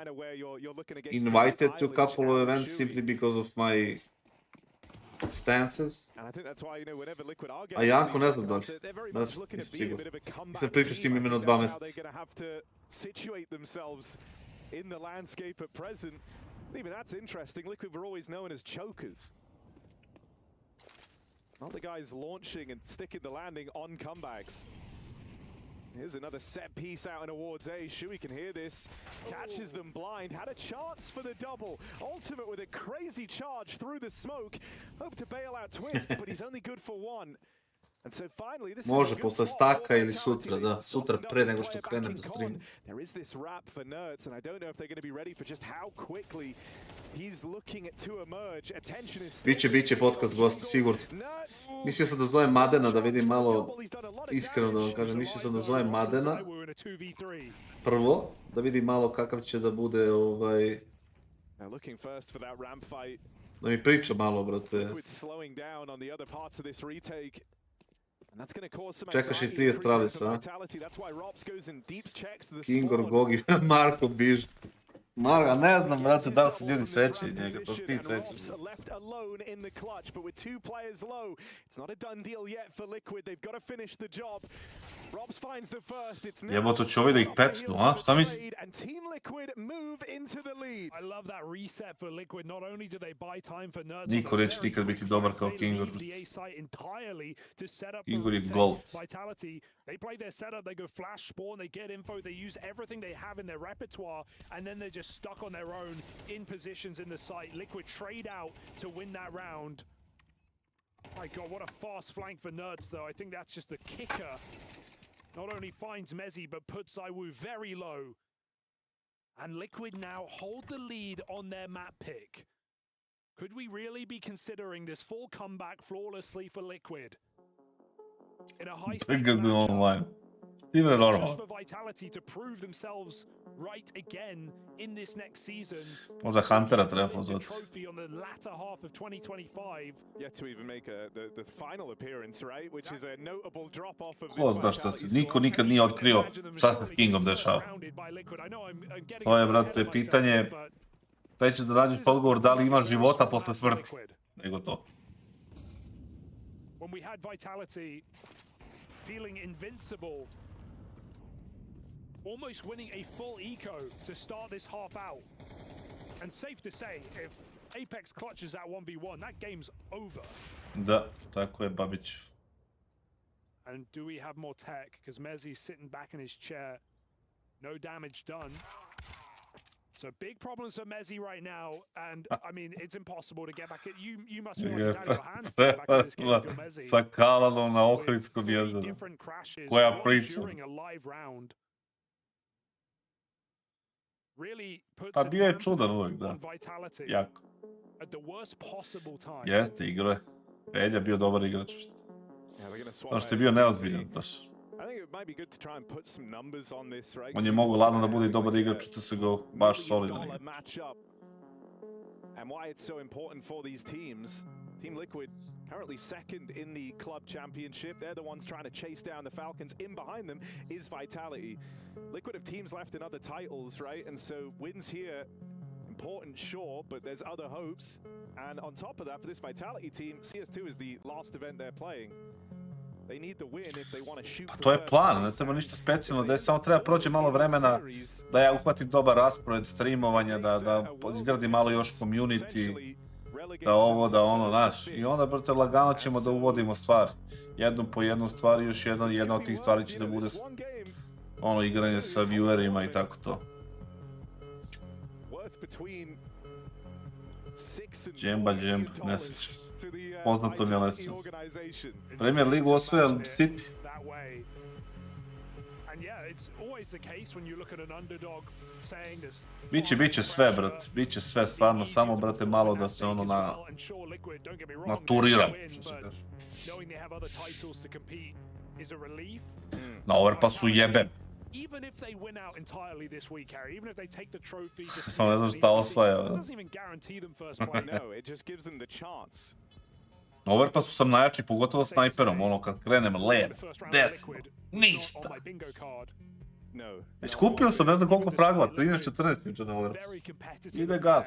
invited to a couple of events simply because of my stances. A Janko ne znam da li, nisam siguran. Nisam pričao s tim imeno 2 mjeseca. Even that's interesting. Liquid were always known as chokers. Not the guys launching and sticking the landing on comebacks. Here's another set piece out in towards A. Shui can hear this. Catches them blind. Had a chance for the double. Ultimate with a crazy charge through the smoke. Hope to bail out Twist, but he's only good for one. Može posle staka ili sutra, da. Sutra pre nego što krenem da stream. Biće podcast gosta, sigurno. Mislio sam da zovem Madena da vidim malo, iskreno da vam kažem, mislio sam da zovem Madena. Prvo, da vidim malo kakav će da bude da mi priča malo, brate. Čekaš i 3 Astralisa, a? Kingor, Gogi, Marko biže. Marko, ne znam, brate, da li se ljudi sećaju njega, to ti sećaš. Jebote, će ovi da ih pecnu, a? Šta misli? Niko neće nikad biti dobar kao Kingor. Kingor je gold. They play their setup, they go flash spawn, they get info, they use everything they have in their repertoire, and then they're just stuck on their own in positions in the site. Liquid trade out to win that round. My god, what a fast flank for Nerds though. I think that's just the kicker. Not only finds Mezi, but puts ZywOo very low. And Liquid now hold the lead on their map pick. Could we really be considering this full comeback flawlessly for Liquid? In a high stakes matchup, Time je just normalno. for Vitality to prove themselves right again in this next season. Možda Huntera treba To win the pozvati. trophy on the latter half of 2025. Yet to even make the final appearance, right? Which is a notable drop off of Ko zna šta se, niko nikad nije otkrio šta se s Kingom dešava. To je, brate, pitanje, već da nađeš odgovor da li ima života posle smrti, nego to. When we had Vitality feeling invincible, almost winning a full eco to start this half out. And safe to say, if Apex clutches that 1v1, that game's over. Da, tako je, Babić. And do we have more tech? Because Mezzi's sitting back in his chair. No damage done. So big problems for Mezzi right now, and I mean, it's impossible to get back. You must feel like it's out of your hands to get back in this game if you're Mezzi. Sa Kalanom na Ohridskom jezeru. Different crashes Koja priča? during a live round. Really puts Pa bio je čudan uvek, da. Vitality Jako. at the worst possible time. Jeste, igrao je. Pelja bio dobar igrač. Samo što je bio neozbiljan, baš. On je mogu ladno da bude i dobar igrač u CSGO, baš solidan igrač. And why it's so important for these teams. Team Liquid currently second in the club championship. They're the ones trying to chase down the Falcons. In behind them is Vitality. Liquid have teams left in other titles, right? And so wins here, important, sure, but there's other hopes. And on top of that, for this Vitality team, CS2 is the last event they're playing. They need the win if they want to shoot. To je plan, ne treba ništa specijalno, da je samo treba proći malo vremena da ja uhvatim dobar raspored streamovanja, da izgradim malo još community, da ovo, da ono, naš. I onda, brate, lagano ćemo da uvodimo stvari. Jednu po jednu stvar i još jedna od tih stvari će da bude ono igranje sa viewerima i tako to. Džemba, ne sjećam. Poznato mi je, ne sjećam se. Premier Ligu osvaja City. Biće sve, brate. Biće sve, stvarno, samo, brate, malo da se ono naturira, što se kaže. Na Overpassu jebem. Samo ne znam šta osvaja. Na Overpassu sam najjači, pogotovo snajperom, ono kad krenem levo, desno, ništa. Već kupio sam ne znam koliko fragova, 13-14 jučer na Overpassu. Ide gas.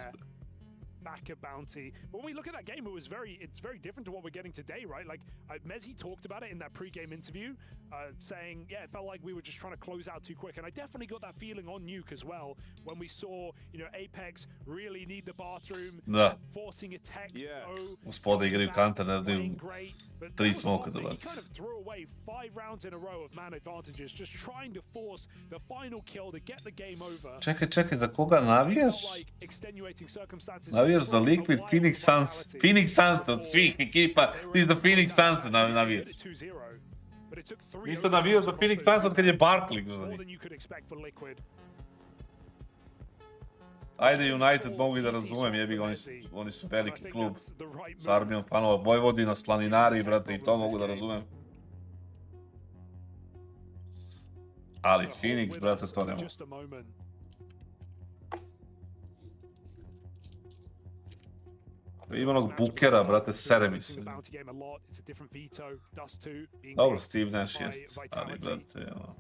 Back at Bounty. But when we look at that game, it's very different to what we're getting today, right? Like Mezzi talked about it in that pre-game interview, saying, yeah, it felt like we were just trying to close out too quick. And I definitely got that feeling on Nuke as well when we saw, you know, Apex really need the bathroom, forcing a tech. Gospoda igraju counter, ne znaju 3 smoka da baci. He kind of threw away 5 rounds in a row of man advantages, just trying to force the final kill to get the game over. Čekaj, za koga navijaš? Navijaš za Liquid, Phoenix Suns. Phoenix Suns od svih ekipa, ti za Phoenix Suns navijaš. Niste navijao za Phoenix Suns od kad je Barkley igrao za njih. Ajde United mogu i da razumem, jebi ga, oni su veliki klub s armijom fanova, Vojvodina, Slaninari, brate, i to mogu da razumem. Ali Phoenix, brate, to ne mogu. Ima onog Bookera, brate, sere mi se. Dobro, Steve Nash jest, ali, brate, ono...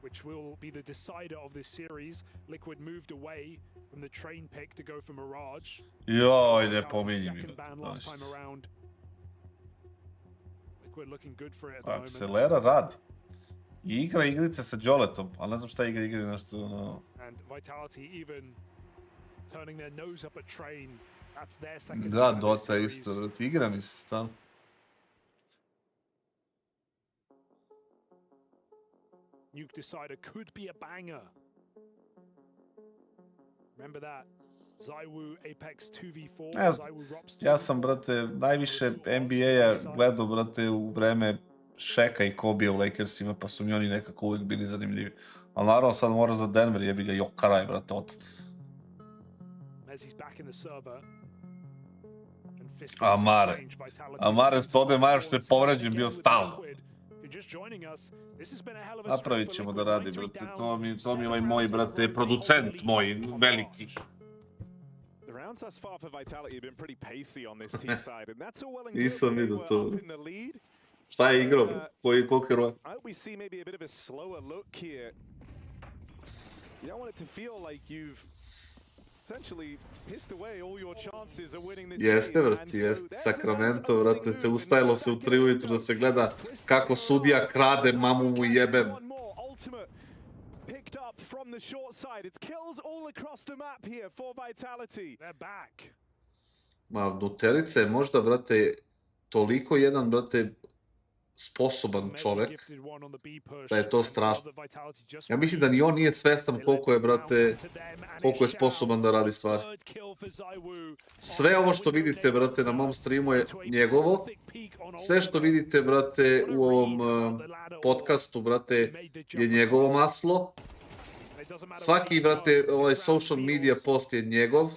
which will be the decider of this series. Liquid moved away from the train pick to go for Mirage. Joj, ne pominji mi. Liquid looking good for it at the moment. Akselera radi. I igra igrice sa Joletom, ali ne znam šta igra nešto, ono... And Vitality even turning their nose up at Train. That's their second. Da, Dota isto, brate, igra mi se stalno. Nuke Decider could be a banger. Remember that. Zywoo Apex 2v4. Ja sam, brate, najviše NBA-a gledao, brate, u vreme Shaka i Kobe u Lakersima, pa su mi oni nekako uvijek bili zanimljivi. Ali naravno sad mora za Denver, jebi ga Jokaraj, brate, otac. Amare 100 Majer što je povređen bio stalno. Napravit ćemo da radi, brate. To mi ovaj moj, brate, producent moj, veliki. The rounds thus far for Vitality have been pretty pacey on this team side, and that's all well and good. Nisam They vidio were to. up in the lead. Šta je igrao, koliko heroja? I hope we see maybe a bit of a slower look here. You don't want it to feel like you've essentially pissed away all your chances of winning this Jeste, game. vrati, jeste. Sacramento, vrati, se ustajilo se u 3 ujutru da se gleda kako sudija krade, mamu mu jebem. Picked up from the short side. It's kills all across the map here for Vitality. They're back. Ma, Nuterica je možda, brate, toliko jedan, brate, sposoban čovek, da je to strašno. Ja mislim da ni on nije svestan koliko je, brate, koliko je sposoban da radi stvari. Sve ovo što vidite, brate, na mom streamu je njegovo. Sve što vidite, brate, u ovom podcastu, brate, je njegovo maslo. Svaki, brate, ovaj social media post je njegov.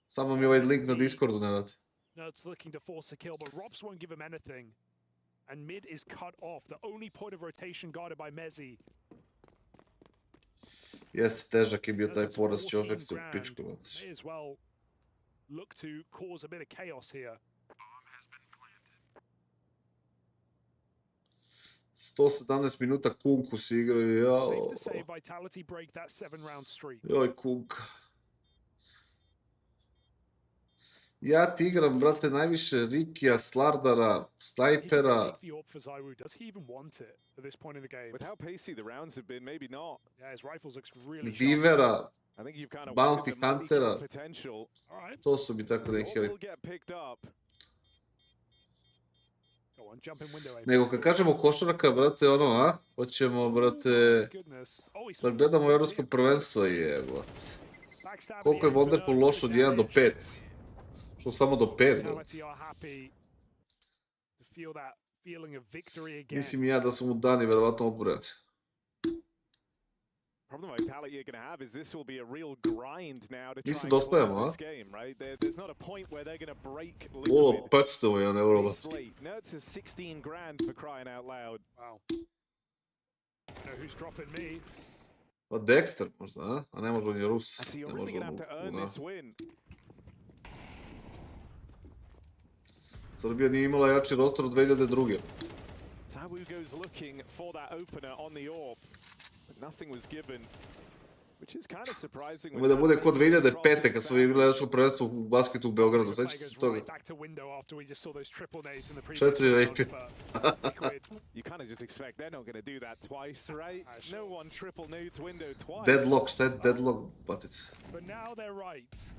Samo mi ovaj link na Discordu ne radi. Nerds looking to force a kill, but Robs won't give him anything. And mid is cut off. The only point of rotation guarded by Mezzi. Jeste, težak je bio taj poraz čovjek u pičku. May as well look to cause a bit of chaos here. 117 minuta Kunku si igraju, jao. Safe to say Vitality break that 7-round streak. Joj, Kunka. Ja ti igram, brate, najviše Rikija, Slardara, Snajpera. Does he even want it at this point in the game? With how pacey the rounds have been, maybe not. Yeah, his rifles looks really sharp. Vivera, I think you've kind of Bounty Huntera. Potential. To su mi tako neki heroji. Will get picked up. Go on, jump in window. Nego kad kažemo košarka, brate, ono, a? Hoćemo, brate, da gledamo evropsko prvenstvo, jebot. Koliko je Wonderful loš od 1 do 5? Što samo do 5, brate. Mislim i ja da su mu dani verovatno oporati. Problem Vitality are going to have is this will be a real grind now to try Mislim and da close ostajemo, a? this game, right? There's not a point where they're going to break Olo, Liquid. pečtovo je, ne vrlo. Nerds is 16 grand for crying out loud. Wow. Know who's dropping me? Pa Dexter možda, a? A ne može on je Rus. So you're Ne really može going to on have to earn this win. Srbija nije imala jači roster od 2002. Zawu goes looking for that opener on the orb, but nothing was given, which is kind of surprising. Ovo da bude kod 2005. kad smo imali jačko prvenstvo u basketu u Beogradu, sećate se toga? 4 rape. You kind of just expect they're not going to do that twice, right? No one triple nades window twice. Deadlock, šta je deadlock, batic? But now they're right.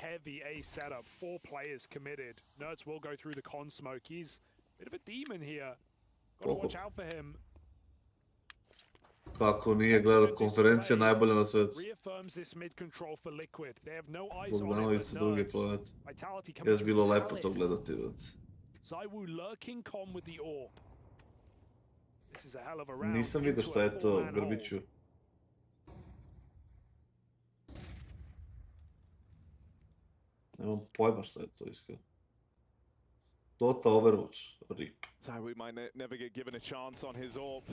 Heavy A setup, 4 players committed. Nerds will go through the con smoke. He's a bit of a demon here. Gotta watch out for him. Kako nije gledao konferencija najbolja na svijetu. Reaffirms this mid control for Liquid. They have no eyes on Bogdanović it. sa druge planete. Vitality Je comes bilo with lepo to Alice. gledati, brate. Zawu lurking con with the orb. This is a hell of a round. Nisam vidio šta je to, Grbiću. Nemam pojma šta je to, iskreno. Dota Overwatch, rip. Zawu might never get given a chance on his orb.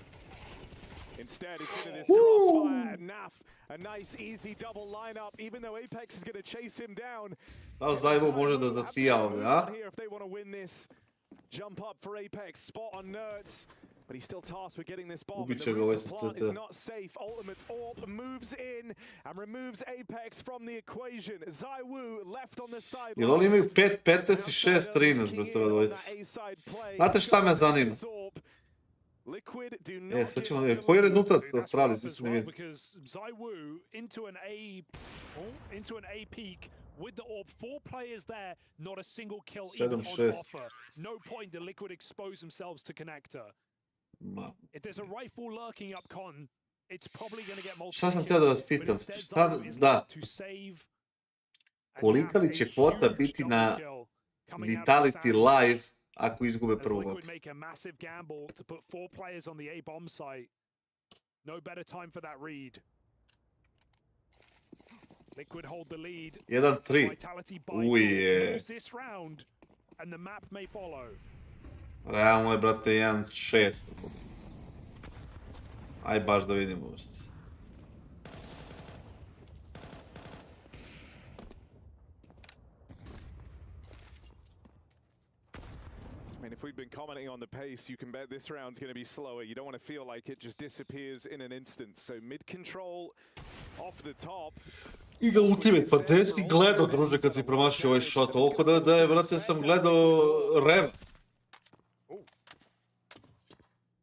Instead, he's into this crossfire and Naf. A nice, easy double lineup, even though Apex is going to chase him down. Da li Zawu može da zasija ovdje, a? Here if they want to win this. Jump up for Apex, spot on Nerds. But he's still tasked with getting this bomb. And the route to plant is not safe. Ultimate's orb moves in and removes Apex from the equation. Zawu left on the side. Jer oni imaju 5-15 i 6-13, brate, ove dvojice. Znate šta me zanima? Sad ćemo da koji je rezultat Astralis, nisam ne vidim. Because Zawu into an A peak with the orb, 4 players there, not a single kill even on offer. No point to Liquid expose themselves to connector. If there's a rifle lurking up con, it's probably going to get multiple. Šta sam htio da vas pitam? Šta, da. Kolika li će kvota biti na Vitality Live ako izgube prvu mapu? Liquid make a massive gamble to put 4 players on the A bomb site. No better time for that read. Liquid hold the lead. 1-3. Vitality Uje. lose this round. and the map may follow. Realno je, brate, 1-6. Aj baš da vidimo. I mean, if we've been commenting on the pace, you can bet this round's going to be slower. You don't want to feel like it just disappears in an instant. So mid-control off the top. Iga ultimate, pa gde si gledao, druže, kad si promašio ovaj shot? Toliko da je, brate, sam gledao rev.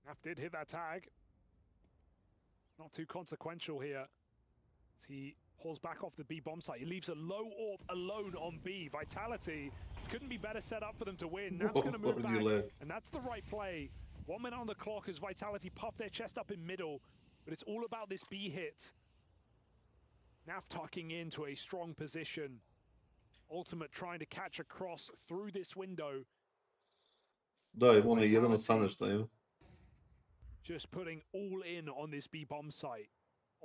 Naf did hit that tag. Not too consequential here. As he pulls back off the B bomb site. He leaves a low AWP alone on B. Vitality, it couldn't be better set up for them to win. Naf's going to move back, and that's the right play. 1 minute on the clock as Vitality puff their chest up in middle, but it's all about this B hit. Naf tucking into a strong position. Ultimate trying to catch a cross through this window. Da, ono je 1-18 šta ima. Just putting all in on this B bomb site.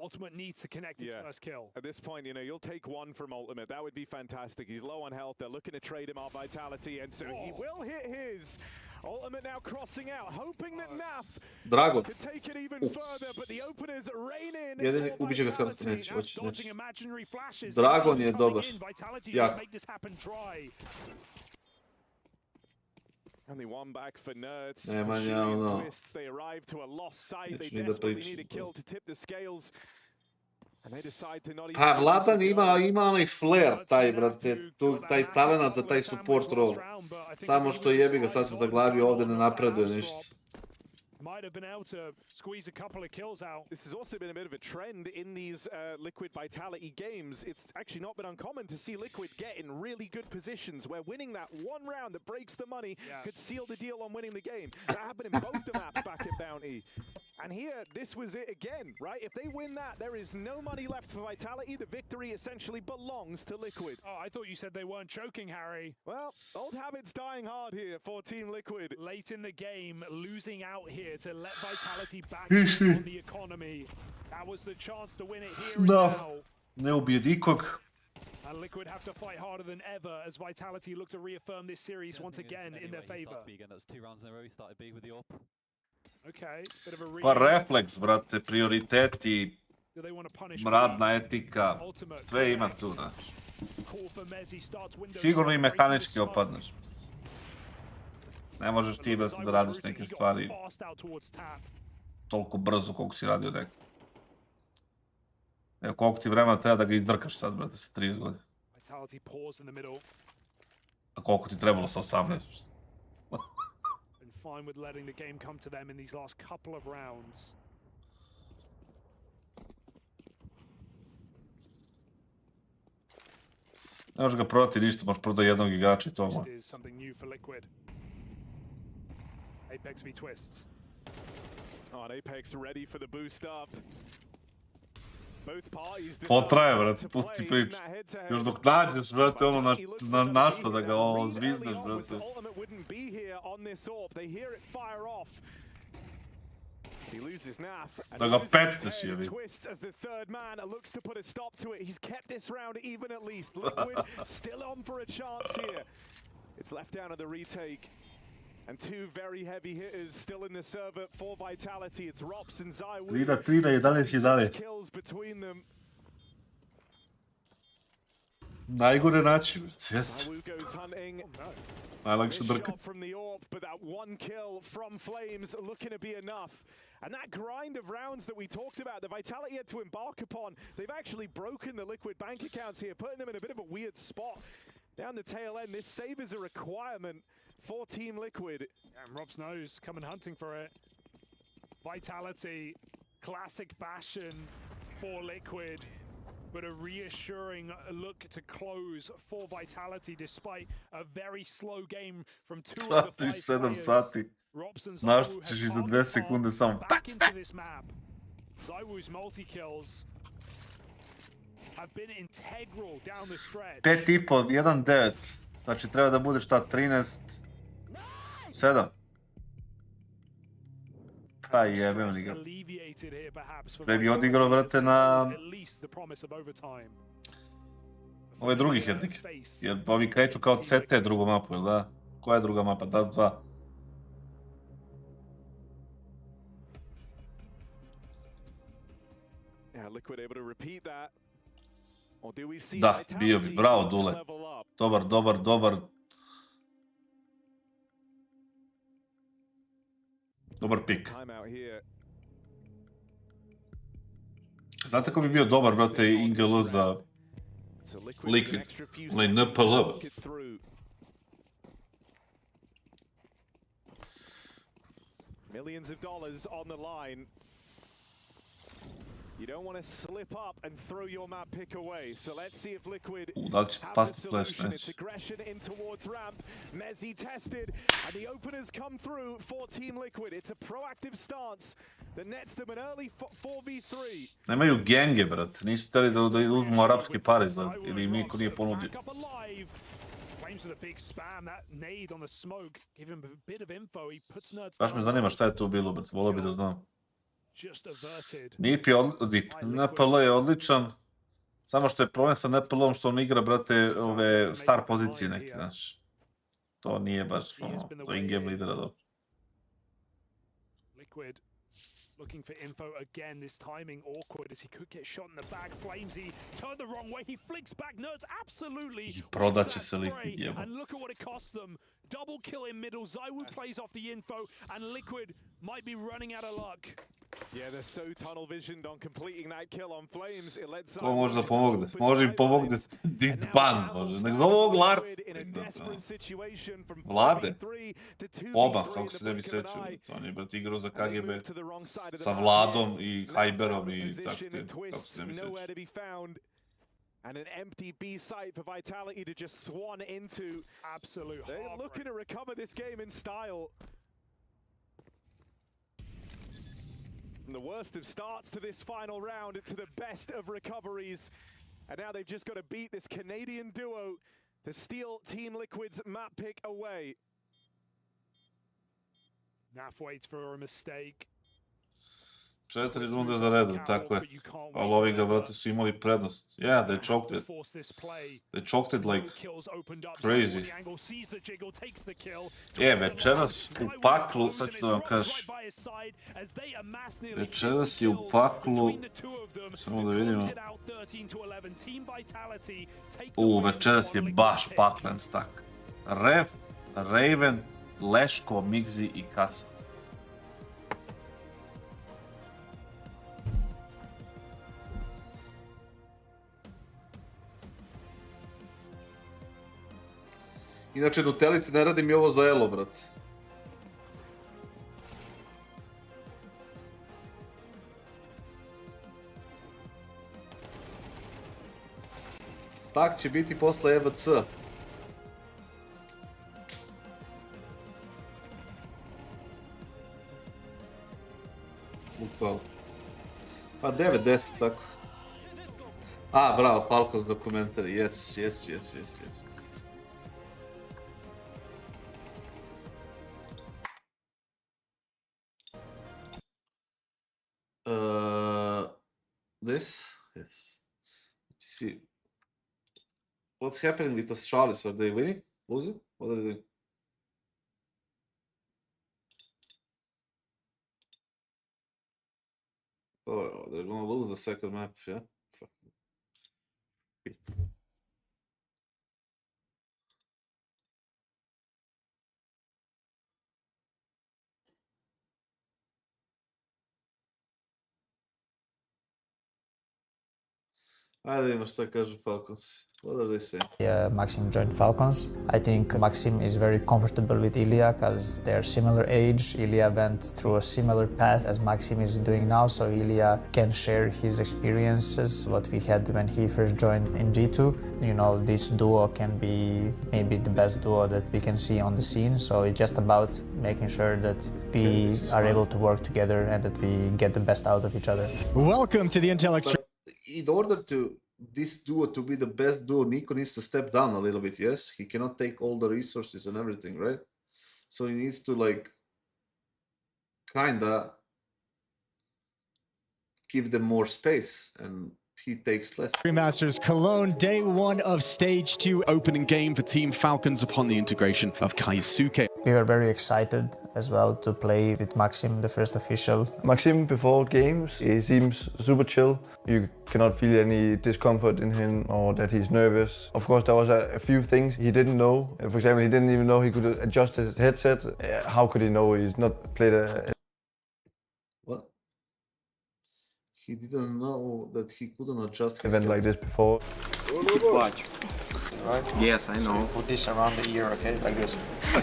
Ultimate needs to connect his first kill. At this point, you know, you'll take one from Ultimate. That would be fantastic. He's low on health. They're looking to trade him off Vitality, and so he will hit his. Ultimate now crossing out, hoping that Naf could take it even further, but the openers rein in. Jedini ubiće ga skoro, neće. Dragon je dobar. Jak. Only one back for Nerds. Nemanja, ono. They arrive to a lost site. They Neću ni da desperately need a pričam. kill to tip the scales. And they decide to not even. Pa Vladan ima onaj flair, taj, brate, taj talent za taj support role. Samo što jebi ga, sad se zaglavio ovdje, ne napreduje ništa. Might have been able to squeeze a couple of kills out. This has also been a bit of a trend in these Liquid Vitality games. It's actually not been uncommon to see Liquid get in really good positions where winning that one round that breaks the money could seal the deal on winning the game. That happened in both the maps back at Bounty. And here, this was it again, right? If they win that, there is no money left for Vitality. The victory essentially belongs to Liquid. Oh, I thought you said they weren't choking, Harry. Well, old habits dying hard here for Team Liquid. Late in the game, losing out here to let Vitality back on the economy. That was the chance to win it here and now. Ne ubije nikog. And Liquid have to fight harder than ever as Vitality look to reaffirm this series once again in their favor. That's 2 rounds in a row. He started big with the AWP. Okay, bit of a Pa refleks, brate, prioriteti, radna etika, sve ima tu, znaš. Sigurno i mehanički opadneš. Ne možeš ti, brate, da radiš neke stvari toliko brzo koliko si radio neko. Evo, koliko ti vremena treba da ga izdrkaš sad, brate, sa 30 godina. A koliko ti trebalo sa 18? Fine with letting the game come to them in these last couple of rounds. Ne možeš ga prodati ništa, možeš prodati jednog igrača i to moj. Apex v Twists. Oh, Apex ready for the boost up. Potraje, brate, pusti priču. Još dok nađeš, brate, ono na što da ga zvizneš, brate. Da ga pecneš, je vidi. And 2 very heavy hitters still in the server for Vitality. It's Rops and Zywoo. 3-11. Kills between them. Najgore način, jest. Najlakše drka. From the AWP, but that one kill from Flames looking to be enough. And that grind of rounds that we talked about, the Vitality had to embark upon, they've actually broken the Liquid bank accounts here, putting them in a bit of a weird spot. Down the tail end, this save is a requirement for Team Liquid. And Rob's nose coming hunting for it. Vitality, classic fashion for Liquid, but a reassuring look to close for Vitality despite a very slow game from 2 of the 5 players. Sati. Znaš što ćeš i za 2 sekunde samo back into this map. Zywoo's multi-kills have been integral down the stretch. 5,5, 1,9. Znači treba da bude šta, 13-7. Pa jebem li ga. Pre bi odigrao, brate, na ovaj drugi handicap. Jer ovi kreću kao CT drugu mapu, jel da? Koja je druga mapa? Dust 2. Da, bio bi. Bravo, Dule. Dobar. Dobar pik. Znate ko bi bio dobar, brate, INGL za Liquid? Onaj NPL. Millions of dollars on the line. You don't want to slip up and throw your map pick away. So let's see if Liquid have the solution. It's aggression in towards ramp. Mezzi tested, and the openers come through for Team Liquid. It's a proactive stance that nets them an early 4v3. Nemaju genge, brate. Nisu htjeli da uzmu arapski pare ili im niko nije ponudio. Baš me zanima šta je tu bilo, brate. Volio bi da znam. NPL je odličan, samo što je problem sa NPL-om što on igra, brate, ove star pozicije neke, znaš. To nije baš, za in-game lidera dobro. Looking for info again, this timing awkward as he could get shot in the back. Flamesy turned the wrong way, he flicks back, Nerds absolutely Prodat će se Liquid, jebo. And look at what it costs them. Double kill in middle, Zywoo plays off the info, and Liquid might be running out of luck. Yeah, they're so tunnel visioned on completing that kill on Flames. It lets Ko može da pomogne? Može im pomogne dit ban, može. Nek ovog Lars. Vlade. Oba, kako se ne bi sećao. On je, brate, igrao za KGB. Sa Vladom i Hajberom i tako se ne bi sećao. And an empty B site for Vitality to just swan into. Absolute. They're looking to recover this game in style. From the worst of starts to this final round, to the best of recoveries. And now they've just got to beat this Canadian duo to steal Team Liquid's map pick away. Naf waits for a mistake. 4 runde za redom, tako je. Ali ovi ga, brate, su imali prednost. Yeah, they choked it. They choked it like crazy. Večeras u paklu, sad ću da vam kažem. Večeras je u paklu, samo da vidimo. Večeras je baš paklen stak. Rev, Raven, Leško, Migzi i Kassad. Inače, Nutelici, ne radi mi ovo za elo, brate. Stak će biti posle EVC. Bukvalno. Pa 9-10, tako. A, bravo, Falcons dokumentari, yes. This? Yes. Let's see. What's happening with Astralis? Are they winning? Losing? What are they doing? Oh, they're gonna lose the second map, yeah? Fuck. Shit. Ajde vidimo šta kažu Falcons. What are they saying? Maxim joined Falcons. I think Maxim is very comfortable with Ilya because they're similar age. Ilya went through a similar path as Maxim is doing now, so Ilya can share his experiences, what we had when he first joined in G2. You know, this duo can be maybe the best duo that we can see on the scene, so it's just about making sure that we are able to work together and that we get the best out of each other. Welcome to the Intel Extra. In order to this duo to be the best duo, Nico needs to step down a little bit, yes? He cannot take all the resources and everything, right? So he needs to, like, kinda give them more space and he takes less. Masters Cologne, day one of stage 2. Opening game for Team Falcons upon the integration of Kaisuke. We were very excited as well to play with Maxim, the first official. Maxim, before games, he seems super chill. You cannot feel any discomfort in him or that he's nervous. Of course, there was a few things he didn't know. For example, he didn't even know he could adjust his headset. How could he know? He's not played a... What? He didn't know that he couldn't adjust his event like this before. Watch. Right? Yes, I know. Put this around the ear, okay? Like this.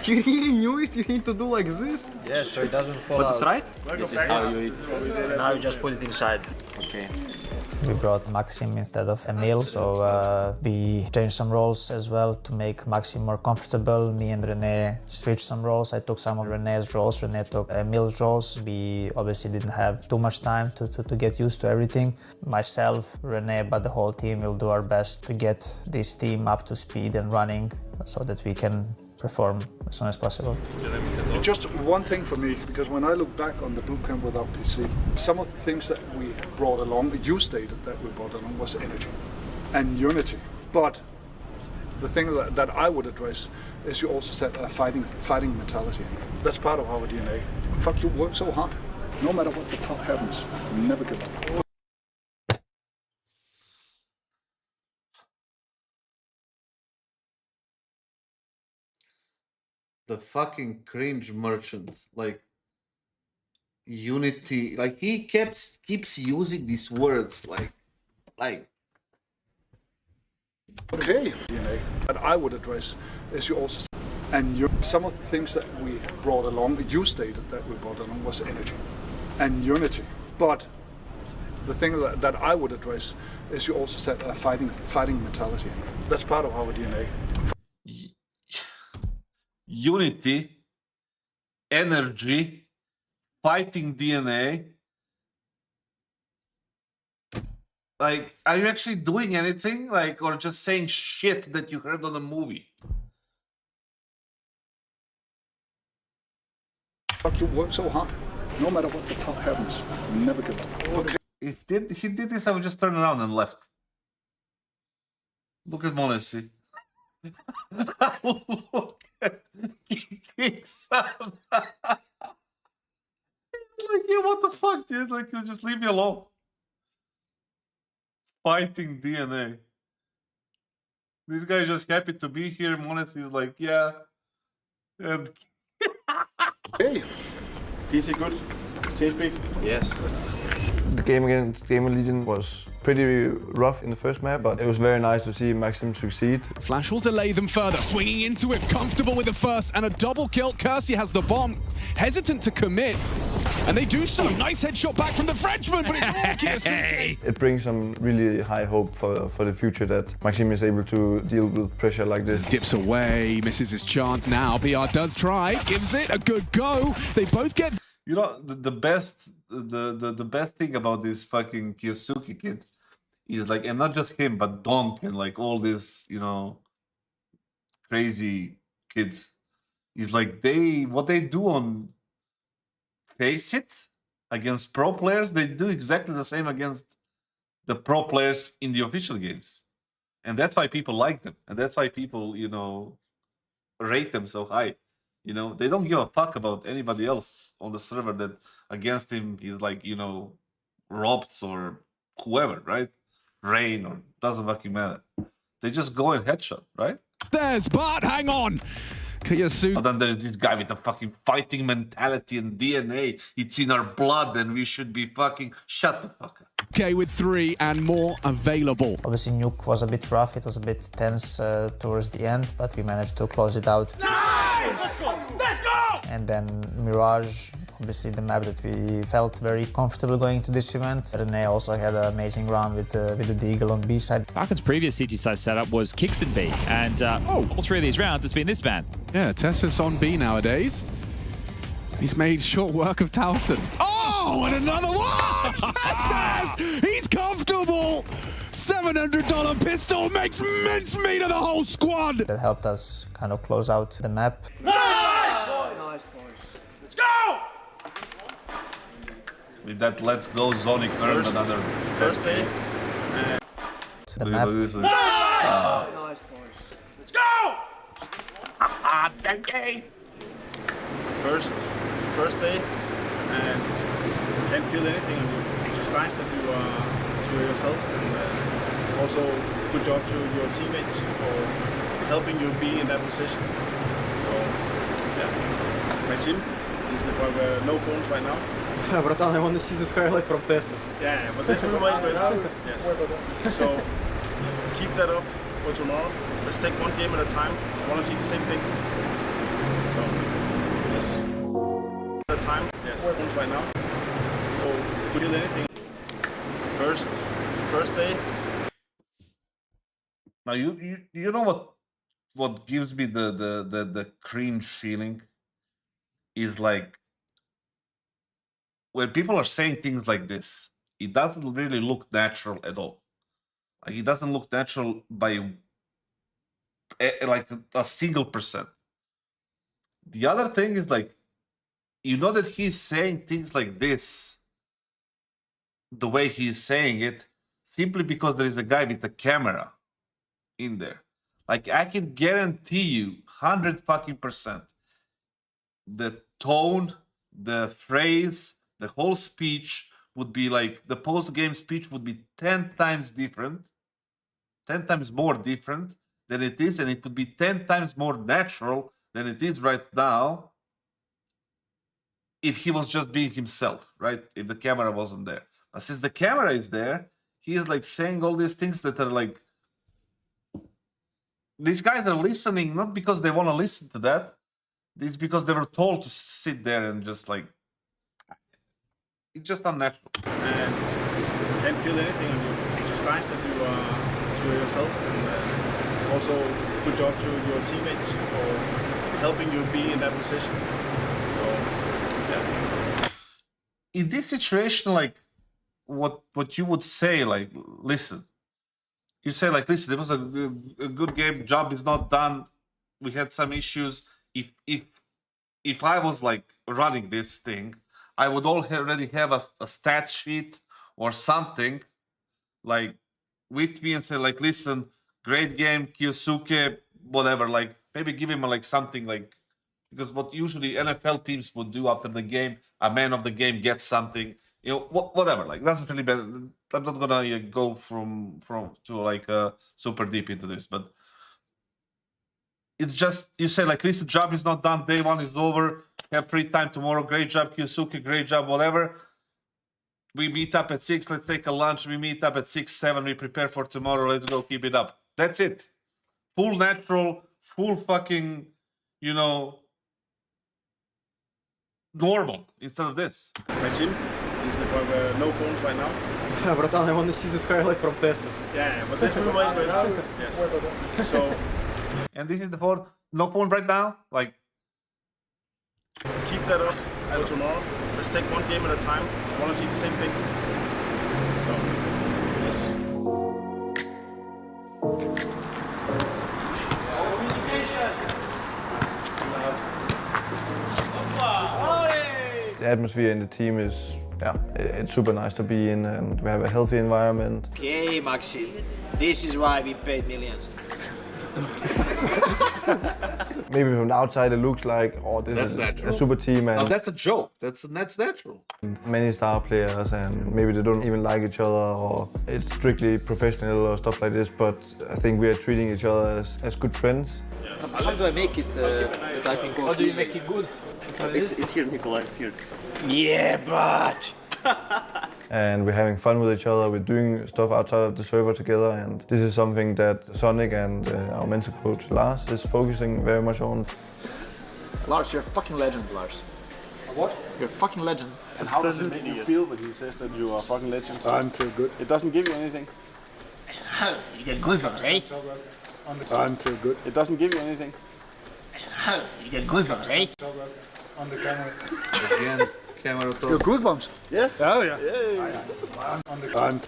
You really knew it? You need to do like this? Yeah, so it doesn't fall But it's out. right? This is how you eat. Now you just put it inside. Okay. We brought Maxim instead of Emil, so we changed some roles as well to make Maxim more comfortable. Me and Rene switched some roles. I took some of Rene's roles, Rene took Emil's roles. We obviously didn't have too much time to get used to everything. Myself, Rene, but the whole team will do our best to get this team up to speed and running so that we can perform as soon as possible. Just one thing for me, because when I look back on the bootcamp without PC, some of the things that we brought along, you stated that we brought along, was energy and unity. But the thing that I would address is you also said a fighting mentality. That's part of our DNA. Fuck, you work so hard. No matter what the fuck happens, never give up. The fucking cringe merchant, like unity, like he keeps using these words, like. Okay, DNA. That I would address is you also, and some of the things that we brought along, you stated that we brought along, was energy and unity. But the thing that I would address is you also said a fighting mentality. That's part of our DNA. Unity, energy, fighting DNA. Like, are you actually doing anything? Like, or just saying shit that you heard on a movie? Fuck, you work so hard. No matter what the fuck happens, never give up. Okay. If he did this, I would just turn around and left. Look at Monesi. Look at KINGSTON. Like, yeah, what the fuck, dude? Like, you just leave me alone. Fighting DNA. This guy is just happy to be here. Monesi is like, yeah. And Hey, PC good? THP? Yes. The game against Gamer Legion was pretty rough in the first map, but it was very nice to see Maxim succeed. Flash will delay them further, swinging into it, comfortable with the first, and a double kill. Kersey has the bomb, hesitant to commit, and they do so. Nice headshot back from the Frenchman, but it's all Kersey. It brings some really high hope for the future that Maxim is able to deal with pressure like this. Dips away, misses his chance now. BR does try, gives it a good go. They both get... you know, the best thing about this fucking Kyosuke kid is like, and not just him, but Donk and like all these, you know, crazy kids, is like what they do on Face It against pro players, they do exactly the same against the pro players in the official games. And that's why people like them. And that's why people, you know, rate them so high. You know, they don't give a fuck about anybody else on the server that against him is like, you know, Robs or whoever, right? Rain, or doesn't fucking matter. They just go and headshot, right? There's Bart, hang on! Kyosuke. And then there's this guy with a fucking fighting mentality and DNA. It's in our blood and we should be fucking... Shut the fuck up. Okay, with 3 and more available. Obviously, Nuke was a bit rough. It was a bit tense towards the end, but we managed to close it out. Nice! Let's go! Let's go! And then Mirage, obviously the map that we felt very comfortable going to this event. Rene also had an amazing round with the Deagle on B side. Falcon's previous CT side setup was KINGSTON B, and all 3 of these rounds has been this man. Yeah, Tessus on B nowadays. He's made short work of Towson. Oh, and another one! Tessus! He's comfortable! $700 pistol makes mincemeat of the whole squad! That helped us kind of close out the map. Nice, boys! Nice, boys. Let's go! With that, let's go. Zonic earned another First day, The map. Nice, boys. Let's go! 10K! First day, and can't feel anything on you. It's just nice that you are yourself, and also good job to your teammates for helping you be in that position. So, yeah. Maxim is the part where no phones right now. Bratан, I want to see this highlight from Texas. Yeah, but this will wait right now. Yes. So keep that up for tomorrow. Let's take one game at a time. I want to see the same thing. So yes. At a time. Yes. Phones right now. So could you do anything? First day. Now you know what gives me the cringe feeling is like when people are saying things like this, it doesn't really look natural at all. Like it doesn't look natural by like a single %. The other thing is like, you know that he's saying things like this the way he's saying it simply because there is a guy with a camera in there. Like I can guarantee you 100% the tone, the phrase, the whole speech would be like, the post-game speech would be 10 times different, 10 times more different than it is, and it would be 10 times more natural than it is right now if he was just being himself, right? If the camera wasn't there. But since the camera is there, he is like saying all these things that are like, these guys are listening not because they want to listen to that, it's because they were told to sit there and just like, it's just unnatural. And can't feel anything on you. It's just nice that you are yourself, and also good job to your teammates for helping you be in that position. So, yeah. In this situation, like what you would say, like, listen, you say like, listen, it was a good game, job is not done, we had some issues. If I was like running this thing, I would already have a stat sheet or something like with me and say like, listen, great game, Kyosuke, whatever, like maybe give him like something like, because what usually NFL teams would do after the game, a man of the game gets something, you know, whatever, like doesn't really matter. I'm not gonna go from to like super deep into this, but it's just, you say like, listen, job is not done, day one is over, have free time tomorrow, great job, Kyosuke, great job, whatever. We meet up at 6, let's take a lunch, we meet up at 6, 7, we prepare for tomorrow, let's go keep it up. That's it. Full natural, full fucking, you know, normal instead of this. Maxim is the part where no phones right now. Bratан, I want to see this highlight from Texas. Yeah, but this will wait right now. Yes. So. And this is the phone, no phone right now, like. Keep that up for tomorrow. Let's take one game at a time. I want to see the same thing. So, yes. The atmosphere in the team is, yeah, it's super nice to be in, and we have a healthy environment. Okay, Maxim, this is why we paid millions. Maybe from the outside it looks like, oh, this is a super team, and that's a joke. That's natural. Many star players, and maybe they don't even like each other, or it's strictly professional or stuff like this. But I think we are treating each other as good friends. How do I make it that I can go? How do you make it good? It's here, Nikolai. It's here. Yeah, but. And we're having fun with each other, we're doing stuff outside of the server together, and this is something that Sonic and our mental coach Lars is focusing very much on. Lars, you're a fucking legend, Lars. What? You're a fucking legend. And how does it make you feel when he says that you are a fucking legend? I feel good. It doesn't give you anything. You get goosebumps, eh? I feel good. It doesn't give you anything. You get goosebumps, eh? On the camera. Again, camera talk. Your goosebumps? Yes. Oh yeah. Yeah. I'm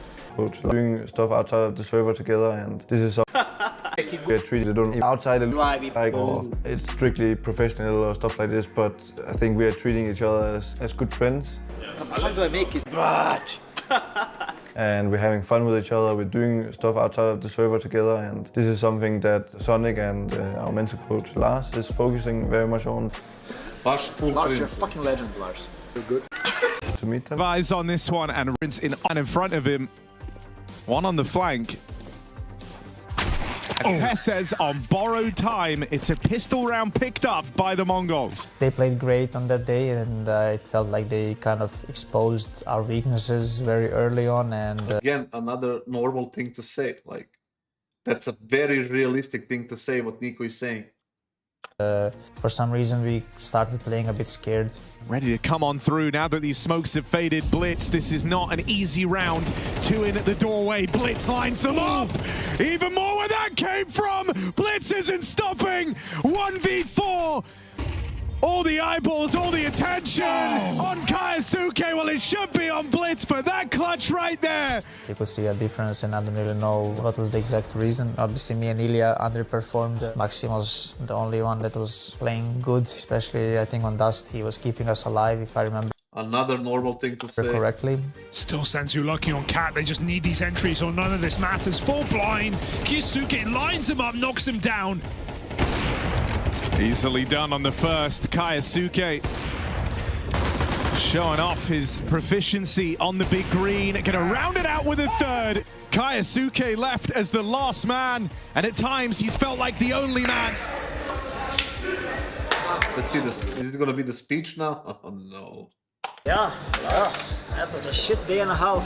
doing stuff outside of the server together, and this is something we're treated outside of like, or it's strictly professional or stuff like this. But I think we are treating each other as good friends. How do I make it? But. and we're having fun with each other. We're doing stuff outside of the server together, and this is something that Sonic and our mental coach Lars is focusing very much on. Lars, you're a fucking legend, Lars. You're good. To meet them. Eyes on this one, and Rinse in front of him. One on the flank. And Tessez on borrowed time. It's a pistol round picked up by the Mongols. They played great on that day, and it felt like they kind of exposed our weaknesses very early on. And again, another normal thing to say. Like, that's a very realistic thing to say, what Nico is saying. For some reason, we started playing a bit scared. Ready to come on through now that these smokes have faded. Blitz, this is not an easy round. Two in at the doorway. Blitz lines them up. Even more where that came from. Blitz isn't stopping. 1v4. All the eyeballs, all the attention on KISUKE. Well, it should be on Blitz, but that clutch right there. You could see a difference, and I don't really know what was the exact reason. Obviously, me and Ilya underperformed. Maxim was the only one that was playing good, especially I think on Dust. He was keeping us alive, if I remember. Another normal thing to say. Correctly. Still Sensu lucky on Cat. They just need these entries, or none of this matters. Full blind. KISUKE lines him up, knocks him down. Easily done on the first. KISUKE showing off his proficiency on the big green. Gonna round it out with a third. KISUKE left as the last man, and at times he's felt like the only man. Let's see this. Is it gonna be the speech now? Oh no. Yeah, that was a shit day and a half.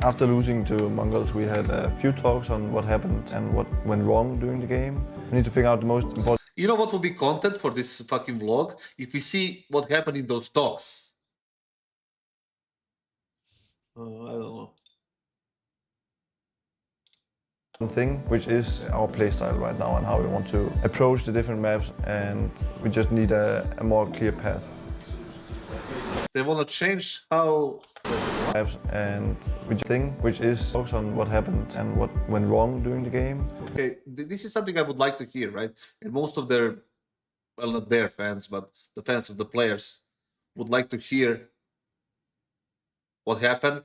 After losing to Mongols, we had a few talks on what happened and what went wrong during the game. We need to figure out the most important. You know what will be content for this fucking vlog? If we see what happened in those talks. I don't know. Thing, which is our playstyle right now and how we want to approach the different maps, and we just need a more clear path. They want to change how maps, and which is focus on what happened and what went wrong during the game. Okay, this is something I would like to hear, right? And most of their, well, not their fans, but the fans of the players would like to hear what happened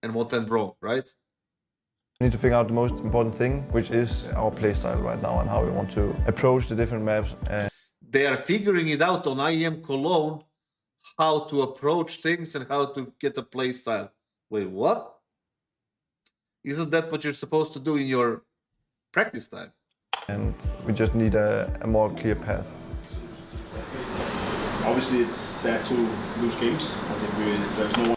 and what went wrong, right? We need to figure out the most important thing, which is our playstyle right now and how we want to approach the different maps. And they are figuring it out on IEM Cologne, how to approach things and how to get a playstyle. Wait, what? Isn't that what you're supposed to do in your practice time? And we just need a more clear path. Obviously, it's sad to lose games. I think there's no one.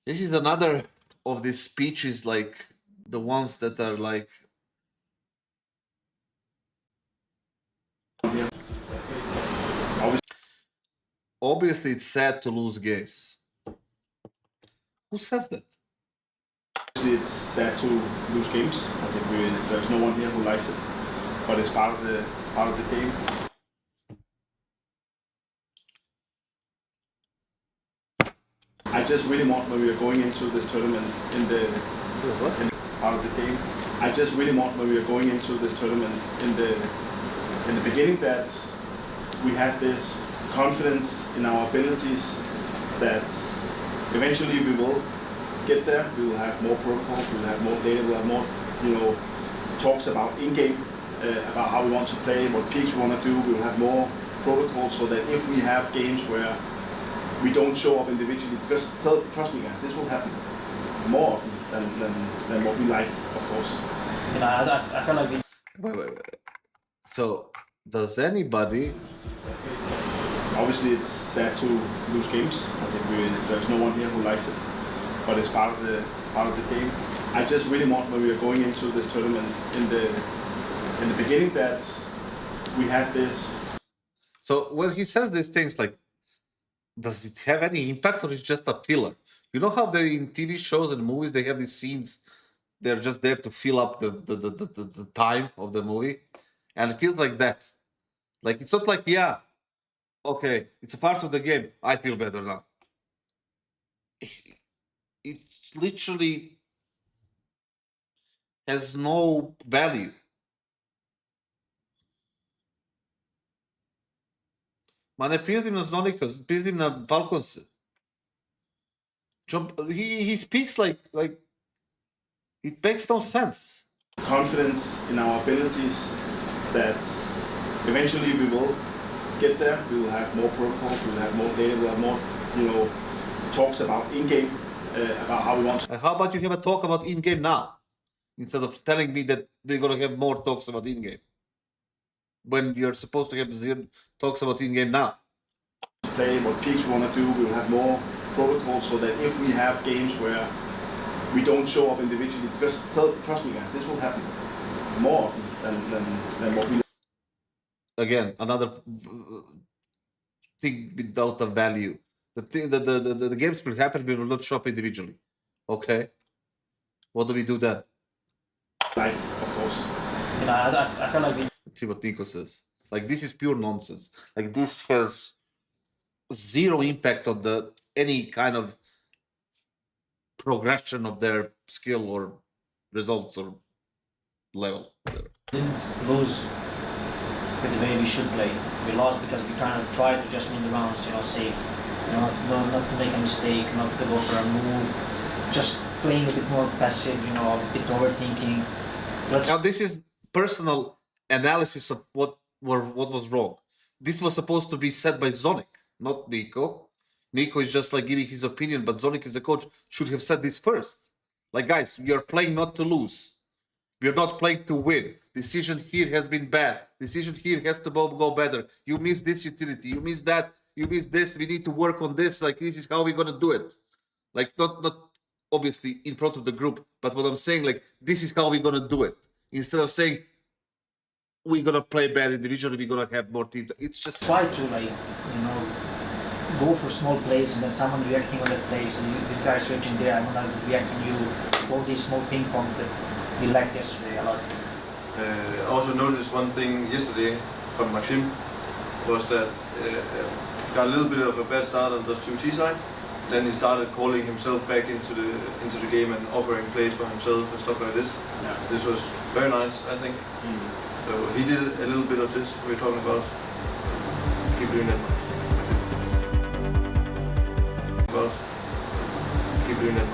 This is another of these speeches, like the ones that are like. Obviously, it's sad to lose games. Who says that? Obviously, it's sad to lose games. I think there's no one here who likes it, but it's part of the game. I just really want, when we are going into this tournament in the part of the game, I just really want, when we are going into this tournament in the beginning, that we have this confidence in our abilities, that eventually we will get there. We will have more protocols, we will have more data, we will have more, talks about in-game, about how we want to play, what peaks we want to do. We will have more protocols, so that if we have games where we don't show up individually, because trust me guys, this will happen more often than what we like, of course. I feel like Wait. So, does anybody... Obviously, it's sad to lose games. I think there's no one here who likes it, but it's part of the game. I just really want, when we are going into this tournament in the beginning, that we have this. So when he says these things, like, does it have any impact, or is it just a filler? You know how they in TV shows and movies they have these scenes, they're just there to fill up the time of the movie, and it feels like that. Like, it's not like, yeah, okay, it's a part of the game, I feel better now. It literally has no value. Ma ne pizdim na Zonika, pizdim na Falconse. He speaks like it makes no sense. Confidence in our abilities that eventually we will get there. We will have more protocols, we will have more data, we will have more, talks about in-game, about how we want to. How about you have a talk about in-game now? Instead of telling me that we're gonna have more talks about in-game. When you're supposed to have zero talks about in-game now. Play what peaks we want to do, we will have more protocols so that if we have games where we don't show up individually, because trust me guys, this will happen more often than what we. Again, another thing without a value. The games will happen, we will not show up individually. Okay? What do we do then? Like, of course. I feel like Let's see what Nico says. Like, this is pure nonsense. Like, this has zero impact on any kind of progression of their skill or results or level. didn't lose with the way we should play. We lost because we kind of tried to just win the rounds, safe. Not to make a mistake, not to go for a move, just playing a bit more passive, a bit overthinking. Now, this is personal analysis of what was wrong. This was supposed to be said by Zonic, not Nico. Nico is just like giving his opinion, but Zonic as a coach should have said this first. Like, guys, we are playing not to lose. We are not playing to win. Decision here has been bad. Decision here has to go better. You miss this utility. You miss that. You miss this. We need to work on this. Like, this is how we're going to do it. Like, not obviously in front of the group, but what I'm saying, like, this is how we're going to do it. Instead of saying, we're going to play bad individually, we're going to have more teams. It's just... Try to, go for small plays and then someone reacting on that plays. This guy switching there, I'm going to react on you. All these small ping pongs that we lacked yesterday a lot. I also noticed one thing yesterday from Maxim was that got a little bit of a bad start on those two T-sides. Then he started calling himself back into the game and offering plays for himself and stuff like this. Yeah. This was very nice, I think. So he did a little bit of this we're talking about. Keep doing that. Keep doing that.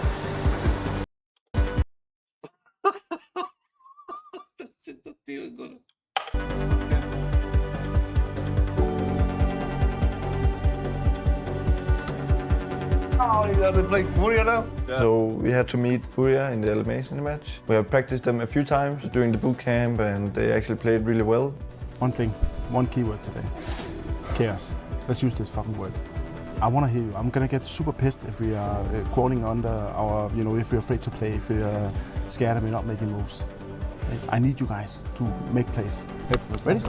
Oh, you have been playing Furia now? Yeah. So we had to meet Furia in the Elimination match. We have practiced them a few times during the boot camp and they actually played really well. One keyword today. Chaos. Let's use this fucking word. I want to hear you. I'm gonna get super pissed if we are crawling under our, if we're afraid to play, if we're scared and we're not making moves. I need you guys to make plays. Ready?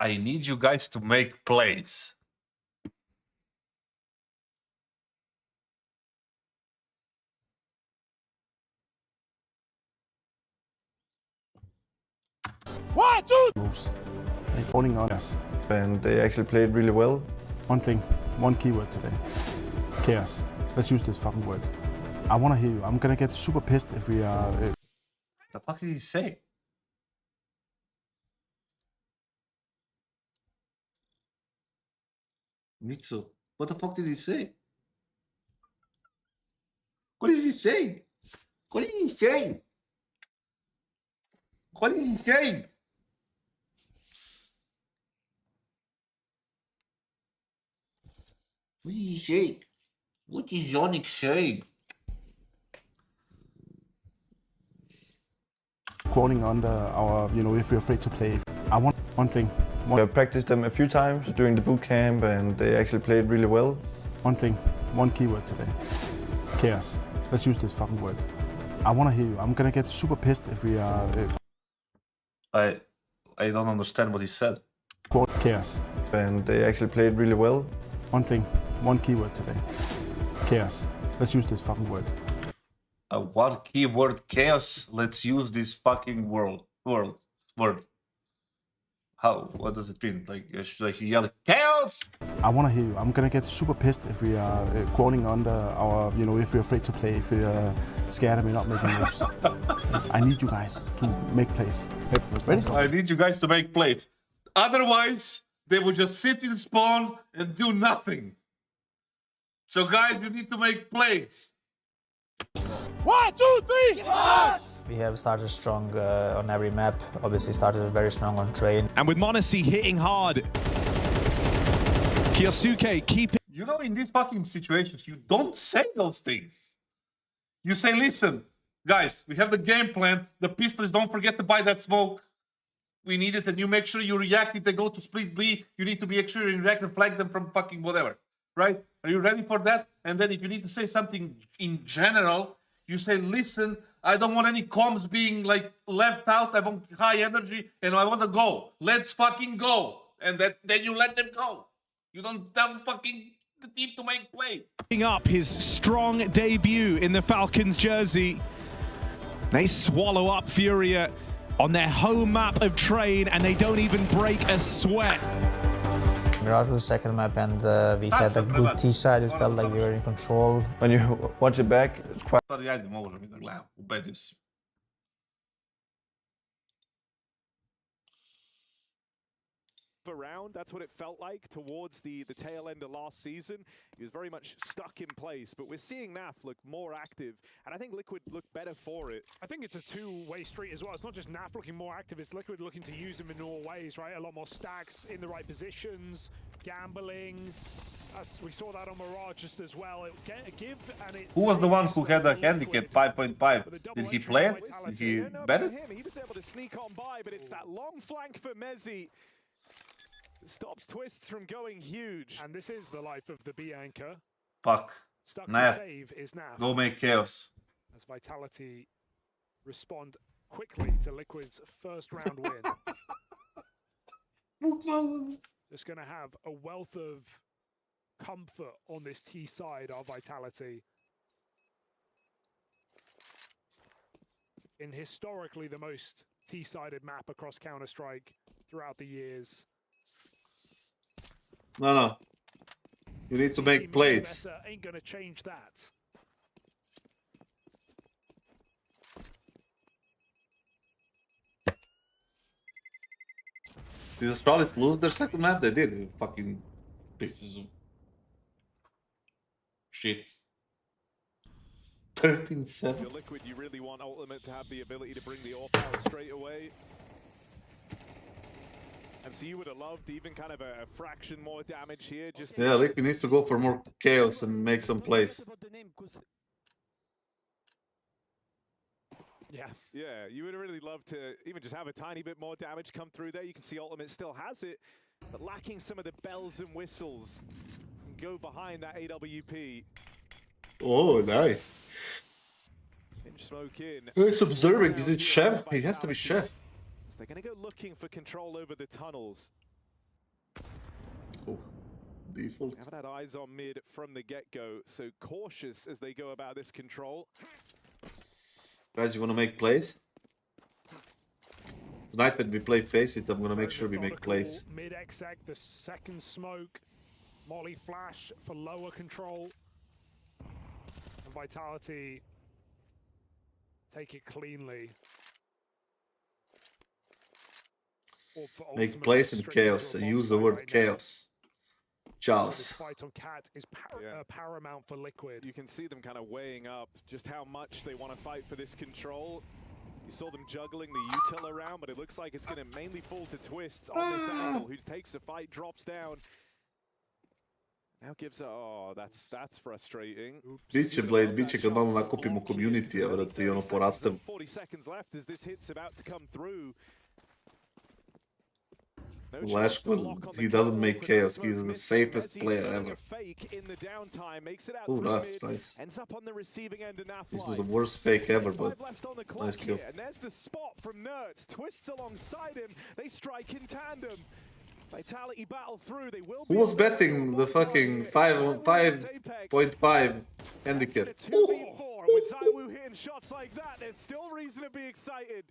I need you guys to make plays. One, two! Moves. Crawling on us. And they actually played really well. One keyword today. Chaos. Let's use this fucking word. I want to hear you. I'm gonna get super pissed if we are... The fuck did he say? Mitsu, what the fuck did he say? What is he saying? What is he saying? What is he saying? What is he saying? What is Zonic saying? Crawling under our, if we're afraid to play. I want one thing. We have practiced them a few times during the boot camp and they actually played really well. One keyword today. Chaos. Let's use this fucking word. I want to hear you. I'm gonna get super pissed if we are... I don't understand what he said. Chaos. And they actually played really well. One keyword today. Chaos. Let's use this fucking word. One keyword, chaos. Let's use this fucking word. How? What does it mean? Like, should I yell chaos? I want to hear you. I'm gonna get super pissed if we are crawling under our, if we're afraid to play, if we're scared and we're not making moves. I need you guys to make plays. Ready? I need you guys to make plays. Otherwise, they would just sit in spawn and do nothing. So guys, you need to make plays. 1, 2, 3! We have started strong on every map. Obviously started very strong on train. And with Monacy hitting hard, Kyosuke keeping... You know, in these fucking situations, you don't say those things. You say, listen, guys, we have the game plan. The pistols, don't forget to buy that smoke. We need it, and you make sure you react. If they go to split B, you need to make sure you react and flag them from fucking whatever. Right? Are you ready for that? And then if you need to say something in general, you say, listen, I don't want any comms being like left out. I want high energy and I want to go. Let's fucking go. And then you let them go. You don't tell fucking the team to make plays. Up his strong debut in the Falcons jersey. They swallow up Furia on their home map of Train and they don't even break a sweat. Mirage was the second map and we had a good T side. It felt like we were in control. When you watch it back, it's quite... Ajde, možemo mi da gledamo. Ubedio si. Around, that's what it felt like towards the tail end of last season. He was very much stuck in place, but we're seeing NAF look more active, and I think Liquid look better for it. I think it's a two-way street as well. It's not just NAF looking more active, it's Liquid looking to use him in all ways, right? A lot more stacks in the right positions, gambling. We saw that on Mirage just as well. Who was the one who had a handicap 5.5? Did he play it? Did he bet it? He was able to sneak on by, but it's that long flank for Mezzi. Stops Twists from going huge. And this is the life of the B anchor. Fuck. Stuck to Naf. save is NAF. Go make chaos. As Vitality respond quickly to Liquid's first round win. Just going to have a wealth of comfort on this T side of Vitality. In historically the most T-sided map across Counter-Strike throughout the years. No. You need to make plays. Ain't gonna change that. Did Astralis lose their second map? They did. Fucking pieces of shit. 13-7. Your Liquid, you really want Ultimate to have the ability to bring the AWP out straight away. And so you would have loved even kind of a fraction more damage here. Just Yeah, Liquid needs to go for more chaos and make some plays. Yeah, you would have really loved to even just have a tiny bit more damage come through there. You can see Ultimate still has it, but lacking some of the bells and whistles. Go behind that AWP. Oh, nice. Smoke in. It's observing. Is it Chef? He has to be Chef. They're going to go looking for control over the tunnels. Oh, default. Haven't had eyes on mid from the get-go, so cautious as they go about this control. Guys, you want to make plays? Tonight when we play Face It, I'm going to make sure we make plays. Mid-exec, the second smoke. Molly flash for lower control. And Vitality take it cleanly. Make plays in chaos. I use the word chaos. Chaos. This fight on Cat is paramount for Liquid. You can see them kind of weighing up just how much they want to fight for this control. You saw them juggling the util around, but it looks like it's going to mainly fall to Twists on this angle, who takes the fight, drops down. Now gives that's frustrating. Biće Blade, biće kad malo nakupimo community, brate, i ono porastem. 40 seconds left as this hit's about to come through. Lashman, he doesn't make chaos. He's the safest player ever. Oh, nice. This was the worst fake ever, but nice kill. And there's the spot from Nerds. Twists alongside him. They strike in tandem. Vitality battle through. They will. Who was betting the fucking 5.5 handicap? With Zywoo hitting shots like that, there's still reason to be excited.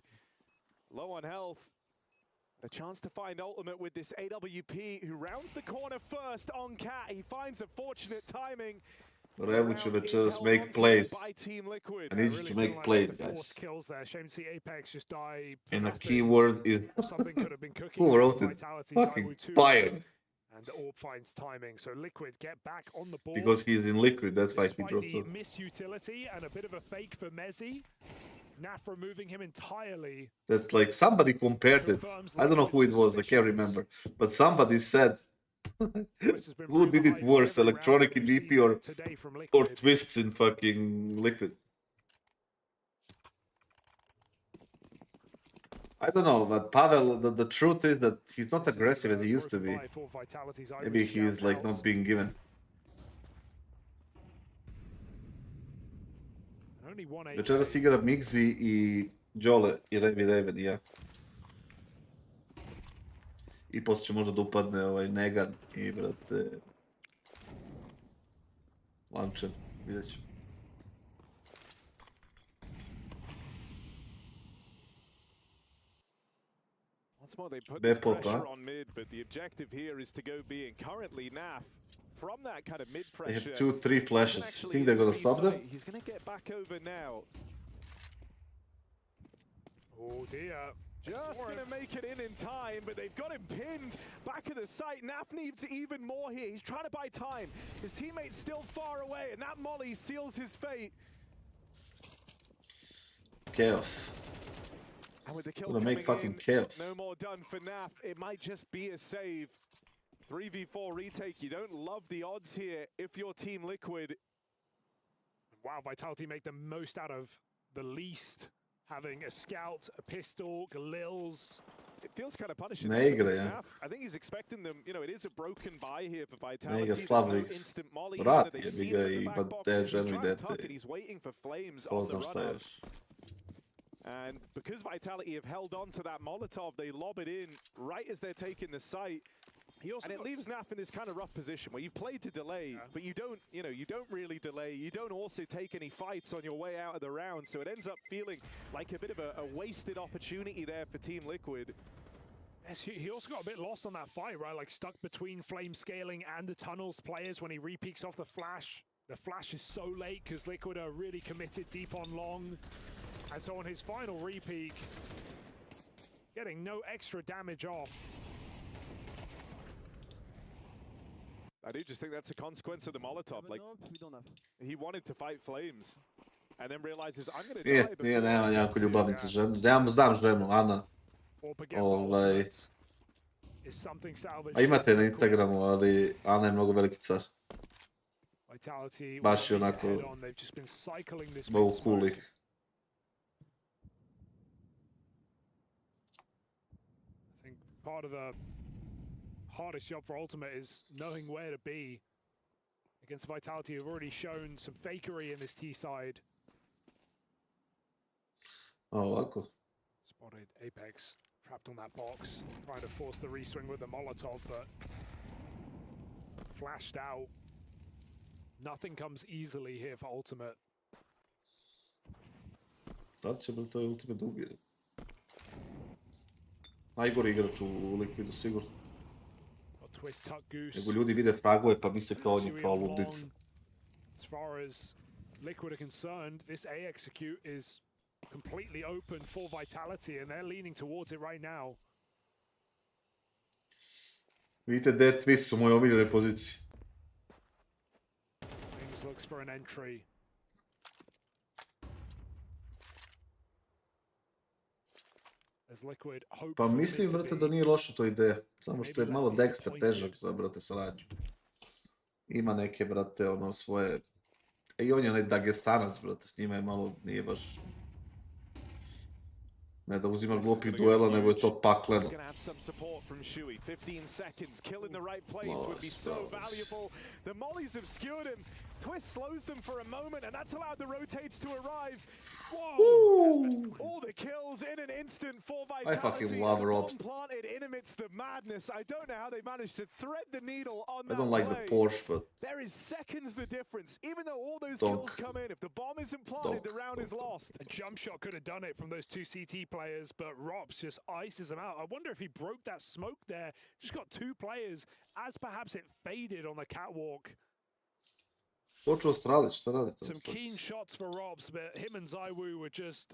Low on health. A chance to find Ultimate with this AWP, who rounds the corner first on Cat. He finds a fortunate timing. Revuću večeras make plays. I need you to make plays, guys. And the keyword is who wrote it? Fucking fired. And the AWP finds timing, so Liquid get back on the board. Because he's in Liquid, that's why he dropped the off. misutility and a bit of a fake for Mezzi. Naf removing him entirely. That's like somebody compared it. I don't know who it was, I can't remember. But somebody said, who did it worse, Electronic in DP or Twists in fucking Liquid? I don't know, but Pavel, the truth is that he's not aggressive as he used to be. Maybe he's like not being given. Večeras igra Migzi i Jole i Revi Raven i ja. I poslije će možda da upadne ovaj Negan i brate... Lančen, vidjet ću. Once more, they put this pressure on mid, but the objective here is to go B, and currently Naf, from that kind of mid pressure... They have 2-3 flashes. Think they're gonna stop them? He's gonna get back over now. Oh dear. Just gonna make it in time, but they've got him pinned back at the site. Naf needs even more here. He's trying to buy time. His teammate's still far away, and that molly seals his fate. Chaos. And with the kill Gonna make fucking chaos. No more done for Naf. It might just be a save. 3v4 retake. You don't love the odds here if you're Team Liquid. Wow, Vitality make the most out of the least. Having a scout, a pistol, Galils. It feels kind of punishing. Ne igra, ja. I think he's expecting them, you know, it is a broken buy here for Ne Vitality. igra slabih. Vrat je bi ga i ženu i dete. He's waiting for flames Ko on the znam šta run još. And because Vitality have held on to that Molotov, they lob it in right as they're taking the site. And it leaves Naf in this kind of rough position where you've played to delay, but you don't, you know, you don't really delay. You don't also take any fights on your way out of the round. So it ends up feeling like a bit of a wasted opportunity there for Team Liquid. Yes, he also got a bit lost on that fight, right? Like stuck between flame scaling and the tunnels players when he repeaks off the flash. The flash is so late because Liquid are really committed deep on long. And so on his final repeak, getting no extra damage off. I do just think that's a consequence of the Molotov. Like, he wanted to fight flames and then realizes I'm going to die before. Nije, nema jako ljubavnice ženu. Znam ženu, Ana. A imate na Instagramu, ali Ana je mnogo veliki car. Baš je onako mnogo cool lik. I think part of the hardest job for Ultimate is knowing where to be against Vitality, who've already shown some fakery in this T side. Ovako. Spotted Apex trapped on that box, trying to force the reswing with the Molotov, but flashed out. Nothing comes easily here for Ultimate. Da li će biti to Ultimate dugi? Najgori igrač u Liquidu, sigurno. Nego ljudi vide fragove pa misle kao on je kao ludica. As far as Liquid are concerned, this A execute is completely open for Vitality and they're leaning towards it right now. Vidite Dead Twist su moje omiljene pozicije. Things looks for an entry. As Liquid hope Pa mislim, brate, da nije loša to ideja. Samo što je malo Dexter težak za, brate, saradnju. Ima neke, brate, ono, svoje... I on je onaj Dagestanac, brate, s njima je malo, nije baš... Ne da uzima glupih duela, nego je to pakleno. Twist slows them for a moment, and that's allowed the rotates to arrive. Whoa! All the kills in an instant for Vitality. I fucking love Rob. Planted in amidst the madness. I don't know how they managed to thread the needle on that I don't like the Porsche, but... There is seconds the difference. Even though all those kills come in, if the bomb isn't planted, the round is lost. A jump shot could have done it from those two CT players, but Rops just ices them out. I wonder if he broke that smoke there. Just got two players, as perhaps it faded on the catwalk. Počeo Astralis, šta radi tamo? Some keen shots for Robs, but him and ZywOo were just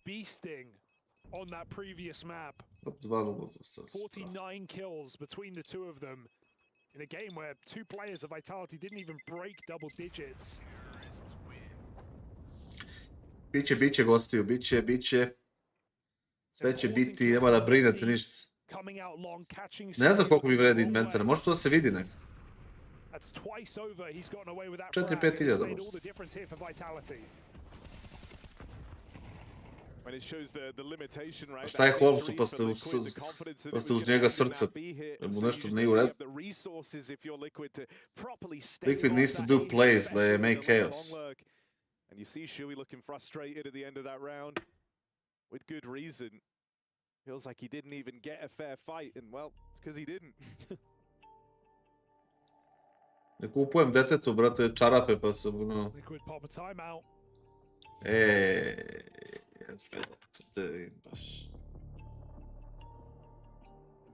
beasting on that previous map. 49 kills between the two of them in a game where two players of Vitality didn't even break double digits. Biće gostiju, biće. Sve će biti, nema da brinete ništa. Ne znam koliko mi vredi inventar, može to da se vidi neko. 4-5 hiljada možda. A šta je Holmesu pa ste uz njega srce? Da mu nešto nije u redu? Liquid needs to do plays, da je make chaos. And you see Shuey looking frustrated at the end of that round, with good reason. Feels like he didn't even get a fair fight, and well, it's because he didn't. Ne kupujem detetu, brate, čarape, pa sam, no...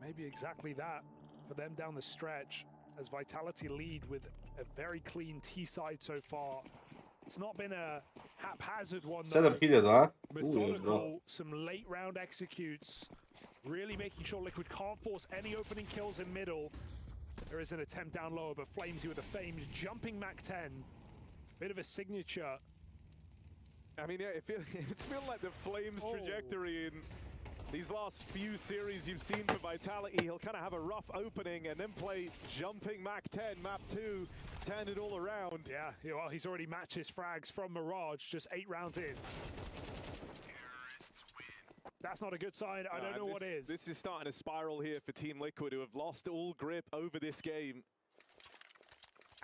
Maybe exactly that for them down the stretch, as Vitality lead with a very clean T-side so far. It's not been a haphazard one though. 7,000, huh? Methodical, some late round executes, really making sure Liquid can't force any opening kills in middle. There is an attempt down lower, but Flamesy with the famed jumping Mach 10. Bit of a signature. I mean, yeah, it's feel like the Flames trajectory in these last few series you've seen for Vitality. He'll kind of have a rough opening and then play jumping Mach 10, map 2, turn it all around. Yeah, well, he's already matched his frags from Mirage, just 8 rounds in. That's not a good sign. I don't know what is. This is starting a spiral here for Team Liquid, who have lost all grip over this game.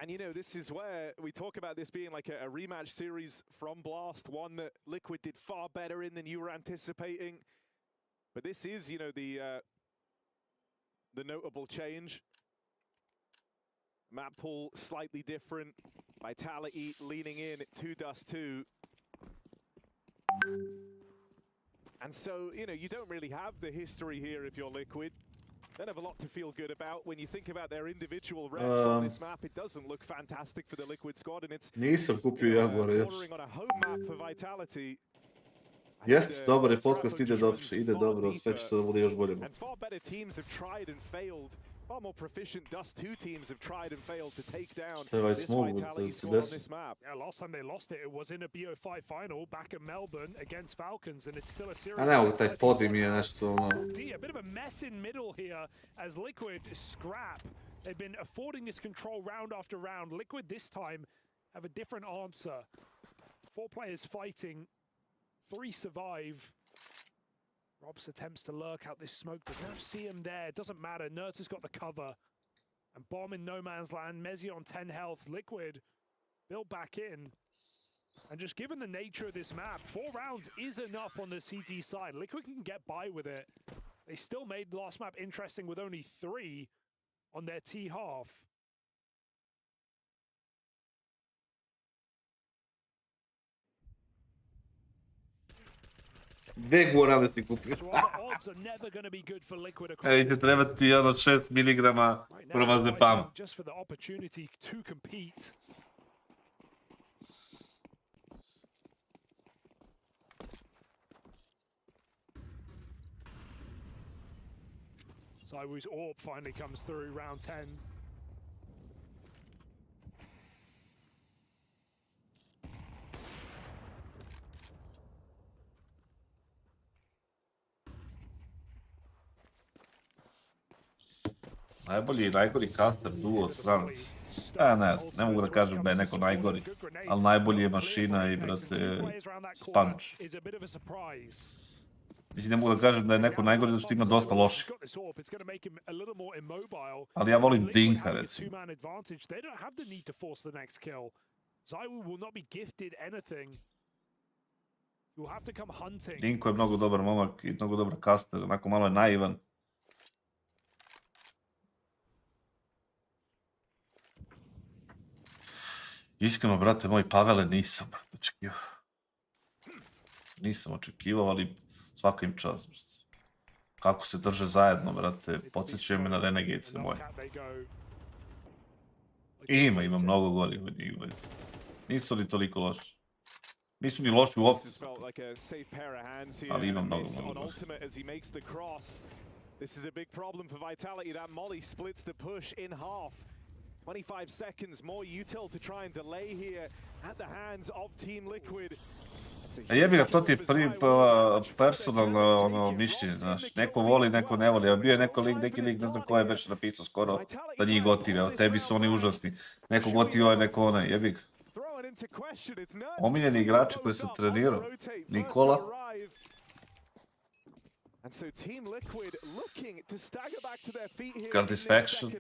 And you know, this is where we talk about this being like a rematch series from Blast, one that Liquid did far better in than you were anticipating. But this is, you know, the notable change. Map pool slightly different. Vitality leaning in at 2-2. And so, you know, you don't really have the history here if you're Liquid. Don't have a lot to feel good about. When you think about their individual reps on this map, it doesn't look fantastic for the Liquid squad, and it's bordering on a home map for Vitality. Jest, dobar je podcast, ide dobro, sve će to da bude još bolje. And far better teams have tried and failed. Far more proficient Dust 2 teams have tried and failed to take down this Vitality squad on this map. Yeah, last time they lost it, it was in a BO5 final back in Melbourne against Falcons, and it's still a series. A ne, taj podim je nešto ono... A bit of a mess in middle here as Liquid scrap. They've been affording this control round after round. Liquid this time have a different answer. 4 players fighting, 3 survive. Robs attempts to lurk out this smoke, but now see him there. It doesn't matter. Nert has got the cover. And Bomb in no man's land. Mezzi on 10 health. Liquid built back in. And just given the nature of this map, 4 rounds is enough on the CT side. Liquid can get by with it. They still made the last map interesting with only 3 on their T half. Dve gora da ti kupio. Ej, će trebati ono 6 miligrama promazepam. Just for the opportunity to compete. ZywOo's AWP finally comes through round 10. Najbolji i najgori caster duo od stranaca. Ja ne mogu da kažem da je neko najgori, ali najbolji je mašina i, brate, sponge. Mislim, ne mogu da kažem da je neko najgori, zašto ima dosta loših. Ali ja volim Dinka, recimo. Dinko je mnogo dobar momak i mnogo dobar caster, onako malo je naivan. Iskreno, brate moj, Pavele nisam očekivao. Nisam očekivao, ali svaka im čast. Kako se drže zajedno, brate, podsjećaju me na Renegades moje. Ima mnogo gori od njih. Nisu ni toliko loši. Nisu ni loši uopće. Ali ima mnogo gori. This is a big problem for Vitality. That molly splits the push in half. 25 seconds more util to try and delay here at the hands of Team Liquid. Jebi ga, to ti je personalno mišljenje, znaš. Neko voli, neko ne voli. Bio je neki lik, ne znam ko je već napisao skoro da njih gotive. Evo, tebi su oni užasni. Neko gotive ovaj, neko onaj. Jebi ga. Omiljeni igrači koji sam trenirao. Nikola. Satisfaction.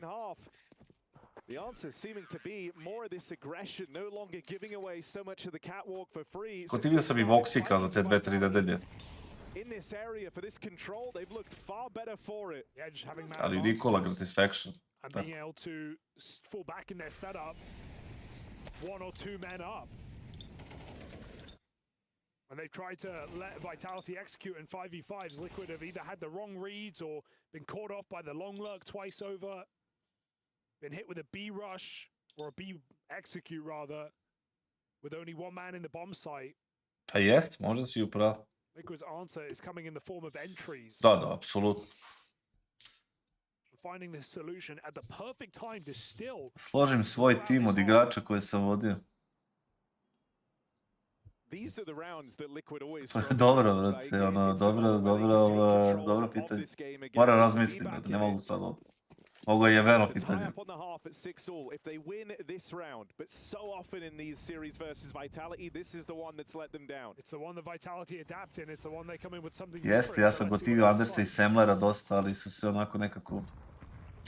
The answer seeming to be more of this aggression, no longer giving away so much of the catwalk for free. Kotivio sam i Voxika za te 2-3 nedelje. In this area for this control, they've looked far better for it. Yeah, just having Ali Nikola Satisfaction. And being able to fall back in their setup, 1 or 2 men up. And they've tried to let Vitality execute in 5v5s. Liquid have either had the wrong reads or been caught off by the long lurk twice over. Been hit with a B rush, or a B execute rather, with only 1 man in the bomb site. Pa jest, možda si upravo. Liquid's answer is coming in the form of entries. Da, apsolutno. Finding this solution at the perfect time to still... Složim svoj tim od igrača koje sam vodio. Dobro, brate, ono, dobro pitanje. Moram razmisliti, brate, ne mogu sad ovdje. Ovo je velo pitanje. If they win this round, but so often in these series versus Vitality, this is the one that's let them down. It's the one that Vitality adapt in. It's the one they come in with something. Jeste, ja sam gotivio Andersa i Semlera dosta, ali su se onako nekako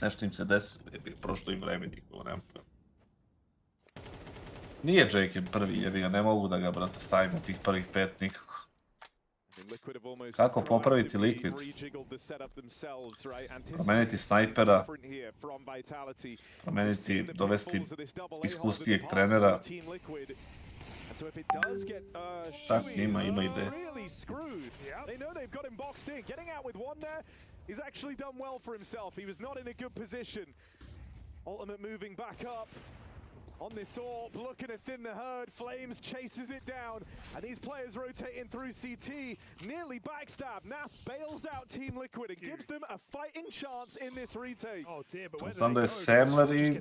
nešto im se desilo, prošlo im vreme njihovo, nemam pojma. Nije JK prvi, jebi ga, ne mogu da ga, brate, stavim u tih prvih 5 nikako. Kako popraviti Liquid? Promeniti snajpera, dovesti iskustijeg trenera. Čak ima ide. He's actually done well for himself. He was not in a good position. Ultimate moving back up on this AWP, looking to thin the herd. Flames chases it down, and these players rotating through CT, nearly backstab. Naf bails out Team Liquid and gives them a fighting chance in this retake. Oh dear, but znam da je Semler i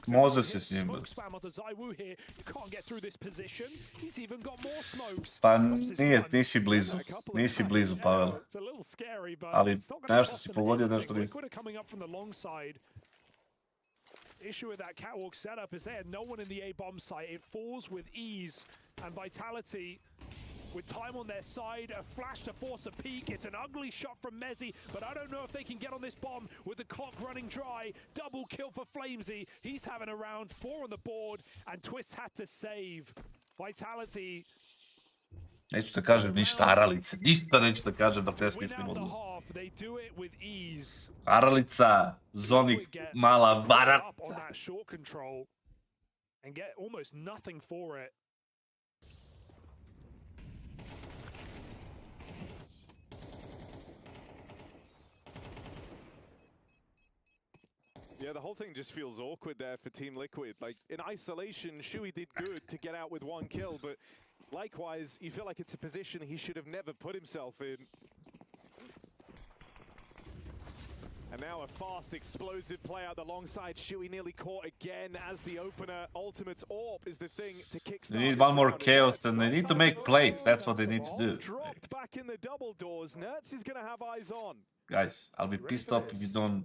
Moses je s njim. Pa nisi blizu, Pavel. Ali nešto si pogodio, nešto nisi. Issue with that catwalk setup is they had no one in the A bomb site. It falls with ease, and Vitality with time on their side, a flash to force a peek. It's an ugly shot from Mezzi, but I don't know if they can get on this bomb with the clock running dry. Double kill for Flamesy. He's having around 4 on the board, and Twist had to save. Vitality. Neću da kažem ništa Aralice, ništa neću da kažem da presmislim odmah. Aralica, Zonik, mala varaca. And get almost nothing for it. Yeah, the whole thing just feels awkward there for Team Liquid. Like, in isolation, Shui did good to get out with 1 kill, but likewise, you feel like it's a position he should have never put himself in. And now a fast, explosive play out alongside Shui, nearly caught again as the opener. Ultimate AWP is the thing to kickstart. They need one more chaos and they need to make plays. That's what they need to do. Dropped back in the double doors. Nertz is going to have eyes on. Guys, I'll be pissed off if you don't.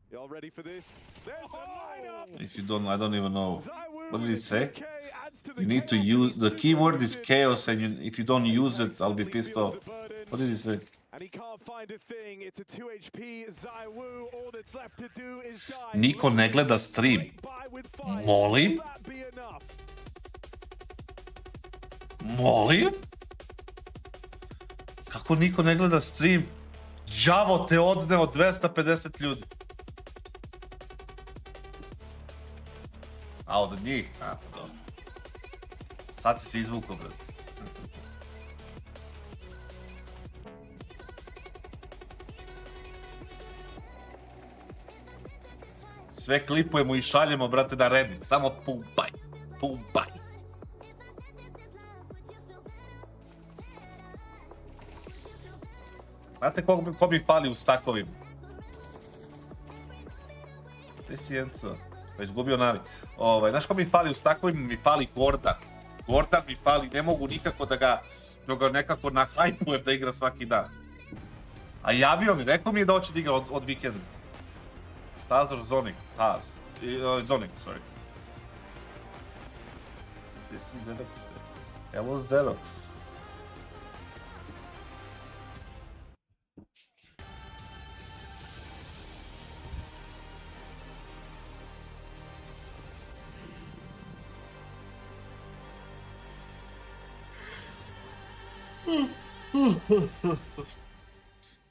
Y'all ready for this? There's the lineup. If you don't, I don't even know. What did it say? You need to use, the keyword is chaos, and if you don't use it, I'll be pissed off. What did he say? And he can't find a thing. It's a 2 HP ZywOo. All that's left to do is die. Niko ne gleda stream. Molim? Molim? Kako niko ne gleda stream? Đavo te odne od 250 ljudi. A od njih? A, dobro. Sad si se izvukao, brate. Sve klipujemo i šaljemo, brate, na Reddit. Samo pumpaj. Pumpaj. Znate ko mi fali u stakovima? Gde si Jenco? Pa izgubio navi. Znaš ko mi fali u stakovima? Mi fali Gordan. Gordan mi fali, ne mogu nikako da ga nekako nahajpujem da igra svaki dan. A javio mi, rekao mi je da hoće da igra od vikenda. Taz or Zonik? Taz. Zonik, sorry. Gde si Xerox? Evo Xerox.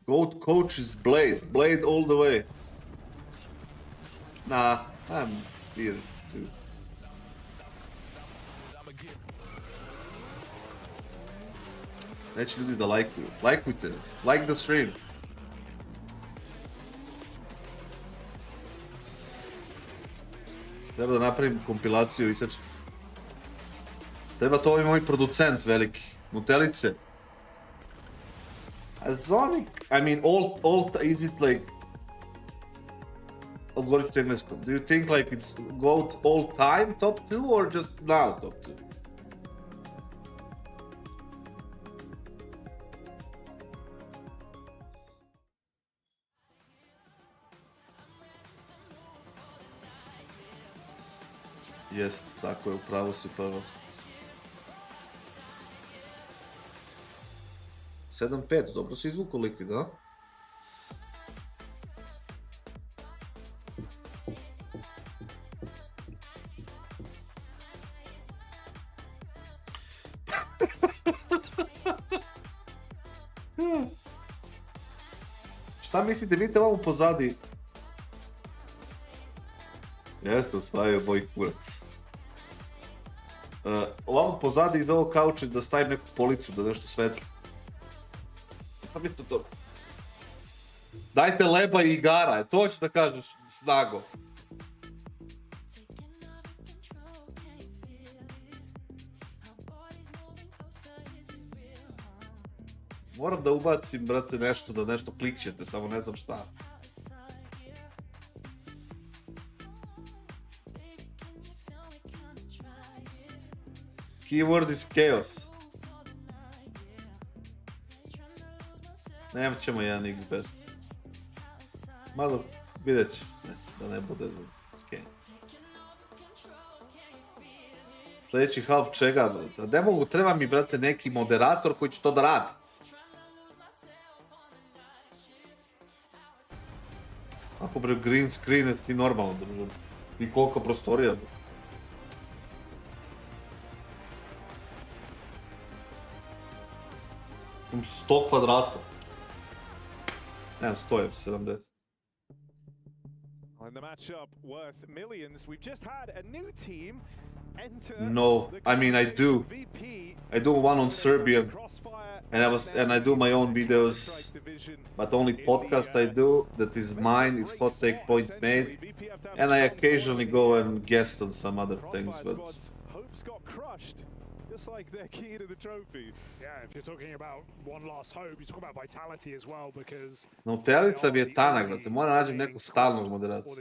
GOAT coach is Blade. Blade all the way. Nah, I'm here too. Neće ljudi da lajkuju. Lajkujte. Like the stream. Treba da napravim kompilaciju i sad. Treba to ovaj moj producent veliki. Nutelice. Sonic, I mean, is it like, algorithm engleskom, do you think like it's GOAT all time top 2 or just now top 2? Jest, tako je, upravo si prvo. 7-5, dobro si izvukao Liquid, a? Šta mislite, vidite ovamo pozadi? Jeste, osvajaju moj kurac. Ovamo pozadi iz ovog kauča da stavim neku policu, da nešto svetli. Pa mi to. Dajte leba i igara, to ću da kažeš, snago. Moram da ubacim, brate, nešto, da nešto klikćete, samo ne znam šta. Keyword is chaos. Nemat ćemo jedan XBet. Malo vidjet ću, da ne bude okej. Sljedeći half čega, brate? Ne mogu, treba mi, brate, neki moderator koji će to da radi. Kako, bre, green screen, ti normalno držam. I koliko prostorija, bre. Imam 100 kvadrata. Nemam 100, imam 70. In the matchup worth millions, we've just had a new team enter. No, I mean I do. I do one on Serbian, and I do my own videos, but only podcast I do that is mine. It's hot take point made, and I occasionally go and guest on some other things. But hopes got crushed, just like their key to the trophy. Yeah, if you're talking about one last hope, you talk about vitality as well, because. Nutelica mi je tanak, brate. Moram nađem neku stalnog moderaciju.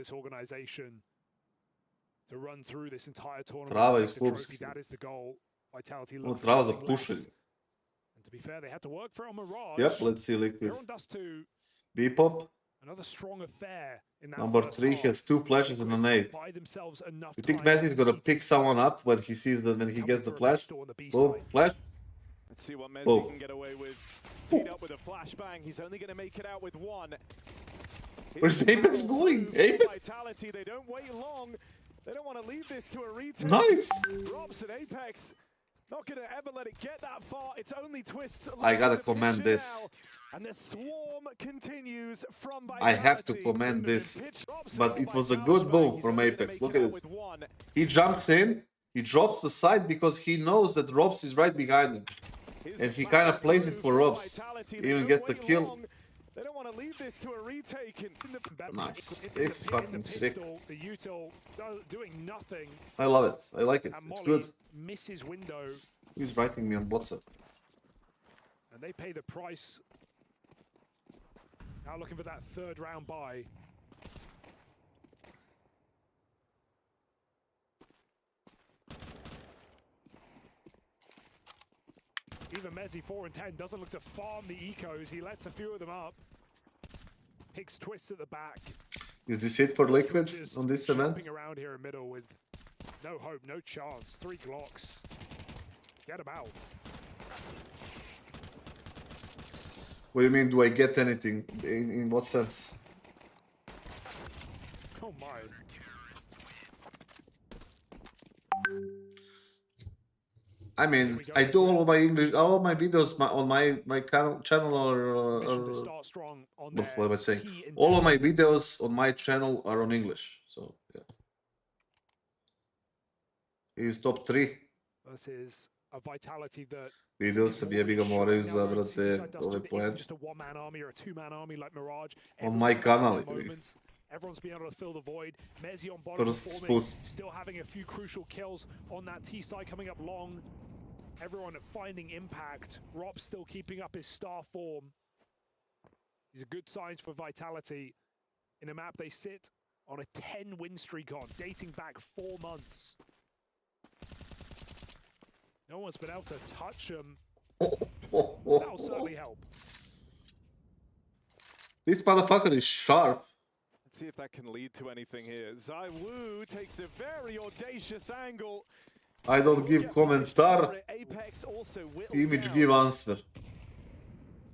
To run through this entire tournament. Trava iz klubski. Ono trava za pušenje. To be fair, they had to work for a Mirage. Yep, let's see Liquid. Bepop. Another strong affair in that Number 3 has 2 flashes and a nade. You think Messi is gonna pick someone up when he sees the, when he gets the flash? Boom, flash. Let's see what Messi can get away with. Teed up with a flashbang. He's only gonna make it out with one. Where's Apex going? Apex? Vitality, they don't wait long. They don't want to leave this to a retake. Nice. Robs and Apex not going to ever let it get that far. It's only twists. I gotta commend this. And the swarm continues from I have to commend this. But it was a good move from Apex. Look at this. He jumps in, he drops the side because he knows that Robs is right behind him. And he kind of plays it for Robs. He even gets the kill. leave this to a retake. Nice. This is fucking sick. The util doing nothing. I love it. I like it. It's good. Misses window. He's writing me on WhatsApp. And they pay the price. Now looking for that third round buy. Even Mezzi 4 and 10 doesn't look to farm the ecos. He lets a few of them up. Picks twists at the back. Is this it for Liquid on this event? Jumping around here in middle with no hope, no chance. 3 Glocks. Get him out. What do you mean, do I get anything? In what sense? Oh my. I mean, I do all of my English, all of my videos on my channel are. What am I saying? All of my videos on my channel are on English, so yeah. He's top 3. Versus a Vitality that. Videl sam jebi ga moraju izabrati ove poene. Just a one-man army or a two-man army like Mirage. On my kanal. Everyone's been able to fill the void. Mezzi on bottom performing, still having a few crucial kills on that T side coming up long. Everyone finding impact. Rob's still keeping up his star form. These are good signs for Vitality. In a map they sit on a 10 win streak on, dating back 4 months. No one's been able to touch them. That'll certainly help. This motherfucker is sharp. Let's see if that can lead to anything here. ZywOo takes a very audacious angle. I don't give komentar. Image give answer.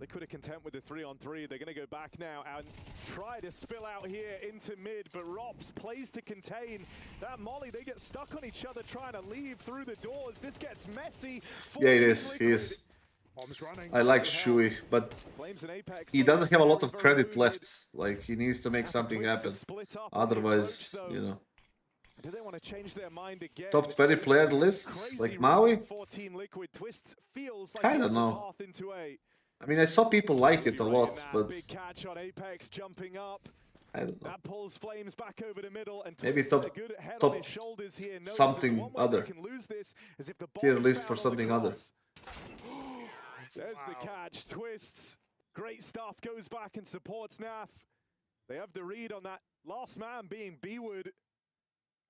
They could have content with the 3-on-3. They're going to go back now and try to spill out here into mid, but Rops plays to contain that molly. They get stuck on each other trying to leave through the doors. This gets messy. Yeah, it is. He is. I like Shui, but he doesn't have a lot of credit left. Like, he needs to make something happen. Otherwise, you know. Do they want to change their mind again? Top 20 player list, like Maui? I don't know. I mean, I saw people like it a lot, but big catch on Apex jumping up. I don't know. That pulls Flames back over the middle and maybe top something other. Tier list for something other. There's the catch. Twists. Great stuff. Goes back and supports Naf. They have the read on that last man being B-Wood.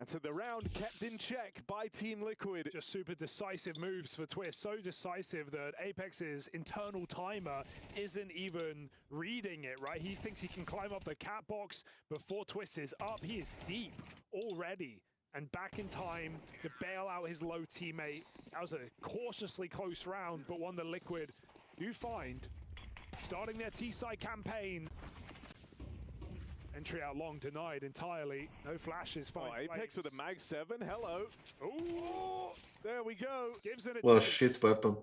And so the round kept in check by Team Liquid. Just super decisive moves for Twist. So decisive that Apex's internal timer isn't even reading it, right? He thinks he can climb up the cat box before Twist is up. He is deep already and back in time to bail out his low teammate. That was a cautiously close round, but one that Liquid do find. Starting their T-side campaign. Entry out long denied entirely. No flashes. Apex with a Mag 7. Hello. Ooh, there we go. Gives it a well, shit weapon.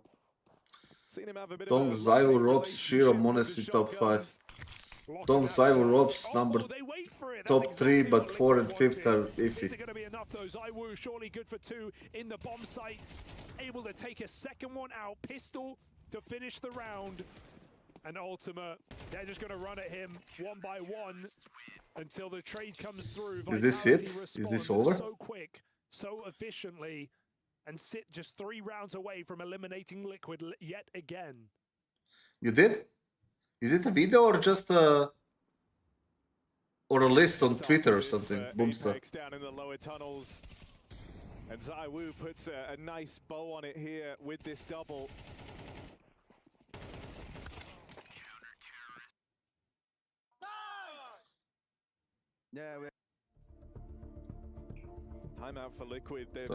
Dong ZywOo Robs Shiro Monesi top 5. Dong ZywOo Robs number top 3, but 4 and 5th are iffy. Is it going to be enough though? ZywOo surely good for 2 in the bomb site. Able to take a second one out. Pistol to finish the round. And Ultima, they're just going to run at him one by one until the trade comes through. Is this it? Is this over? So quick, so efficiently, and sit just 3 rounds away from eliminating Liquid yet again. You did? Is it a video or just a list on Twitter or something? Boomster. Down in the lower tunnels, and ZywOo puts a nice bow on it here with this double. Yeah, Timeout for Liquid. They're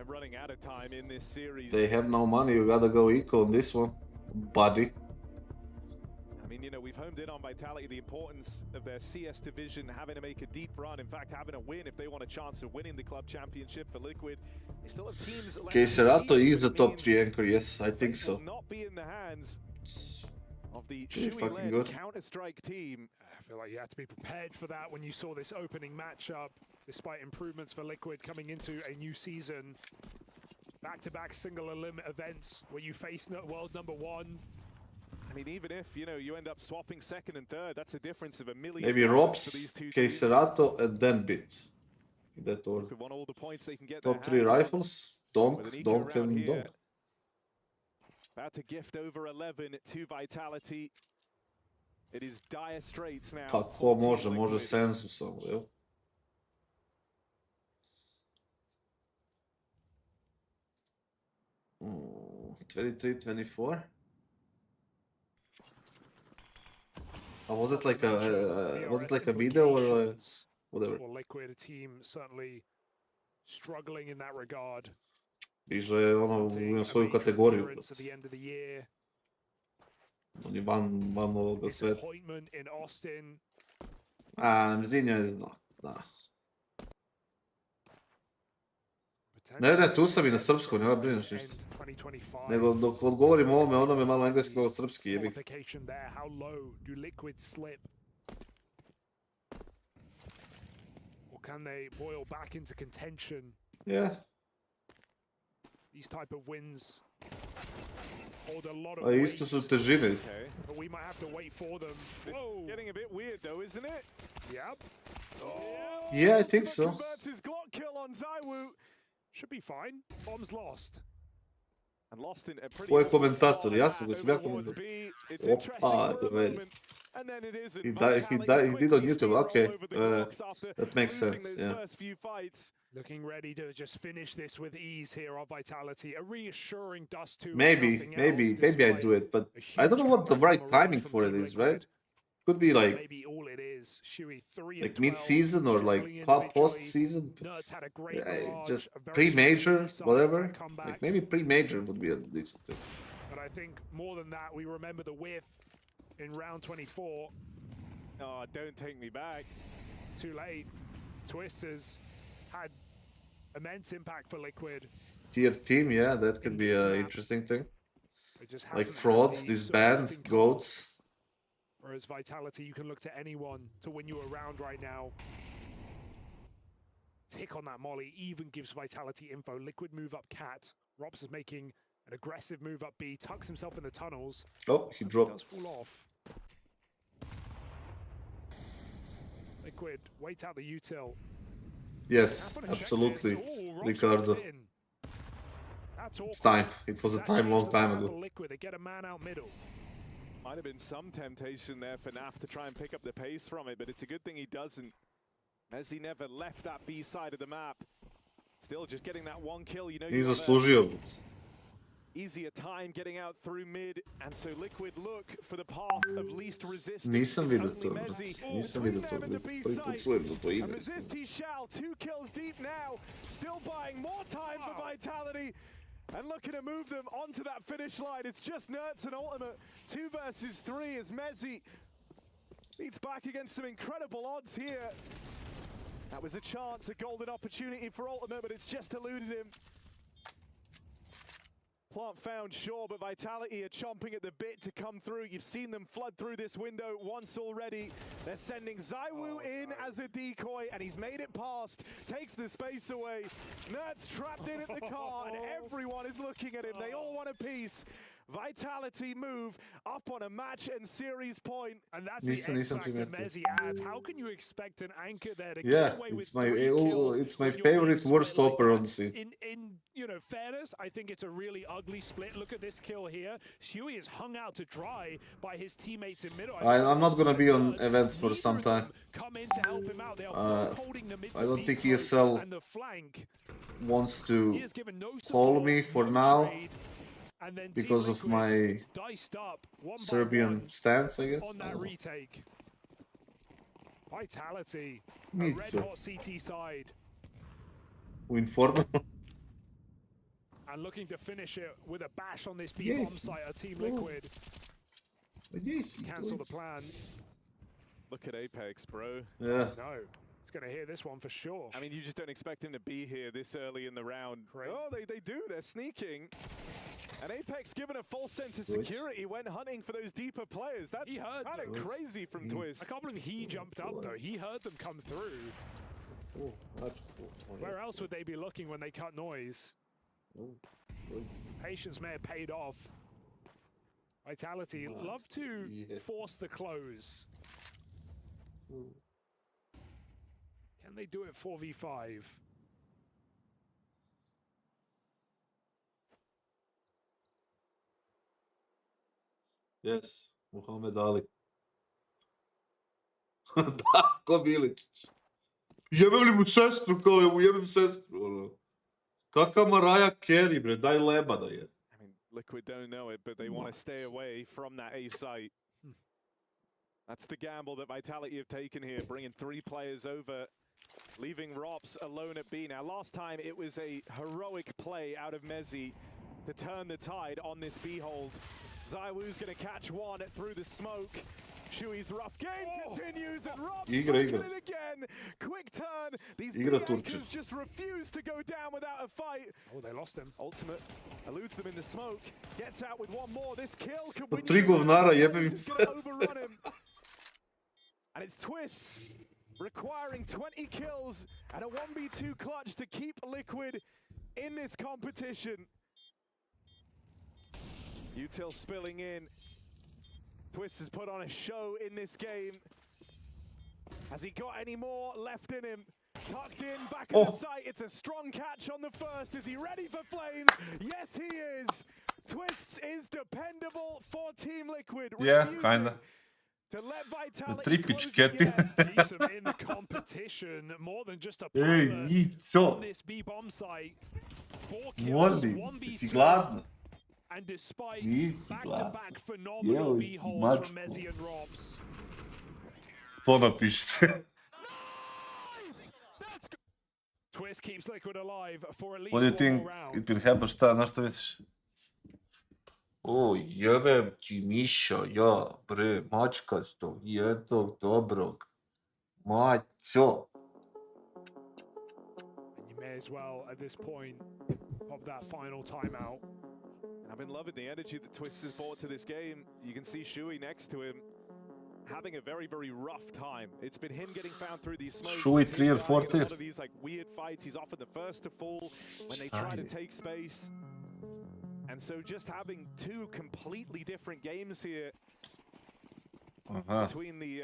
running out of time in this series. They have no money. You gotta go eco on this one, buddy. I mean, you know, we've homed in on Vitality, the importance of their CS division, having to make a deep run. In fact, having a win if they want a chance of winning the club championship for Liquid. They still have teams. KINGSTON is the top 3 anchor. Yes, I think so. Not be in the hands of the fucking good Counter-Strike team. I feel like you had to be prepared for that when you saw this opening matchup, despite improvements for Liquid coming into a new season. Back-to-back single events where you face world number 1. mean, even if, you know, you end up swapping second and third, that's a difference of $1 million. Maybe Robs, Keiserato, and then Bit. In that order. Want all the points they can get Top 3 rifles, Donk, Donk, and Donk. About to gift over 11 to Vitality. It is dire straits now. Tako može sensu samo, jel? Mm, 23-24. Was it like a video or whatever? Well, Liquid, a team certainly struggling in that regard. Diže ono u svoju kategoriju. At the end of the year. Oni van ovoga sveta. Disappointment in Austin. Mzinja je da. Ne, tu sam i na srpskom, nema brineš ništa. Nego dok odgovorim ovome, onome malo engleski, malo srpski jebi. How low do Liquid slip? Or can they boil back into contention? Yeah. These type of wins hold a lot of A isto su težine. But we might have to wait for them. This is getting a bit weird though, isn't it? Yep. Yeah, I think so. Converts his Glock kill on Zaiwu. Should be fine. Bomb's lost. And lost in a pretty. Ko je komentator? Ja sam ga smija komentator. Opa, dovelj. He did on YouTube, okay. That makes sense, yeah. Looking ready to just finish this with ease here on Vitality. A reassuring dust to Maybe I do it, but I don't know what the right timing for it is, right? Could be like mid-season or like post-season, just pre-major, whatever. Like maybe pre-major would be a decent thing. But I think more than that, we remember the whiff in round 24. Oh, don't take me back. Too late. Twisters had immense impact for Liquid. Tier team, yeah, that could be an interesting thing. Like frauds, disband, goats. Whereas Vitality, you can look to anyone to win you a round right now. Tick on that molly even gives Vitality info. Liquid move up cat. Robs is making an aggressive move up B, tucks himself in the tunnels. Oh, he dropped. Does fall off. Liquid, wait out the util. Yes, absolutely, Ricardo. It's time. It was a time, long time ago. Liquid, they get a man out middle. Might have been some temptation there for Naf to try and pick up the pace from it, but it's a good thing he doesn't, as he never left that B side of the map. Still just getting that one kill, you know. He's zaslužio. Easier time getting out through mid, and so Liquid look for the path of least resistance. Nisam vidio to, nisam vidio to. Prvi put čujem za to ime. Resist he shall, 2 kills deep now, still buying more time for Vitality. And looking to move them onto that finish line. It's just Nerds and Ultimate. 2 versus 3 as Mezzi beats back against some incredible odds here. That was a chance, a golden opportunity for Ultimate, but it's just eluded him. Plant found, sure, but Vitality are chomping at the bit to come through. You've seen them flood through this window once already. They're sending Zaiwu in as a decoy, and he's made it past. Takes the space away. Nerds trapped in at the car, and everyone is looking at him. They all want a piece. Vitality move up on a match and series point. And that's the X factor Mezzi adds. How can you expect an anchor there to get away with 3 kills? It's my favorite worst stopper on C. In you know, fairness, I think it's a really ugly split. Look at this kill here. Shuey is hung out to dry by his teammates in middle. I'm not gonna be on events for some time. Come in to help him out. They are holding the mid I don't think ESL wants to call me for now. Because of my Serbian stance, I guess. On that retake. Vitality. Me red too. hot CT side. Inferno. And looking to finish it with a bash on this B bomb site, a Team Liquid. Cancel the plan. Look at Apex, bro. Yeah. No. He's going to hear this one for sure. I mean, you just don't expect him to be here this early in the round. Oh, they do. They're sneaking. And Apex, given a false sense of security, went hunting for those deeper players. That's kind of crazy from Twist. I can't believe he jumped up, though. He heard them come through. Where else would they be looking when they cut noise? Patience may have paid off. Vitality love to force the close. Can they do it 4v5? Yes, Muhammed Ali. Darko Miličić. Jebem li mu sestru, kao ja mu jebem sestru, ono. Kakav Mariah Carey, bre, daj leba da je. I mean, Liquid don't know it, but they want to stay away from that A site. That's the gamble that Vitality have taken here, bringing 3 players over, leaving Rops alone at B. Now, last time it was a heroic play out of Mezzi to turn the tide on this B hold. ZywOo's going to catch one through the smoke. Shui's rough game continues, and Rob's it again. Quick turn. These B-Anchors just refuse to go down without a fight. Oh, they lost him. Ultimate eludes them in the smoke. Gets out with one more. This kill could win. Tri govnara, jebem im overrun him. And it's Twists requiring 20 kills and a 1v2 clutch to keep Liquid in this competition. Util spilling in. Twist has put on a show in this game. Has he got any more left in him? Tucked in, back of the site. It's a strong catch on the first. Is he ready for flames? Yes, he is. Twists is dependable for Team Liquid. Yeah, kinda. To let Vitality keeps him in the competition more than just a pilot on this B bomb site. 4 kills, 1v3. And despite back-to-back phenomenal B-holes from Mezzi and Robs. To napišite. Twist keeps Liquid alive for at least What do you think it will happen? Šta misliš? O, jebem ti miša, ja, bre, mačkasto, jednog dobrog. Mačo. And you may as well, at this point, pop that final timeout. I've been loving the energy that Twist has brought to this game. You can see Shui next to him having a very, very rough time. It's been him getting found through these smokes. Shui 3 or 4 a lot of these like weird fights. He's often the first to fall when they try to take space. And so just having 2 completely different games here between the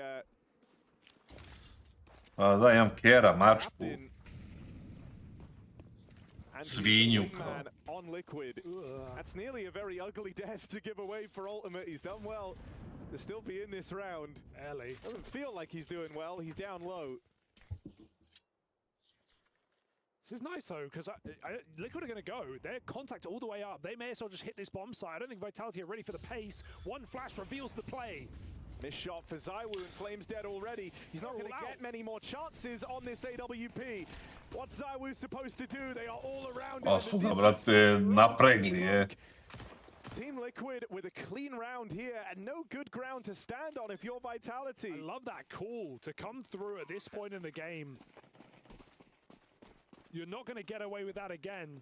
Da imam Kera, mačku. Svinju. On Liquid. That's nearly a very ugly death to give away for Ultimate. He's done well to still be in this round. Early. Doesn't feel like he's doing well. He's down low. This is nice though, because Liquid are going to go. They're contact all the way up. They may as well just hit this bomb site. I don't think Vitality are ready for the pace. One flash reveals the play. Missed shot for ZywOo, and Flame's dead already. He's not going to get many more chances on this AWP. What's ZywOo supposed to do? They are all around him. Su ga, brate, napregli, je. Team Liquid with a clean round here and no good ground to stand on if you're Vitality. I love that call to come through at this point in the game. You're not going to get away with that again.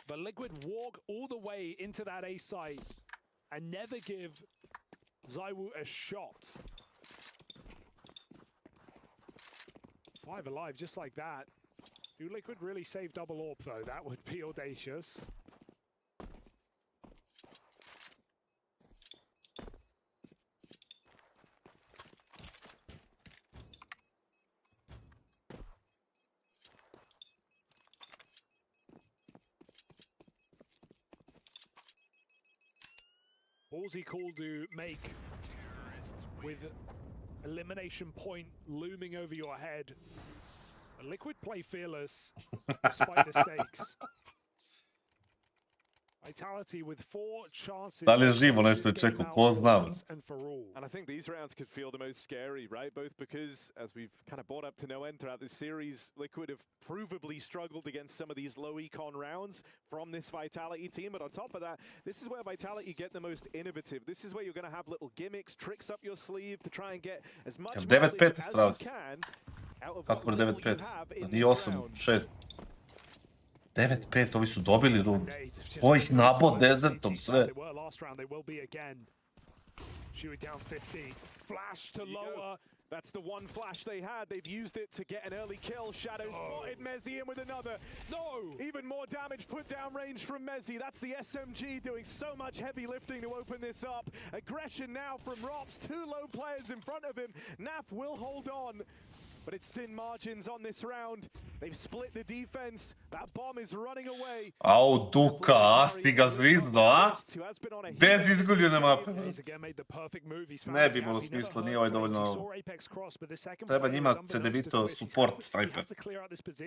But Liquid walk all the way into that A site and never give ZywOo a shot. 5 alive just like that. Do Liquid really save double AWP though? That would be audacious. Ballsy call to make with elimination point looming over your head. A Liquid play fearless despite the stakes. Vitality with 4 chances. Da li je živo nešto čekao, ko znam. And I think these rounds could feel the most scary, right? Both because, as we've kind of brought up to no end throughout this series, Liquid have provably struggled against some of these low econ rounds from this Vitality team. But on top of that, this is where Vitality get the most innovative. This is where you're going to have little gimmicks, tricks up your sleeve to try and get as much mileage as you can out of what little you have in this round. 9-5, ovi su dobili rundu. Ko ih nabod Desertom sve. They were last round, they will be again. Shui down 50. Flash to lower. That's the one flash they had. They've used it to get an early kill. Shadow spotted Mezzi in with another. No! Even more damage put down range from Mezzi. That's the SMG doing so much heavy lifting to open this up. Aggression now from Rops. 2 lone players in front of him. Naf will hold on, but it's thin margins on this round. They've split the defense. That bomb is running away. Au, Duka, si ga zvizdo, a? Bez izgubljene mape. Ne bi imalo smisla, nije ovaj dovoljno... Treba njima CDV-to support sniper.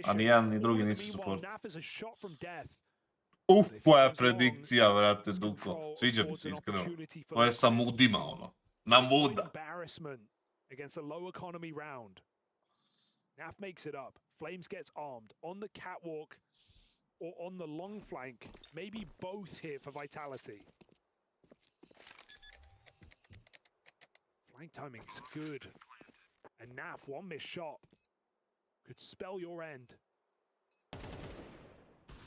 A ni jedan ni drugi nisu support. Koja predikcija, vrate, Duko. Sviđa mi se iskreno. To je sa mudima, ono. Na muda. Naf makes it up. Flames gets armed on the catwalk or on the long flank. Maybe both here for Vitality. Flank timing's good. And Naf, one missed shot could spell your end.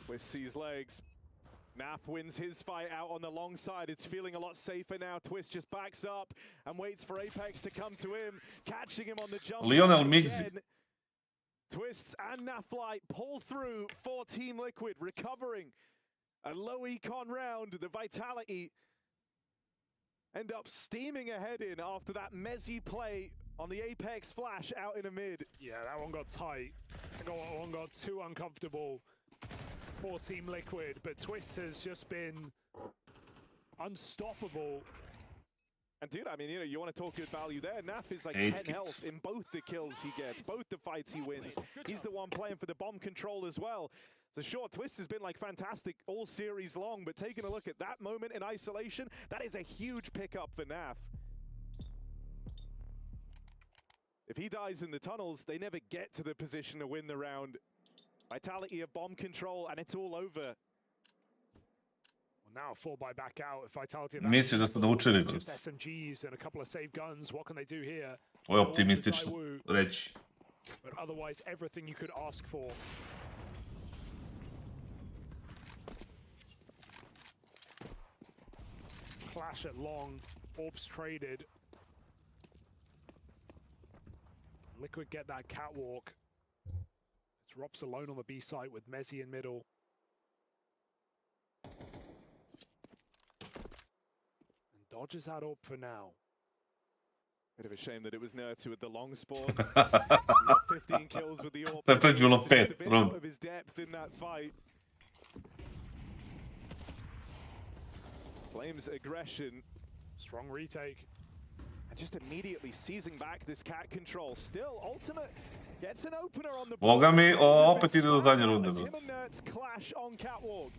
With C's legs. Naf wins his fight out on the long side. It's feeling a lot safer now. Twist just backs up and waits for Apex to come to him, catching him on the jump. Lionel Migzi. Twists and Naflight pull through for Team Liquid, recovering a low econ round. The Vitality end up steaming ahead in after that Mezzi play on the Apex flash out in a mid. Yeah, that one got tight. That one got too uncomfortable for Team Liquid, but Twist has just been unstoppable. And dude, I mean, you want to talk good value there. Naf is like 10 health in both the kills he gets, both the fights he wins. He's the one playing for the bomb control as well. So sure, Twist has been like fantastic all series long, but taking a look at that moment in isolation, that is a huge pickup for Naf. If he dies in the tunnels, they never get to the position to win the round. Vitality of bomb control, and it's all over. Now 4x back out. If Vitality Misliš da ste naučili, just SMGs and a couple of save guns. What can they do here? Ovo je optimistično reći. But otherwise, everything you could ask for. Clash at long. Orbs traded. Liquid get that catwalk. It's Rops alone on the B site with Mezzi in middle. Dodges that up for now. Bit of a shame that it was Nertu with the long spawn. He's got 15 kills with the AWP. Pređilo 5, a bit out of his depth in that fight. Flames aggression. Strong retake. And just immediately seizing back this cat control. Still, Ultimate gets an opener on the Boga mi, opet ide do dalje runde. Him and Nertz clash on catwalk.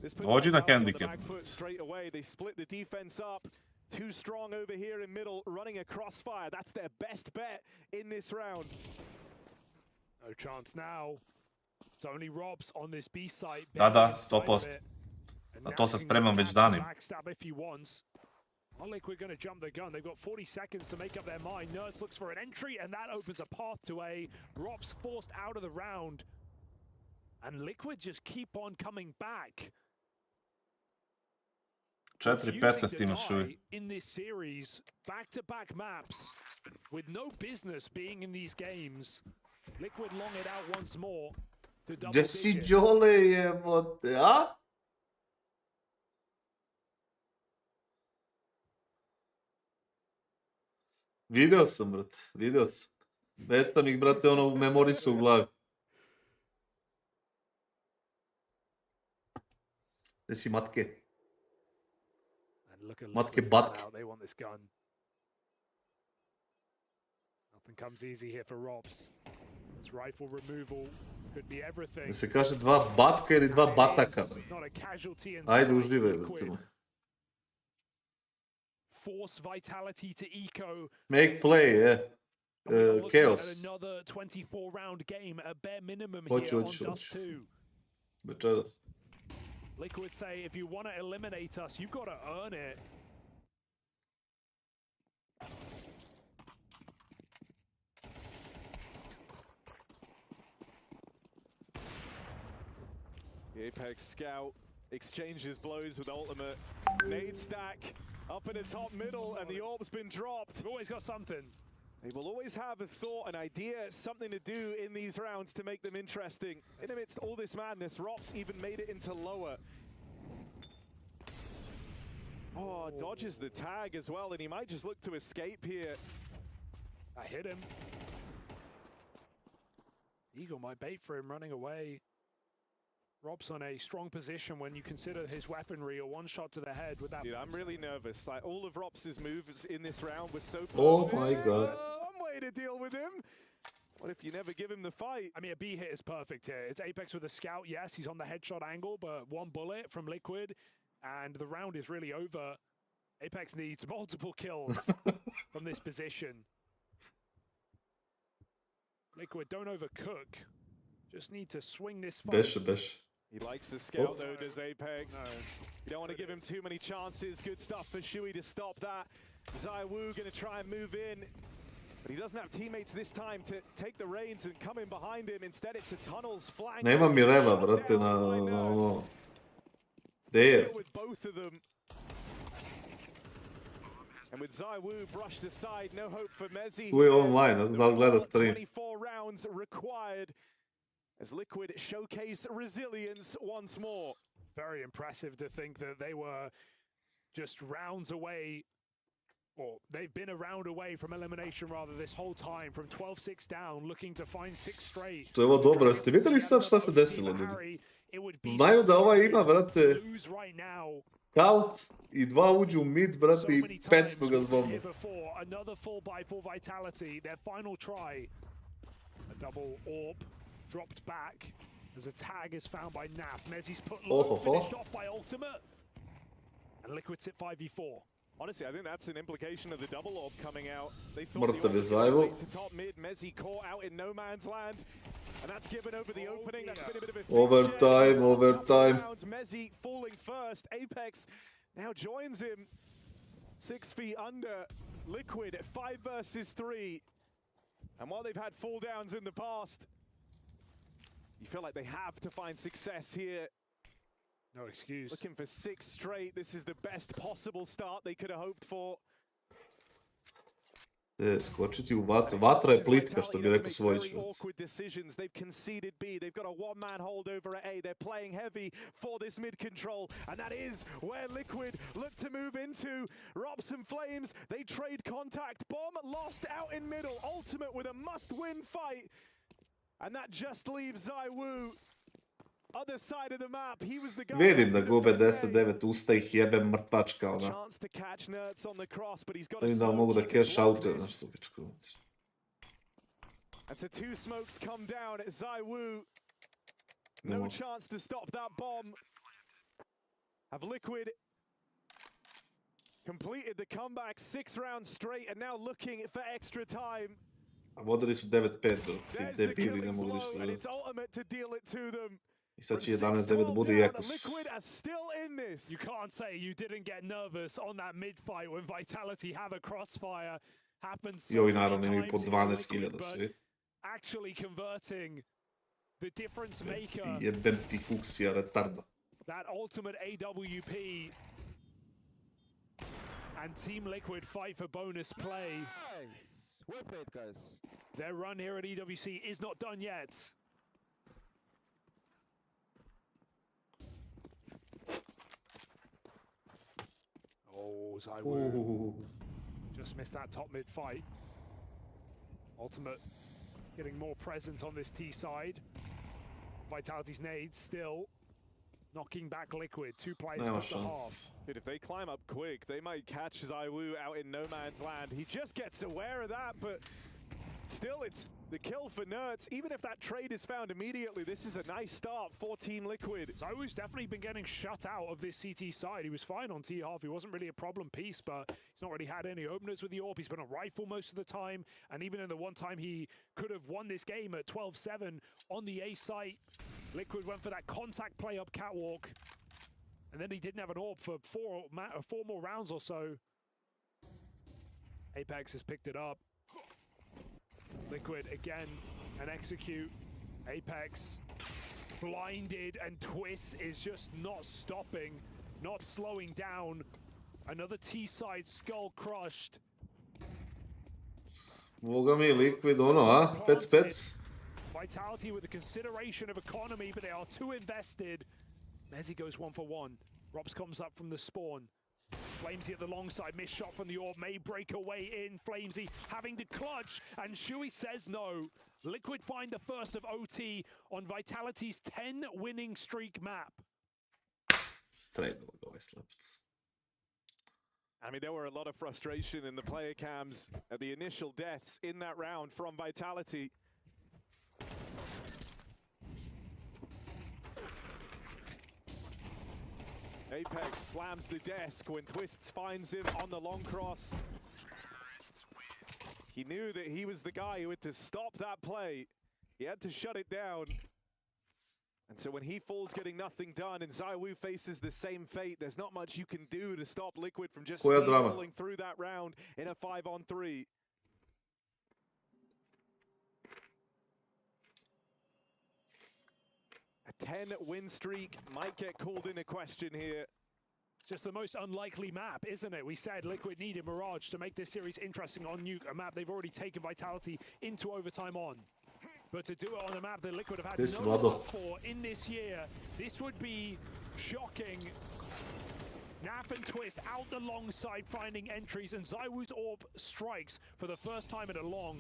Dođi na handicap. Straight away, they split the defense up. Too strong over here in middle, running a crossfire. That's their best bet in this round. No chance now. It's only Robs on this B site. Da, 100%. Na to se spremam već danima. Are Liquid going to jump the gun? They've got 40 seconds to make up their mind. Nerds looks for an entry, and that opens a path to A. Robs forced out of the round. And Liquid just keep on coming back. 4-15 imaš uvijek. In this series, back-to-back maps with no business being in these games. Liquid long it out once more to double digits. Gdje si Jole jebote, a? Video sam, brate, video sam. Već sam ih, brate, ono u memorisu u glavi. Gdje si matke? Matke batke. They want this gun. Nothing comes easy here for Robs. This rifle removal could be everything. Da se kaže dva batka ili dva bataka. Ajde, uživaj, brate. Force Vitality to eco. Make play, yeah. Chaos. Another 24 round game, a bare minimum here on Dust 2. Večeras. Liquid say, if you want to eliminate us, you've got to earn it. The Apex scout exchanges blows with ultimate. Nade stack up in the top middle, and the orb's been dropped. They've always got something. They will always have a thought, an idea, something to do in these rounds to make them interesting. In amidst all this madness, Rops even made it into lower. Oh, dodges the tag as well, and he might just look to escape here. I hit him. Eagle might bait for him running away. Rob's on a strong position when you consider his weaponry, a one shot to the head with that. Dude, I'm really nervous. Like, all of Rops' moves in this round were so perfect. Oh my god. One way to deal with him. What if you never give him the fight? I mean, a B hit is perfect here. It's Apex with a scout. Yes, he's on the headshot angle, but one bullet from Liquid, and the round is really over. Apex needs multiple kills from this position. Liquid, don't overcook. Just need to swing this fight. Besh. He likes the scout though, does Apex. No. You don't want to give him too many chances. Good stuff for Shui to stop that. ZywOo gonna try and move in, but he doesn't have teammates this time to take the reins and come in behind him. Instead, it's a tunnels flank. Nema mi reva, brate, na ono. Gde je? With both of them. And with ZywOo brushed aside, no hope for Mezi. Tu je online, ne znam da li gledat stream. 24 rounds required as Liquid showcase resilience once more. Very impressive to think that they were just rounds away, or they've been a round away from elimination rather this whole time, from 12-6 down, looking to find 6 straight. To je ovo dobro, jeste vidjeli sad šta se desilo, ljudi? Znaju da ovaj ima, brate, kaut i dva uđu u mid, brate, i pecnu ga s bombom. Another full buy for Vitality, their final try. A double orb dropped back as a tag is found by Naf. Mezi's put low, finished off by Ultimate, and Liquid sit 5v4. Honestly, I think that's an implication of the double orb coming out. They thought they were to top mid. Mezi caught out in no man's land, and that's given over the opening. That's been a bit of a Overtime. Mezi falling first. Apex now joins him 6 feet under. Liquid at 5 versus 3. And while they've had fall downs in the past, you feel like they have to find success here. No excuse. Looking for 6 straight. This is the best possible start they could have hoped for. Skočiti u vatru. Vatra je plitka, što bi rekao Svojić. Awkward decisions. They've conceded B. They've got a one-man holdover at A. They're playing heavy for this mid control, and that is where Liquid look to move into. Rops and Flames, they trade contact. Bomb lost out in middle. Ultimate with a must-win fight, and that just leaves ZywOo. Other side of the map, he was the guy. Vidim da gube 10-9, usta ih jebe mrtvačka, ona. Chance to catch Nerds on the cross, but he's got Vidim da mogu da cash out nešto pičku. And so 2 smokes come down at ZywOo. No chance to stop that bomb. Have Liquid completed the comeback 6 rounds straight and now looking for extra time. A vodili su 9-5, ti debili ne mogu ništa and it's Ultimate to deal it to them. I sad će 11-9 bude i Ekus. You can't say you didn't get nervous on that mid fight when Vitality have a crossfire. Happens so I naravno imaju po 12.000 svi. Actually converting the difference maker. Ti jebem ti Huxija retarda. That ultimate AWP. And Team Liquid fight for bonus play. Nice. Well played, guys. Their run here at EWC is not done yet. Oh, ZywOo. Just missed that top mid fight. Ultimate getting more present on this T side. Vitality's nades still knocking back Liquid. 2 players left to half. Dude, if they climb up quick, they might catch ZywOo out in no man's land. He just gets aware of that, but still it's the kill for Nerds. Even if that trade is found immediately, this is a nice start for Team Liquid. ZywOo's definitely been getting shut out of this CT side. He was fine on T-half. He wasn't really a problem piece, but he's not really had any openers with the AWP. He's been on rifle most of the time, and even in the one time he could have won this game at 12-7 on the A site, Liquid went for that contact play up catwalk, and then he didn't have an AWP for 4 more rounds or so. Apex has picked it up. Liquid again and execute. Apex blinded, and Twist is just not stopping, not slowing down. Another T-side skull crushed. Boga mi, Liquid, ono, a? Pec. Vitality with the consideration of economy, but they are too invested. Mezzi goes 1 for 1. Robs comes up from the spawn. Flamesy at the long side, missed shot from the orb, may break away in. Flamesy having to clutch, and Shuey says no. Liquid find the first of OT on Vitality's 10-winning streak map. Tradeovo ovaj slepac. I mean, there were a lot of frustration in the player cams at the initial deaths in that round from Vitality. Apex slams the desk when Twists finds him on the long cross. He knew that he was the guy who had to stop that play. He had to shut it down. And so when he falls getting nothing done and ZywOo faces the same fate, there's not much you can do to stop Liquid from just steamrolling through that round in a 5-on-3. A 10-win streak might get called into question here. Just the most unlikely map, isn't it? We said Liquid needed Mirage to make this series interesting on Nuke, a map they've already taken Vitality into overtime on. But to do it on a map that Liquid have had no love for in this year, this would be shocking. Naf and Twist out the long side finding entries, and ZywOo's orb strikes for the first time in a long.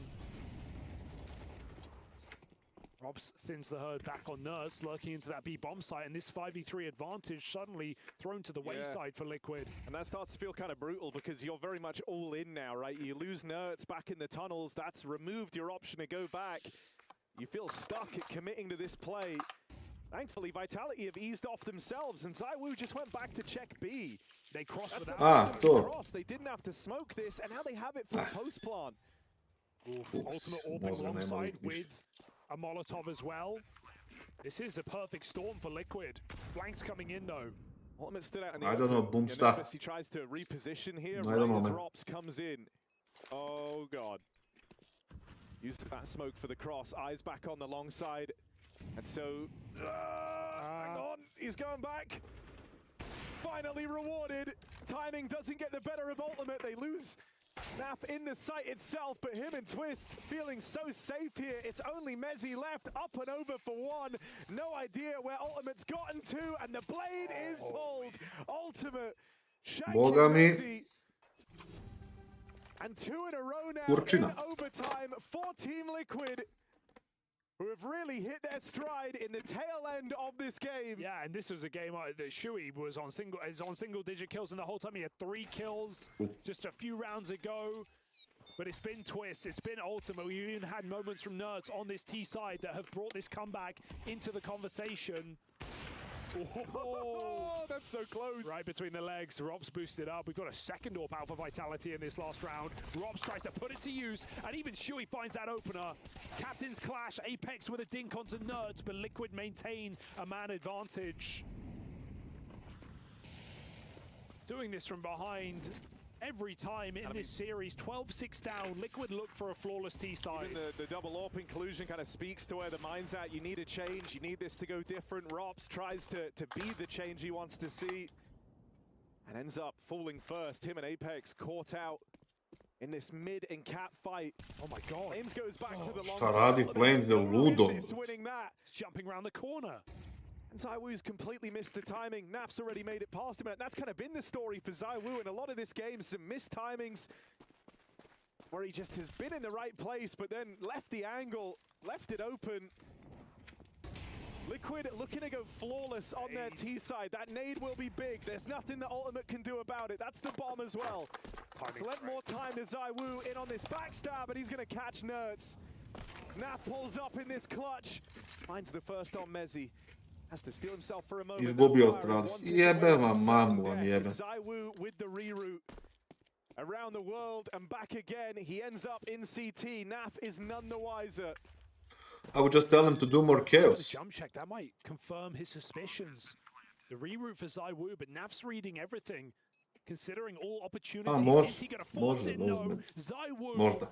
Robs thins the herd back on Nerds, lurking into that B-bomb site, and this 5v3 advantage suddenly thrown to the wayside for Liquid. And that starts to feel kind of brutal because you're very much all in now, right? You lose Nerds back in the tunnels, that's removed your option to go back. You feel stuck at committing to this play. Thankfully, Vitality have eased off themselves, and ZywOo just went back to check B. They crossed without cross. They didn't have to smoke this, and now they have it for post-plant. Ultimate orbing alongside with a Molotov as well. This is a perfect storm for Liquid. Flanks coming in though. Ultimate stood out in the I don't know, Boomsta. He tries to reposition here. I don't know, man. Rops comes in. Oh god. Uses that smoke for the cross. Eyes back on the long side. And so, hang on, he's going back. Finally rewarded. Timing doesn't get the better of Ultimate. They lose Naf in the site itself, but him and Twist feeling so safe here. It's only Mezzi left, up and over for 1. No idea where Ultimate's gotten to, and the blade is pulled. Ultimate shanking Mezzi. And 2 in a row now in overtime for Team Liquid, who have really hit their stride in the tail end of this game. Yeah, and this was a game that Shuey was on single-digit kills, and the whole time he had 3 kills just a few rounds ago. But it's been Twist, it's been Ultimate. We even had moments from Nerds on this T side that have brought this comeback into the conversation. Oh, that's so close. Right between the legs, Robs boosted up. We've got a second AWP out for Vitality in this last round. Robs tries to put it to use, and even Shuey finds that opener. Captain's Clash, Apex with a dink onto Nerds, but Liquid maintain a man advantage. Doing this from behind every time in this series. 12-6 down, Liquid look for a flawless T-side. Even the double AWP inclusion kind of speaks to where the mind's at. You need a change, you need this to go different. Rops tries to be the change he wants to see, and ends up falling first. Him and Apex caught out in this mid and cap fight. Oh my god. Flames goes back to the long Šta radi Flames de ludo? winning that. It's jumping around the corner. And ZywOo's completely missed the timing. Naf's already made it past him, and that's kind of been the story for ZywOo in a lot of this game. Some missed timings where he just has been in the right place, but then left the angle, left it open. Liquid looking to go flawless on their T side. That nade will be big. There's nothing that Ultimate can do about it. That's the bomb as well. Let's lend more time to ZywOo in on this backstab, but he's going to catch Nerds. Naf pulls up in this clutch. Finds the first on Mezzi. Has to steal himself for a moment. Izgubio trans. Jebe vam mamu vam jebe. ZywOo with the reroute. Around the world and back again. He ends up in CT. Naf is none the wiser. I would just tell him to do more chaos. Jump check, that might confirm his suspicions. The reroute for ZywOo, but Naf's reading everything. Considering all opportunities, is he going to force it? No. ZywOo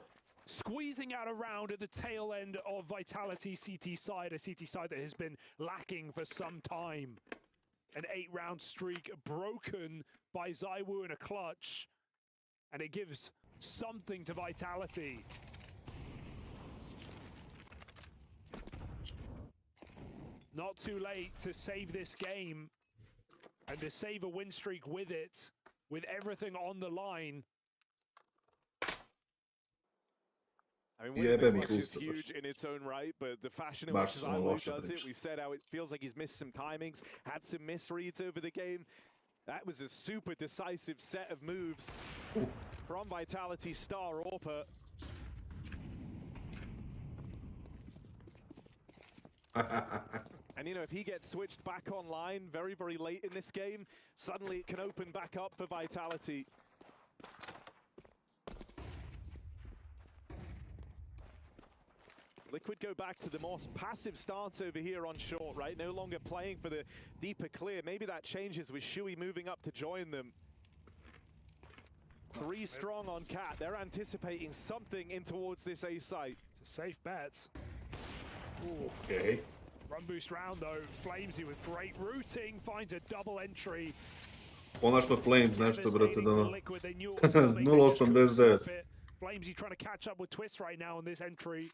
squeezing out a round at the tail end of Vitality CT side, a CT side that has been lacking for some time. An 8-round streak broken by ZywOo in a clutch. And it gives something to Vitality. Not too late to save this game and to save a win streak with it, with everything on the line. I mean, winning the clutch is huge in its own right, but the fashion in which ZywOo does it, we said how it feels like he's missed some timings, had some misreads over the game. That was a super decisive set of moves from Vitality's star AWP. And, you know, if he gets switched back online very, very late in this game, suddenly it can open back up for Vitality. Liquid go back to the more passive stance over here on short, right? No longer playing for the deeper clear. Maybe that changes with Shui moving up to join them. 3 strong on Cat. They're anticipating something in towards this A site. It's a safe bet. Ooh. Okay. Run boost round though. Flamesy with great routing finds a double entry. Konačno Flames nešto, brate, da no. 0.89. Flamesy trying to catch up with Twist right now on this entry.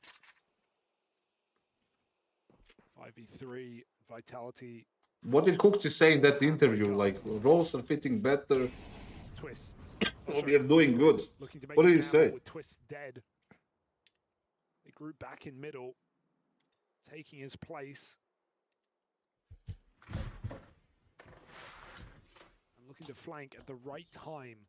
5v3, Vitality. What did Cooksy say in that interview? Like, roles are fitting better. Twists. We are doing good. What did he say? With Twist dead. They group back in middle, taking his place. And looking to flank at the right time.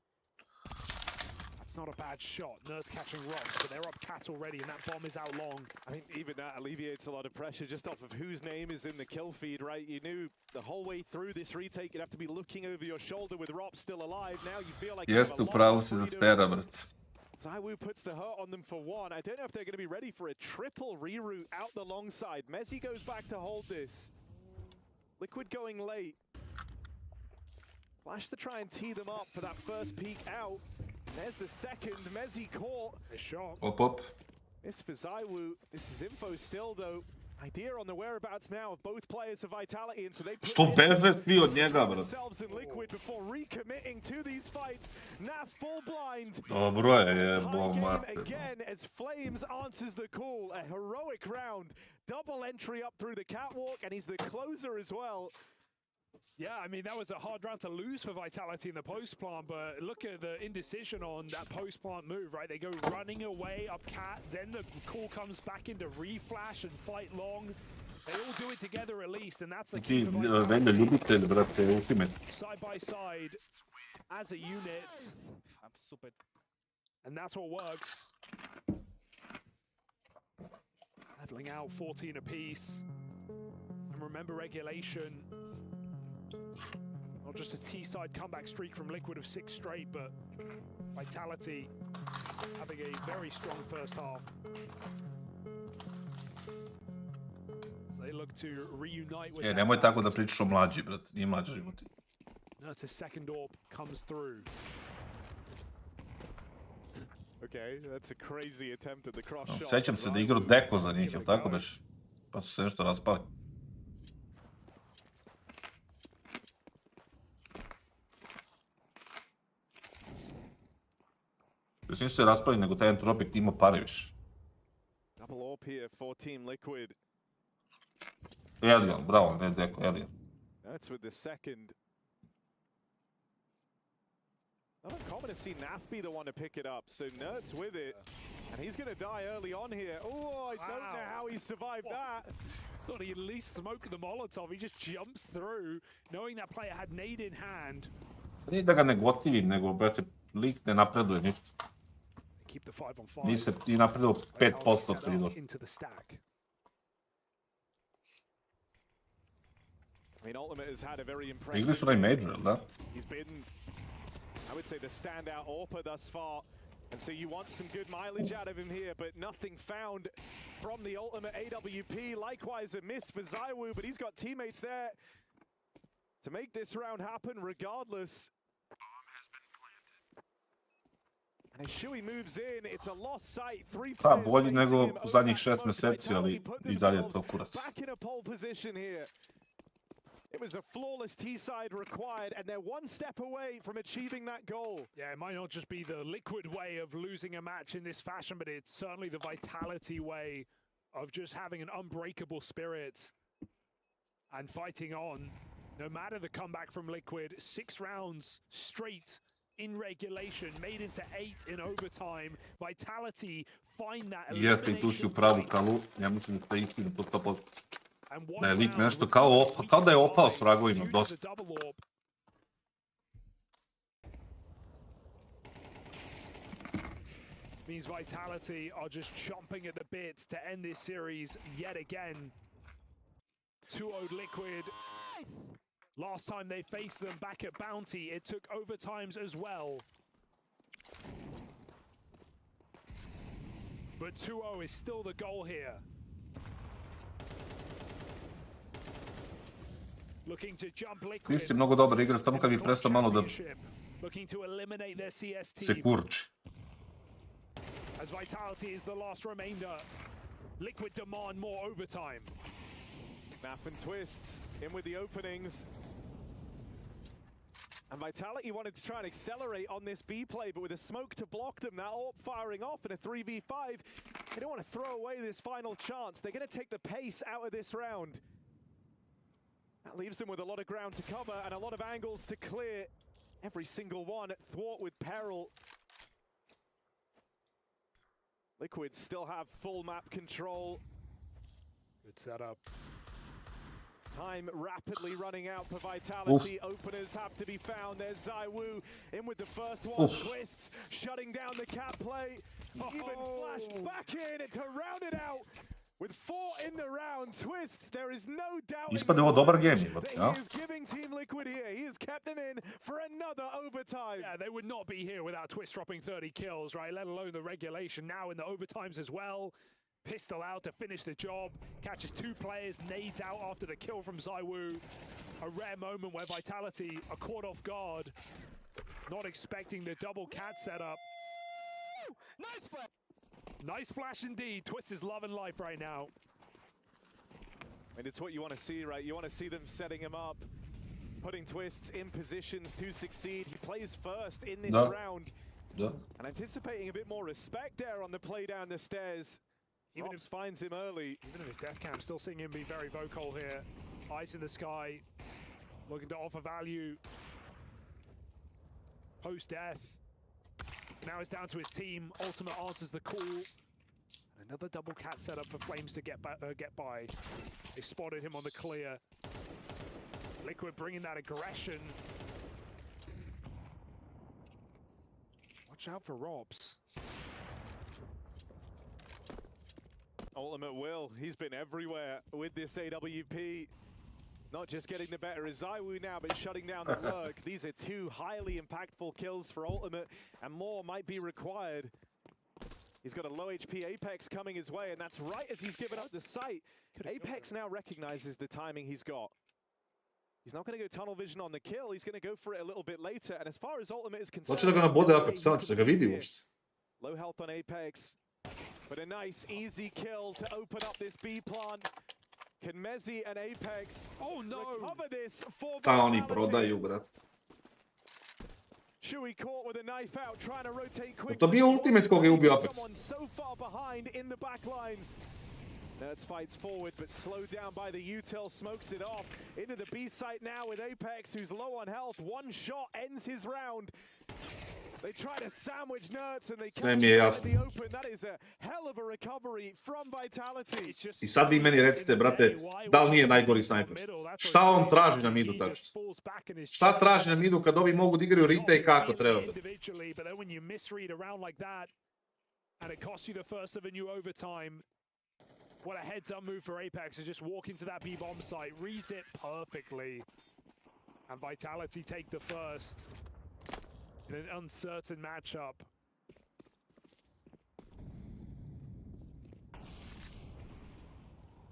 That's not a bad shot. Nerds catching rocks, but they're up Cat already, and that bomb is out long. I mean, even that alleviates a lot of pressure just off of whose name is in the kill feed, right? You knew the whole way through this retake, you'd have to be looking over your shoulder with Rop still alive. Now you feel like Jeste, upravo si za stera, brat. ZywOo puts the hurt on them for 1. I don't know if they're going to be ready for a triple reroute out the long side. Mezzi goes back to hold this. Liquid going late. Flash to try and tee them up for that first peek out. There's the second. Mezzi caught. A shot. Op. This for ZywOo. This is info still, though. Idea on the whereabouts now of both players of Vitality, and so they Što beže svi od njega, brat. themselves in Liquid before recommitting to these fights. Now full blind. Dobro je, jebo mate. Again, as Flames answers the call. A heroic round. Double entry up through the catwalk, and he's the closer as well. Yeah, I mean, that was a hard round to lose for Vitality in the post-plant, but look at the indecision on that post-plant move, right? They go running away up Cat, then the call comes back into reflash and fight long. They all do it together at least, and that's the key for Vitality. Side by side, as a unit. And that's what works. Leveling out 14 apiece. And remember regulation. Not just a T-side comeback streak from Liquid of 6 straight, but Vitality having a very strong first half. So they look to reunite with Nemoj tako da pričaš o mlađi, brat. Nije mlađa životi. Nurt's second AWP comes through. Okay, that's a crazy attempt at the cross shot. Sećam se da igrao Deko za njih, jel tako beš? Pa su se nešto raspali. Nisu se raspali, nego taj Entropik ima pare više. Double AWP here for Team Liquid. Elion, bravo, ne Deko, Elion. That's with the second. Not uncommon to see Naf be the one to pick it up, so Nert's with it. And he's going to die early on here. Oh, I don't know how he survived that. Thought he at least smoked the Molotov. He just jumps through, knowing that player had nade in hand. Nije da ga ne gotivi, nego, brate, lik ne napreduje ništa. Keep the 5-on-5. Nije napredao 5% pridor. Into the stack. I mean, Ultimate has had a very impressive. Igli su onaj major, jel da? He's been, I would say, the standout AWPer thus far. And so you want some good mileage out of him here, but nothing found from the Ultimate AWP. Likewise, a miss for ZywOo, but he's got teammates there to make this round happen regardless. And as Shui moves in, it's a lost sight. 3 players bolji nego zadnjih 6 meseci, ali i dalje je to kurac. Back in a pole position here. It was a flawless T-side required, and they're one step away from achieving that goal. Yeah, it might not just be the Liquid way of losing a match in this fashion, but it's certainly the Vitality way of just having an unbreakable spirit and fighting on. No matter the comeback from Liquid, 6 rounds straight in regulation, made into 8 in overtime. Vitality find that Jeste, tu si u pravu, Kalu. Ja mislim da ste istina to 100%. Da je lik nešto kao da je opao s vragovima, dosta. Means Vitality are just chomping at the bits to end this series yet again. 2-0 Liquid. Last time they faced them back at Bounty, it took overtimes as well. But 2-0 is still the goal here. Looking to jump Liquid. Ti si mnogo dobar igrač, samo kad bi prestao malo da Looking to eliminate their CS team. se kurči. As Vitality is the last remainder, Liquid demand more overtime. Map and twists in with the openings. And Vitality wanted to try and accelerate on this B play, but with a smoke to block them, that AWP firing off in a 3v5, they don't want to throw away this final chance. They're going to take the pace out of this round. That leaves them with a lot of ground to cover and a lot of angles to clear. Every single one thwart with peril. Liquid still have full map control. Good setup. Time rapidly running out for Vitality. Openers have to be found. There's ZywOo in with the first one. Twists, shutting down the cat play. Even flashed back in to round it out. With 4 in the round, Twists, there is no doubt Ispade ovo dobar game, that he is giving Team Liquid here. He has kept them in for another overtime. Yeah, they would not be here without Twist dropping 30 kills, right? Let alone the regulation now in the overtimes as well. Pistol out to finish the job. Catches 2 players, nades out after the kill from ZywOo. A rare moment where Vitality are caught off guard. Not expecting the double cat setup. Nice flash! Nice flash indeed. Twist is loving life right now. And it's what you want to see, right? You want to see them setting him up, putting Twists in positions to succeed. He plays first in this round. And anticipating a bit more respect there on the play down the stairs. Even if finds him early. Even in his death cam, still seeing him be very vocal here. Eyes in the sky, looking to offer value. Post-death. Now it's down to his team. Ultimate answers the call. Another double cat setup for Flames to get by. They spotted him on the clear. Liquid bringing that aggression. Watch out for Robs. Ultimate Will, he's been everywhere with this AWP. Not just getting the better of ZywOo now, but shutting down the lurk. These are 2 highly impactful kills for Ultimate, and more might be required. He's got a low HP Apex coming his way, and that's right as he's given up the sight. Apex now recognizes the timing he's got. He's not going to go tunnel vision on the kill, he's going to go for it a little bit later, and as far as Ultimate is concerned... Hoće da ga nabode Apex, samo će da ga vidi uopšte. Low health on Apex, but a nice, easy kill to open up this B plant. Can Mezzi and Apex recover this for Oni prodaju, brat. Chewy caught with a knife out, trying to rotate quickly. To bio ultimate koga je ubio Apex. Someone so far behind in the back lines. Nerds fights forward, but slowed down by the util, smokes it off. Into the B site now with Apex, who's low on health. One shot ends his round. They try to sandwich Nerds and they catch him in the open. That is a hell of a recovery from Vitality. I sad vi meni recite, brate, da li nije najgori snajper? Šta on traži na midu tačno? Šta traži na midu kad ovi mogu da igraju retake kako treba? But then when you misread around like that, and it costs you the first of a new overtime, what a heads-up move for Apex to just walk into that B-bomb site, reads it perfectly, and Vitality take the first. In an uncertain matchup.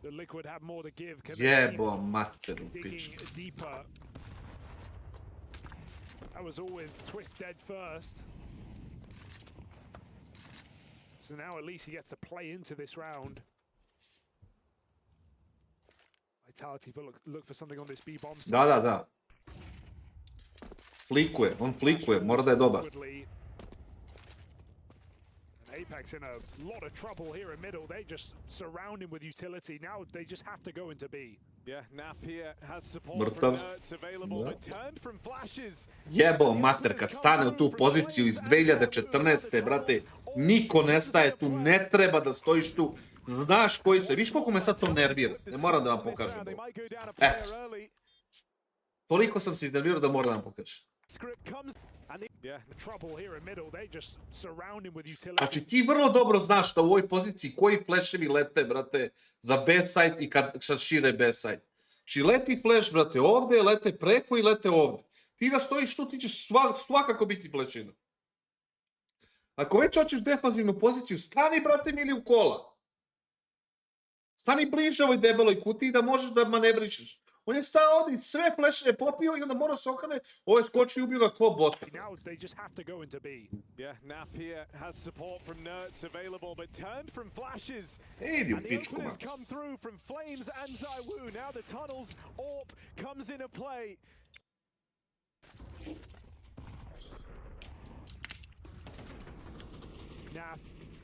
The Liquid have more to give. Jebo materu, digging deeper. That was all with Twist dead first. So now at least he gets to play into this round. Vitality look for something on this B bomb. Da. Flikuje, on flikuje, mora da je dobar. Apex in a lot of trouble here in middle. They just surround him with utility. Now they just have to go into B. Yeah, Naf here has support Mrtav. from Nerds available, but turned from flashes. Jebao mater, kad stane u tu poziciju iz 2014. brate, niko ne staje tu, ne treba da stojiš tu. Znaš koji se, viš koliko me sad to nervira, ne moram da vam pokažem. Eto. Toliko sam se iznervirao da moram da vam pokažem. Znači ti vrlo dobro znaš da u ovoj poziciji koji flashevi lete, brate, za B-side i kad šire B-side. Znači leti flash, brate, ovde, lete preko i lete ovde. Ti da stojiš tu, ti ćeš svakako biti flashina. Ako već hoćeš defanzivnu poziciju, stani, brate, mili u kola. Stani bliže ovoj debeloj kutiji da možeš da manevrišeš. On je stao ovdje i sve flasheve popio i onda mora se okrene, ovo je skoči i ubio ga ko bota. Idi u pičku, man. Naf,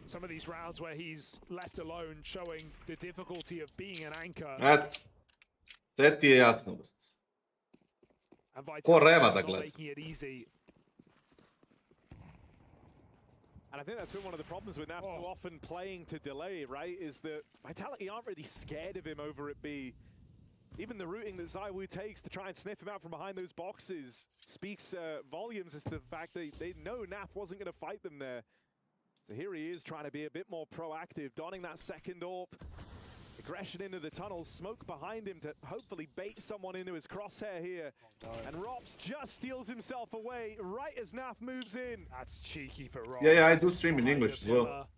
some of these rounds where he's left alone, showing the difficulty of being an anchor. Eto. Sve ti je jasno, brat. Ko reva da gleda. And I think that's been one of the problems with Naf so often playing to delay, right? Is that Vitality aren't really scared of him over at B. Even the routing that ZywOo takes to try and sniff him out from behind those boxes speaks volumes as to the fact that they know Naf wasn't going to fight them there. So here he is trying to be a bit more proactive, donning that second AWP. Aggression into the tunnels, smoke behind him to hopefully bait someone into his crosshair here. And Rops just steals himself away right as Naf moves in. That's cheeky for Rops. Yeah, I do stream in English as well.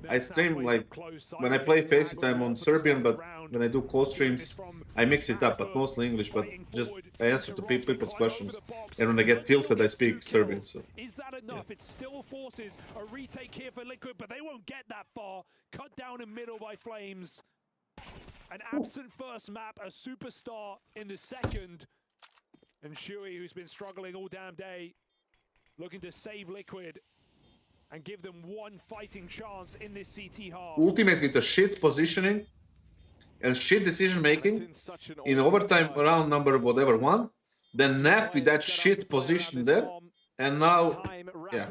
I stream, like, when I play FaceTime on Serbian, but when I do co-streams, I mix it up, but mostly English, but just I answer to people's questions. And when I get tilted, I speak Serbian, so. Is that enough? It still forces a retake here for Liquid, but they won't get that far. Cut down in middle by Flames. An absent first map, a superstar in the second. And Shui, who's been struggling all damn day, looking to save Liquid and give them one fighting chance in this CT half. Ultimate with a shit positioning and shit decision making in overtime round number whatever one. Then Naf with that shit position there, and now, yeah.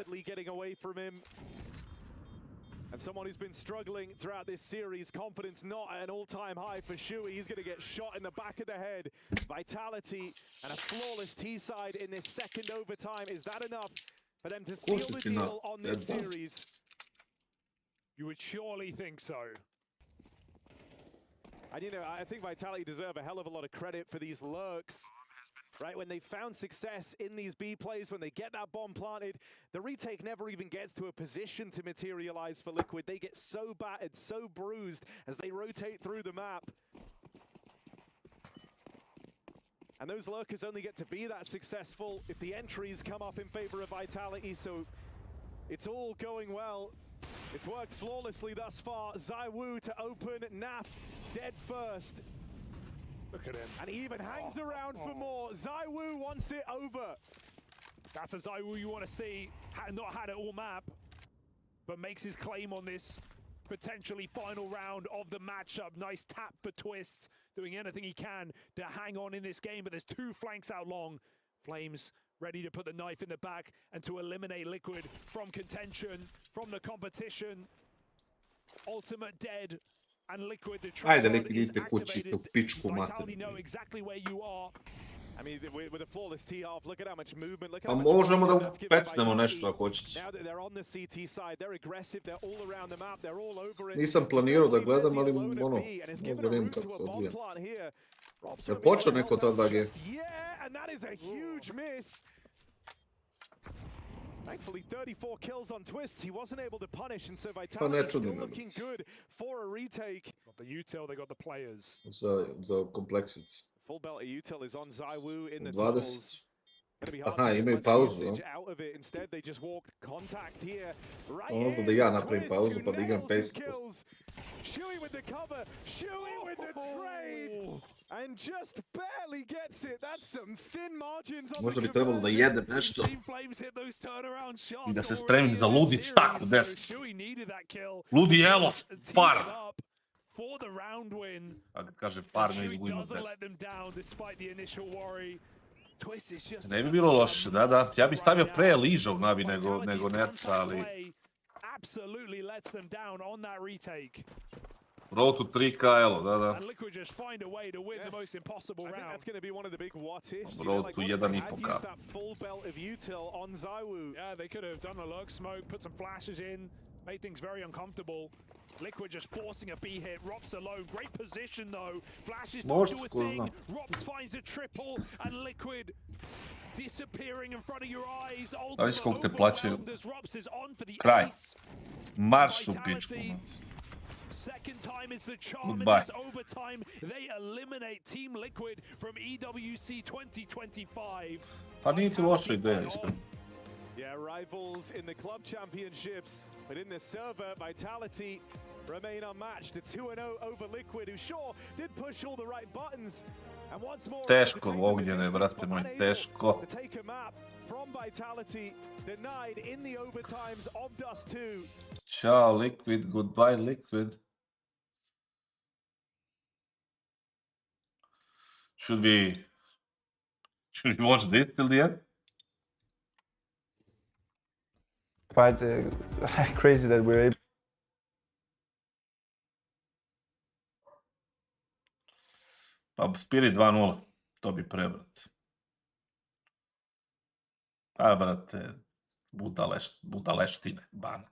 And someone who's been struggling throughout this series, confidence not at an all-time high for Shui. He's going to get shot in the back of the head. Vitality and a flawless T-side in this second overtime. Is that enough for them to seal the deal on this series? You would surely think so. And you know, I think Vitality deserve a hell of a lot of credit for these lurks. Right, when they found success in these B plays, when they get that bomb planted, the retake never even gets to a position to materialize for Liquid. They get so battered, so bruised as they rotate through the map. And those lurkers only get to be that successful if the entries come up in favor of Vitality, so it's all going well. It's worked flawlessly thus far. ZywOo to open, Naf dead first. Look at him. And he even hangs around for more. ZywOo wants it over. That's a ZywOo you want to see. Not had it all map, but makes his claim on this potentially final round of the matchup. Nice tap for Twist, doing anything he can to hang on in this game, but there's two flanks out long. Flames ready to put the knife in the back and to eliminate Liquid from contention, from the competition. Ultimate dead. And Liquid, the Ajde, neki idite kući, u pičku Vitality know exactly where you are. I mean, with a flawless T-half, look at how much movement. Look A how much možemo da pecnemo nešto ako hoćete. Now that they're on the CT side, they're aggressive, they're all around the map, they're all over it. Nisam planirao da gledam, ali ono, mogu da vidim kako se odvija. Je počeo neko ta 2G? Yeah, and that is a huge miss. Thankfully, 34 kills on Twists. He wasn't able to punish, and so Vitality still looking good for a retake. Got the util, they got the players. Za complexity. Full belt of util is on ZywOo in the tunnels. Aha, imaju pauzu, no? Out of it. Instead, they just walked contact here. Right Možda da ja napravim pauzu pa da igram face. Shuey with the cover, Shuey with the trade, and just barely gets it. That's some thin margins on Možda the bi trebalo da jedem nešto Team Flames hit those turnaround shots i da se already spremim in za this ludi stak series, u so 10. Shuey needed that kill. Ludi jelov, Team par. it up for the round win. A kad kaže par, ne Shuey izgubimo doesn't 10. let them down despite the initial worry. Twist is just Ne bi bilo loše, da. Ja bih stavio pre Ližov nabi nego Nerca, ali... absolutely lets them down on that retake. Road to 3K, da. And Liquid just find a way to win the most impossible round. I think that's going to be one of the big what-ifs. Road to 1,5K. That full belt of util on Zywoo. Yeah, they could have done a lurk smoke, put some flashes in, made things very uncomfortable. Liquid just forcing a B hit. Rops alone. Great position though. Flashes don't do a thing. Rops finds a triple, and Liquid disappearing in front of your eyes. Ovisi koliko te plaćaju. Kraj. Marš u pičku. Second time is the charm in Goodbye. this overtime. They eliminate Team Liquid from EWC 2025. Pa nije ti loša ideja, iskreno. Yeah, rivals in the club championships, but in the server, Vitality remain unmatched. The 2-0 over Liquid, who sure did push all the right buttons. And once more, Teško, Ognjene, brate moj, teško. the take a map from Vitality, denied in the overtimes of Dust 2. Ciao, Liquid. Goodbye, Liquid. Should we watch this till the end? Quite crazy that we're able. Pa Spirit 2-0, to bi prebrat. A, brate, budaleštine, ban.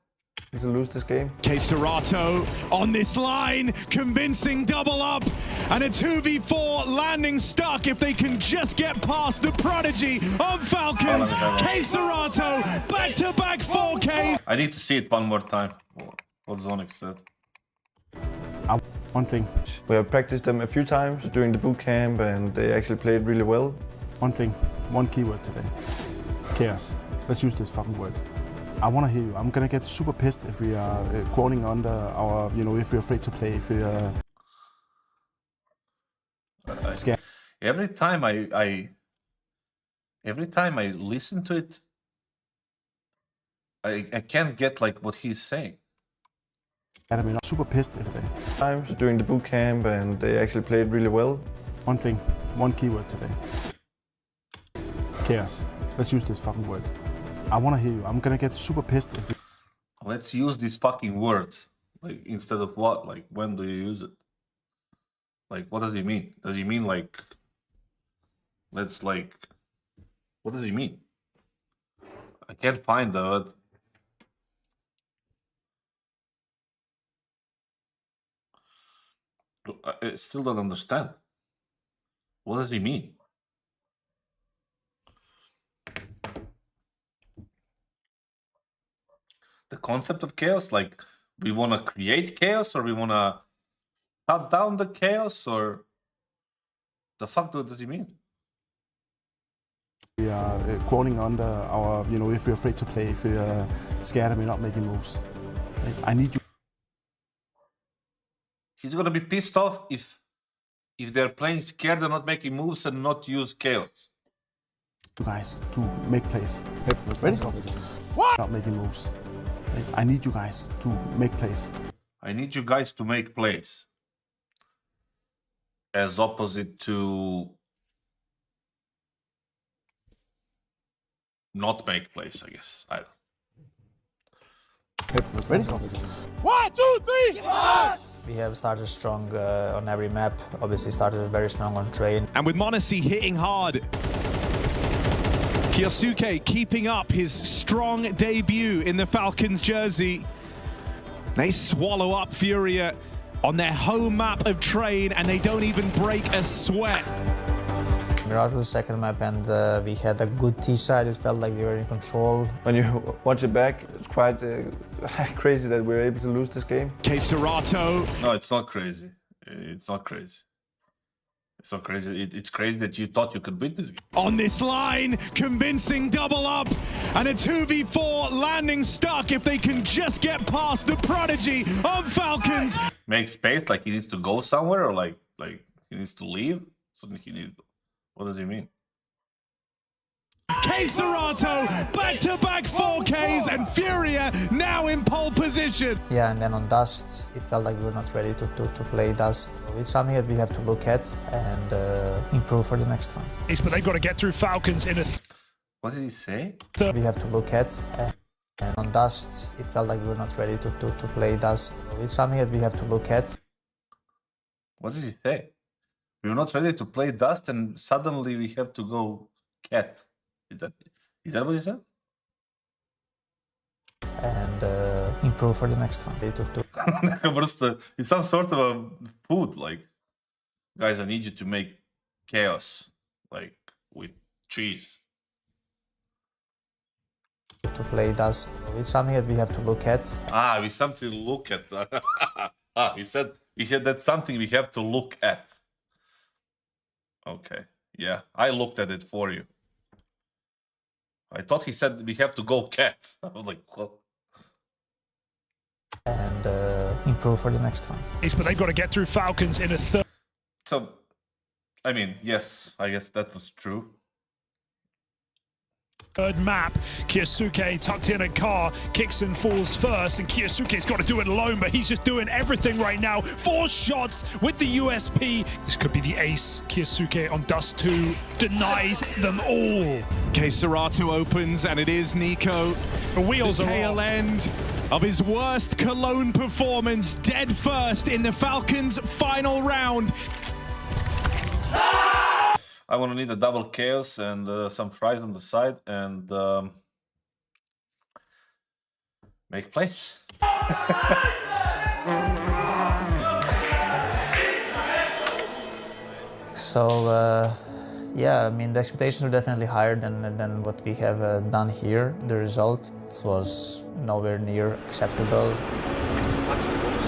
To lose this game. KSGO on this line, convincing double up, and a 2v4 landing stuck if they can just get past the prodigy of Falcons. KSGO back-to-back 4Ks. I need to see it one more time, what Zonic said. One thing. We have practiced them a few times during the boot camp, and they actually played really well. One thing. One keyword today. Chaos. Let's use this fucking word. I want to hear you. I'm gonna get super pissed if we are crawling under our, if we're afraid to play, if we are scared. Every time I listen to it, I can't get like what he's saying. I mean, I'm super pissed today. Times during the boot camp, and they actually played really well. One thing. One keyword today. Chaos. Let's use this fucking word. I want to hear you. I'm gonna get super pissed if we... Let's use this fucking word. Like, instead of what? Like, when do you use it? Like, what does he mean? Does he mean like... Let's like... What does he mean? I can't find the word. I still don't understand. What does he mean? The concept of chaos, like we want to create chaos, or we want to shut down the chaos, or the fuck does he mean? We are crawling under our, if we're afraid to play, if we're scared and we're not making moves. I need you. He's gonna be pissed off if they're playing scared and not making moves and not use chaos. You guys to make plays. Ready? What? Not making moves. I need you guys to make plays. I need you guys to make plays. As opposite to not make plays, I guess. I don't. Ready? 1, 2, 3! We have started strong on every map. Obviously started very strong on train. And with Monacy hitting hard, Kyosuke keeping up his strong debut in the Falcons jersey. They swallow up Furia on their home map of Train, and they don't even break a sweat. Mirage was the second map, and we had a good T side. It felt like we were in control. When you watch it back, it's quite crazy that we're able to lose this game. KSGO. No, it's not crazy. It's not crazy. It's not crazy. It's crazy that you thought you could beat this game. On this line, convincing double up, and a 2v4 landing stuck if they can just get past the prodigy of Falcons. make space, like he needs to go somewhere, or like he needs to leave. So he needs. What does he mean? Serato, back-to-back 4Ks, and Furia now in pole position. Yeah, and then on Dust, it felt like we were not ready to play Dust. It's something that we have to look at and improve for the next one. But they've got to get through Falcons in a... What did he say? We have to look at, and on Dust, it felt like we were not ready to play Dust. It's something that we have to look at. What did he say? We were not ready to play Dust, and suddenly we have to go Cat. Is that what he said? And improve for the next one. It's some sort of a food, like, guys, I need you to make chaos, like, with cheese. To play Dust. It's something that we have to look at. We something to look at. He said that's something we have to look at. Okay, yeah, I looked at it for you. I thought he said we have to go Cat. I was like, what? And improve for the next one. But they've got to get through Falcons in a third. So, I mean, yes, I guess that was true. Third map, KINGSTON tucked in a car, KINGSTON falls first, and KINGSTON's got to do it alone, but he's just doing everything right now. 4 shots with the USP. This could be the ace. KINGSTON on Dust 2 denies them all. Serato opens, and it is Nico. The wheels are tail end of his worst Cologne performance, dead first in the Falcons' final round. I want to need a double chaos and some fries on the side and make plays. So, yeah, I mean, the expectations were definitely higher than what we have done here. The result was nowhere near acceptable. Sucks to lose,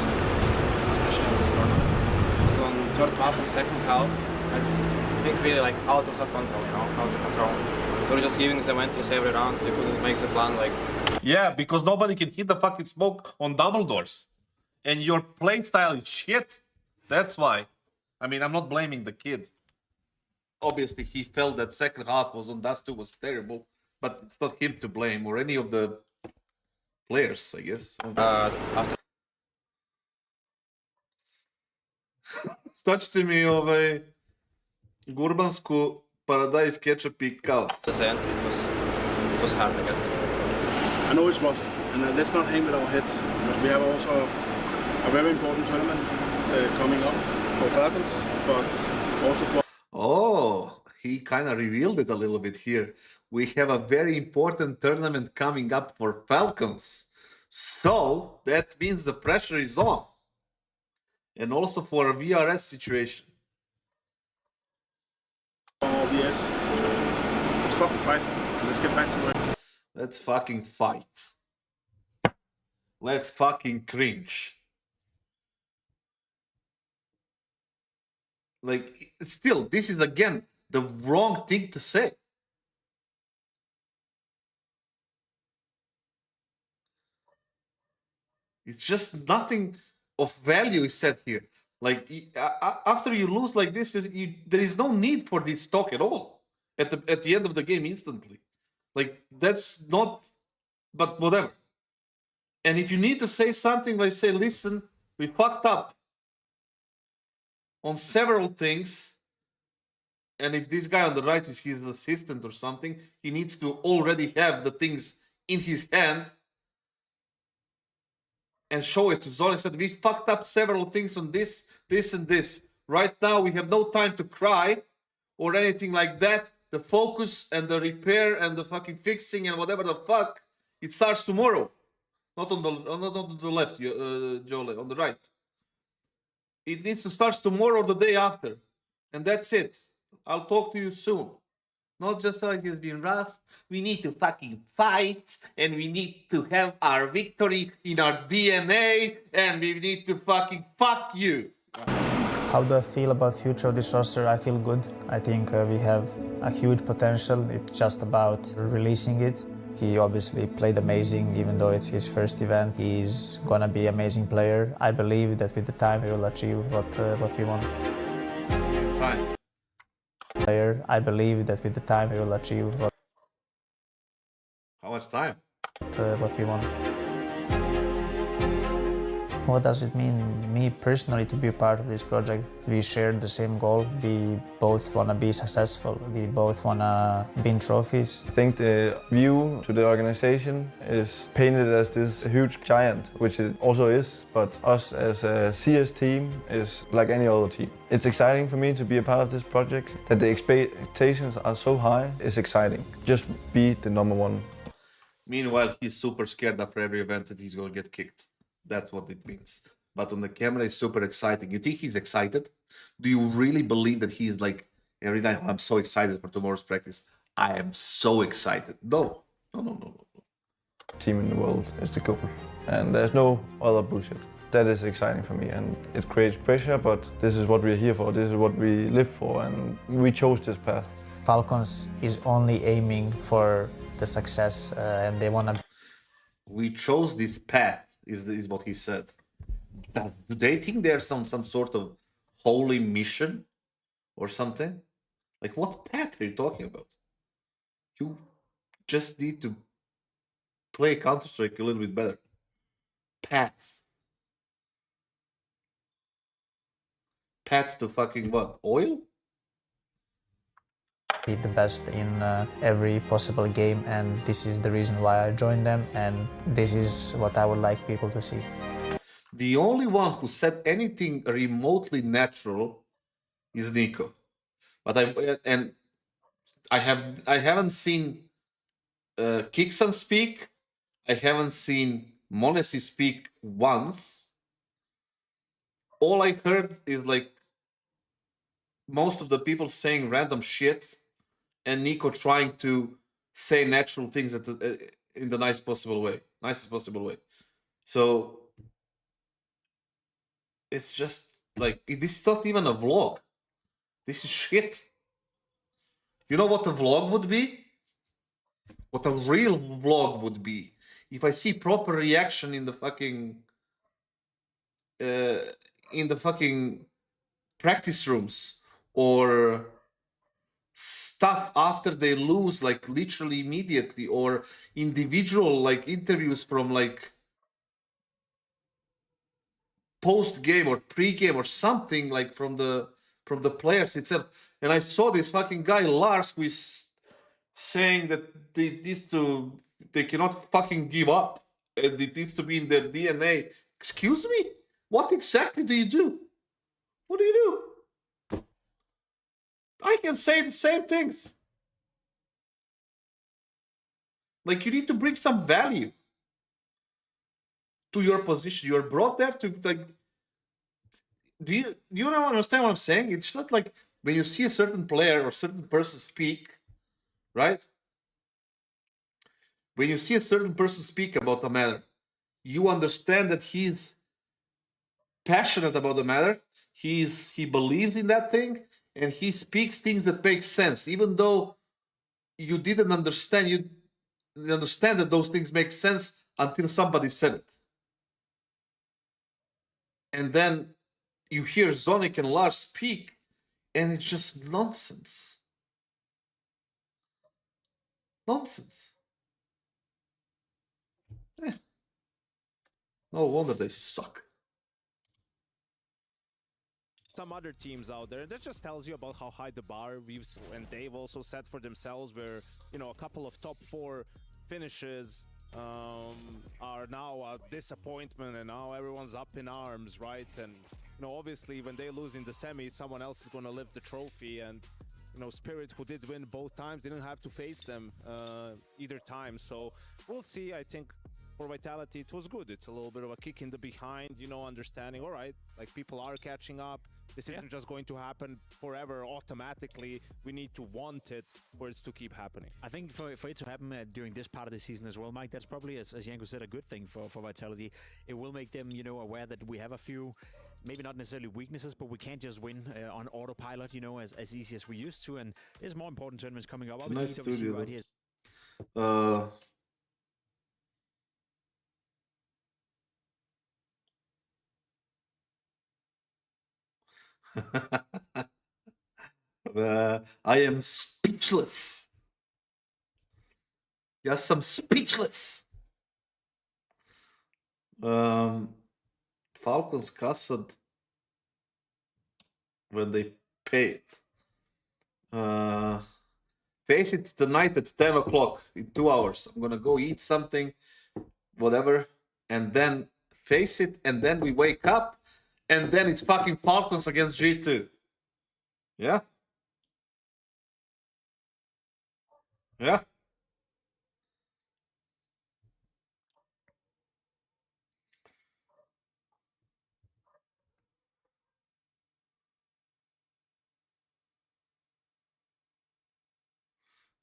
especially in this tournament. On third half and second half, I think really like out of the control, you know, out of control. We were just giving them entries every round. We couldn't make the plan like. Yeah, because nobody can hit the fucking smoke on double doors, and your play style is shit. That's why. I mean, I'm not blaming the kid. Obviously, he felt that second half was on Dust 2 was terrible, but it's not him to blame or any of the players, I guess. After Stačite mi gurbansku paradise, ketchup i kaos. the end, it was hard, I guess. I know it's rough, and let's not hang with our heads, because we have also a very important tournament coming up for Falcons, but also for... Oh, he kind of revealed it a little bit here. We have a very important tournament coming up for Falcons. So, that means the pressure is on. And also for a VRS situation. Yes, let's fucking fight. Let's get back to work. Let's fucking fight. Let's fucking cringe. Like, still, this is again the wrong thing to say. It's just nothing of value is said here. Like, after you lose like this, there is no need for this talk at all. At the end of the game, instantly. Like, that's not... But whatever. And if you need to say something, like say, listen, we fucked up on several things. And if this guy on the right is his assistant or something, he needs to already have the things in his hand and show it to Zolik. Said we fucked up several things on this, and this. Right now we have no time to cry or anything like that. The focus and the repair and the fucking fixing and whatever the fuck, it starts tomorrow. Not on the left, Jole, on the right. It needs to start tomorrow or the day after. And that's it. I'll talk to you soon. Not just like it's been rough. We need to fucking fight, and we need to have our victory in our DNA, and we need to fucking fuck you. How do I feel about future of this roster? I feel good. I think we have a huge potential. It's just about releasing it. He obviously played amazing, even though it's his first event. He's gonna be an amazing player. I believe that with the time he will achieve what we want. Time. I believe that with the time he will achieve How much time? what we want. What does it mean, me personally, to be a part of this project? We share the same goal. We both want to be successful. We both want to win trophies. I think the view to the organization is painted as this huge giant, which it also is, but us as a CS team is like any other team. It's exciting for me to be a part of this project. That the expectations are so high is exciting. Just be the #1. Meanwhile, he's super scared after every event that he's gonna get kicked. That's what it means. But on the camera, it's super exciting. You think he's excited? Do you really believe that he is like, every night, I'm so excited for tomorrow's practice. I am so excited. No. Team in the world is the goal. And there's no other bullshit. That is exciting for me, and it creates pressure, but this is what we're here for. This is what we live for, and we chose this path. Falcons is only aiming for the success, and they want to... We chose this path, is what he said. Do they think there's some sort of holy mission or something? Like, what path are you talking about? You just need to play Counter-Strike a little bit better. Path. Path to fucking what? Oil? Be the best in every possible game, and this is the reason why I joined them, and this is what I would like people to see. The only one who said anything remotely natural is Nico. But I haven't seen KINGSTON speak. I haven't seen Monesi speak once. All I heard is like most of the people saying random shit, and Nico trying to say natural things in the nicest possible way. So it's just like, this is not even a vlog. This is shit. You know what a vlog would be? What a real vlog would be? If I see proper reaction in the fucking practice rooms, or stuff after they lose, like literally immediately, or individual like interviews from like post game or pre game or something, like from the players itself. And I saw this fucking guy Lars who is saying that they cannot fucking give up, and it needs to be in their DNA. Excuse me? What exactly do you do? What do you do? I can say the same things. Like, you need to bring some value to your position. You're brought there to, like, do you not understand what I'm saying? It's not like when you see a certain player or certain person speak, right? When you see a certain person speak about a matter, you understand that he's passionate about the matter. He believes in that thing, and he speaks things that make sense, even though you didn't understand. You understand that those things make sense until somebody said it. And then you hear Zonic and Lars speak, and it's just nonsense. Nonsense. No wonder they suck. Some other teams out there, that just tells you about how high the bar and they've also set for themselves, where, you know, a couple of top 4 finishes are now a disappointment, and now everyone's up in arms, right? And, you know, obviously when they lose in the semis, someone else is going to lift the trophy, and, you know, Spirit, who did win both times, didn't have to face them either time. So we'll see. I think for Vitality, it was good. It's a little bit of a kick in the behind, you know, understanding, all right, like, people are catching up. This isn't just going to happen forever automatically. We need to want it for it to keep happening. I think for it to happen during this part of the season as well, Mike, that's probably, as Janko said, a good thing for Vitality. It will make them, you know, aware that we have a few, maybe not necessarily weaknesses, but we can't just win on autopilot, you know, as easy as we used to. And there's more important tournaments coming up. It's a nice studio, right here. I am speechless. Ja sam speechless. Falcons kassad when they paid. Face it tonight at 10 o'clock in 2 hours. I'm gonna go eat something, whatever, and then face it, and then we wake up, and then it's fucking Falcons against G2. Yeah? Yeah?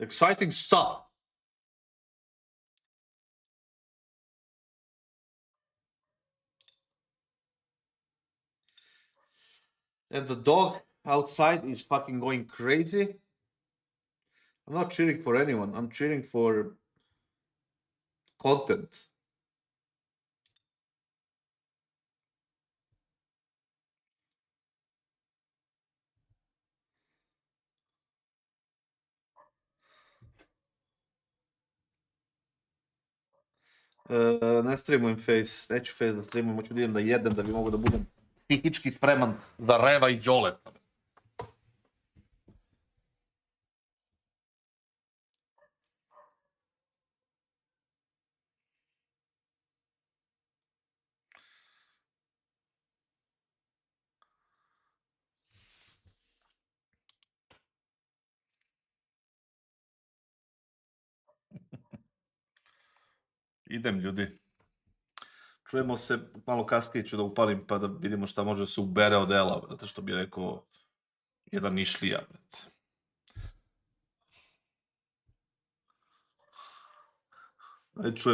Exciting stuff. And the dog outside is fucking going crazy. I'm not cheering for anyone. I'm cheering for content. Ne streamujem Face. Neću Face da streamujem. Hoću da idem da jedem da bi mogo da budem psihički spreman za Reva i Đoleta. Idem, ljudi. Čujemo se malo kasnije, ću da upalim pa da vidimo šta može da se ubere od Ela, zato što bi rekao jedan Nišlija, brate. Ajde, čujemo.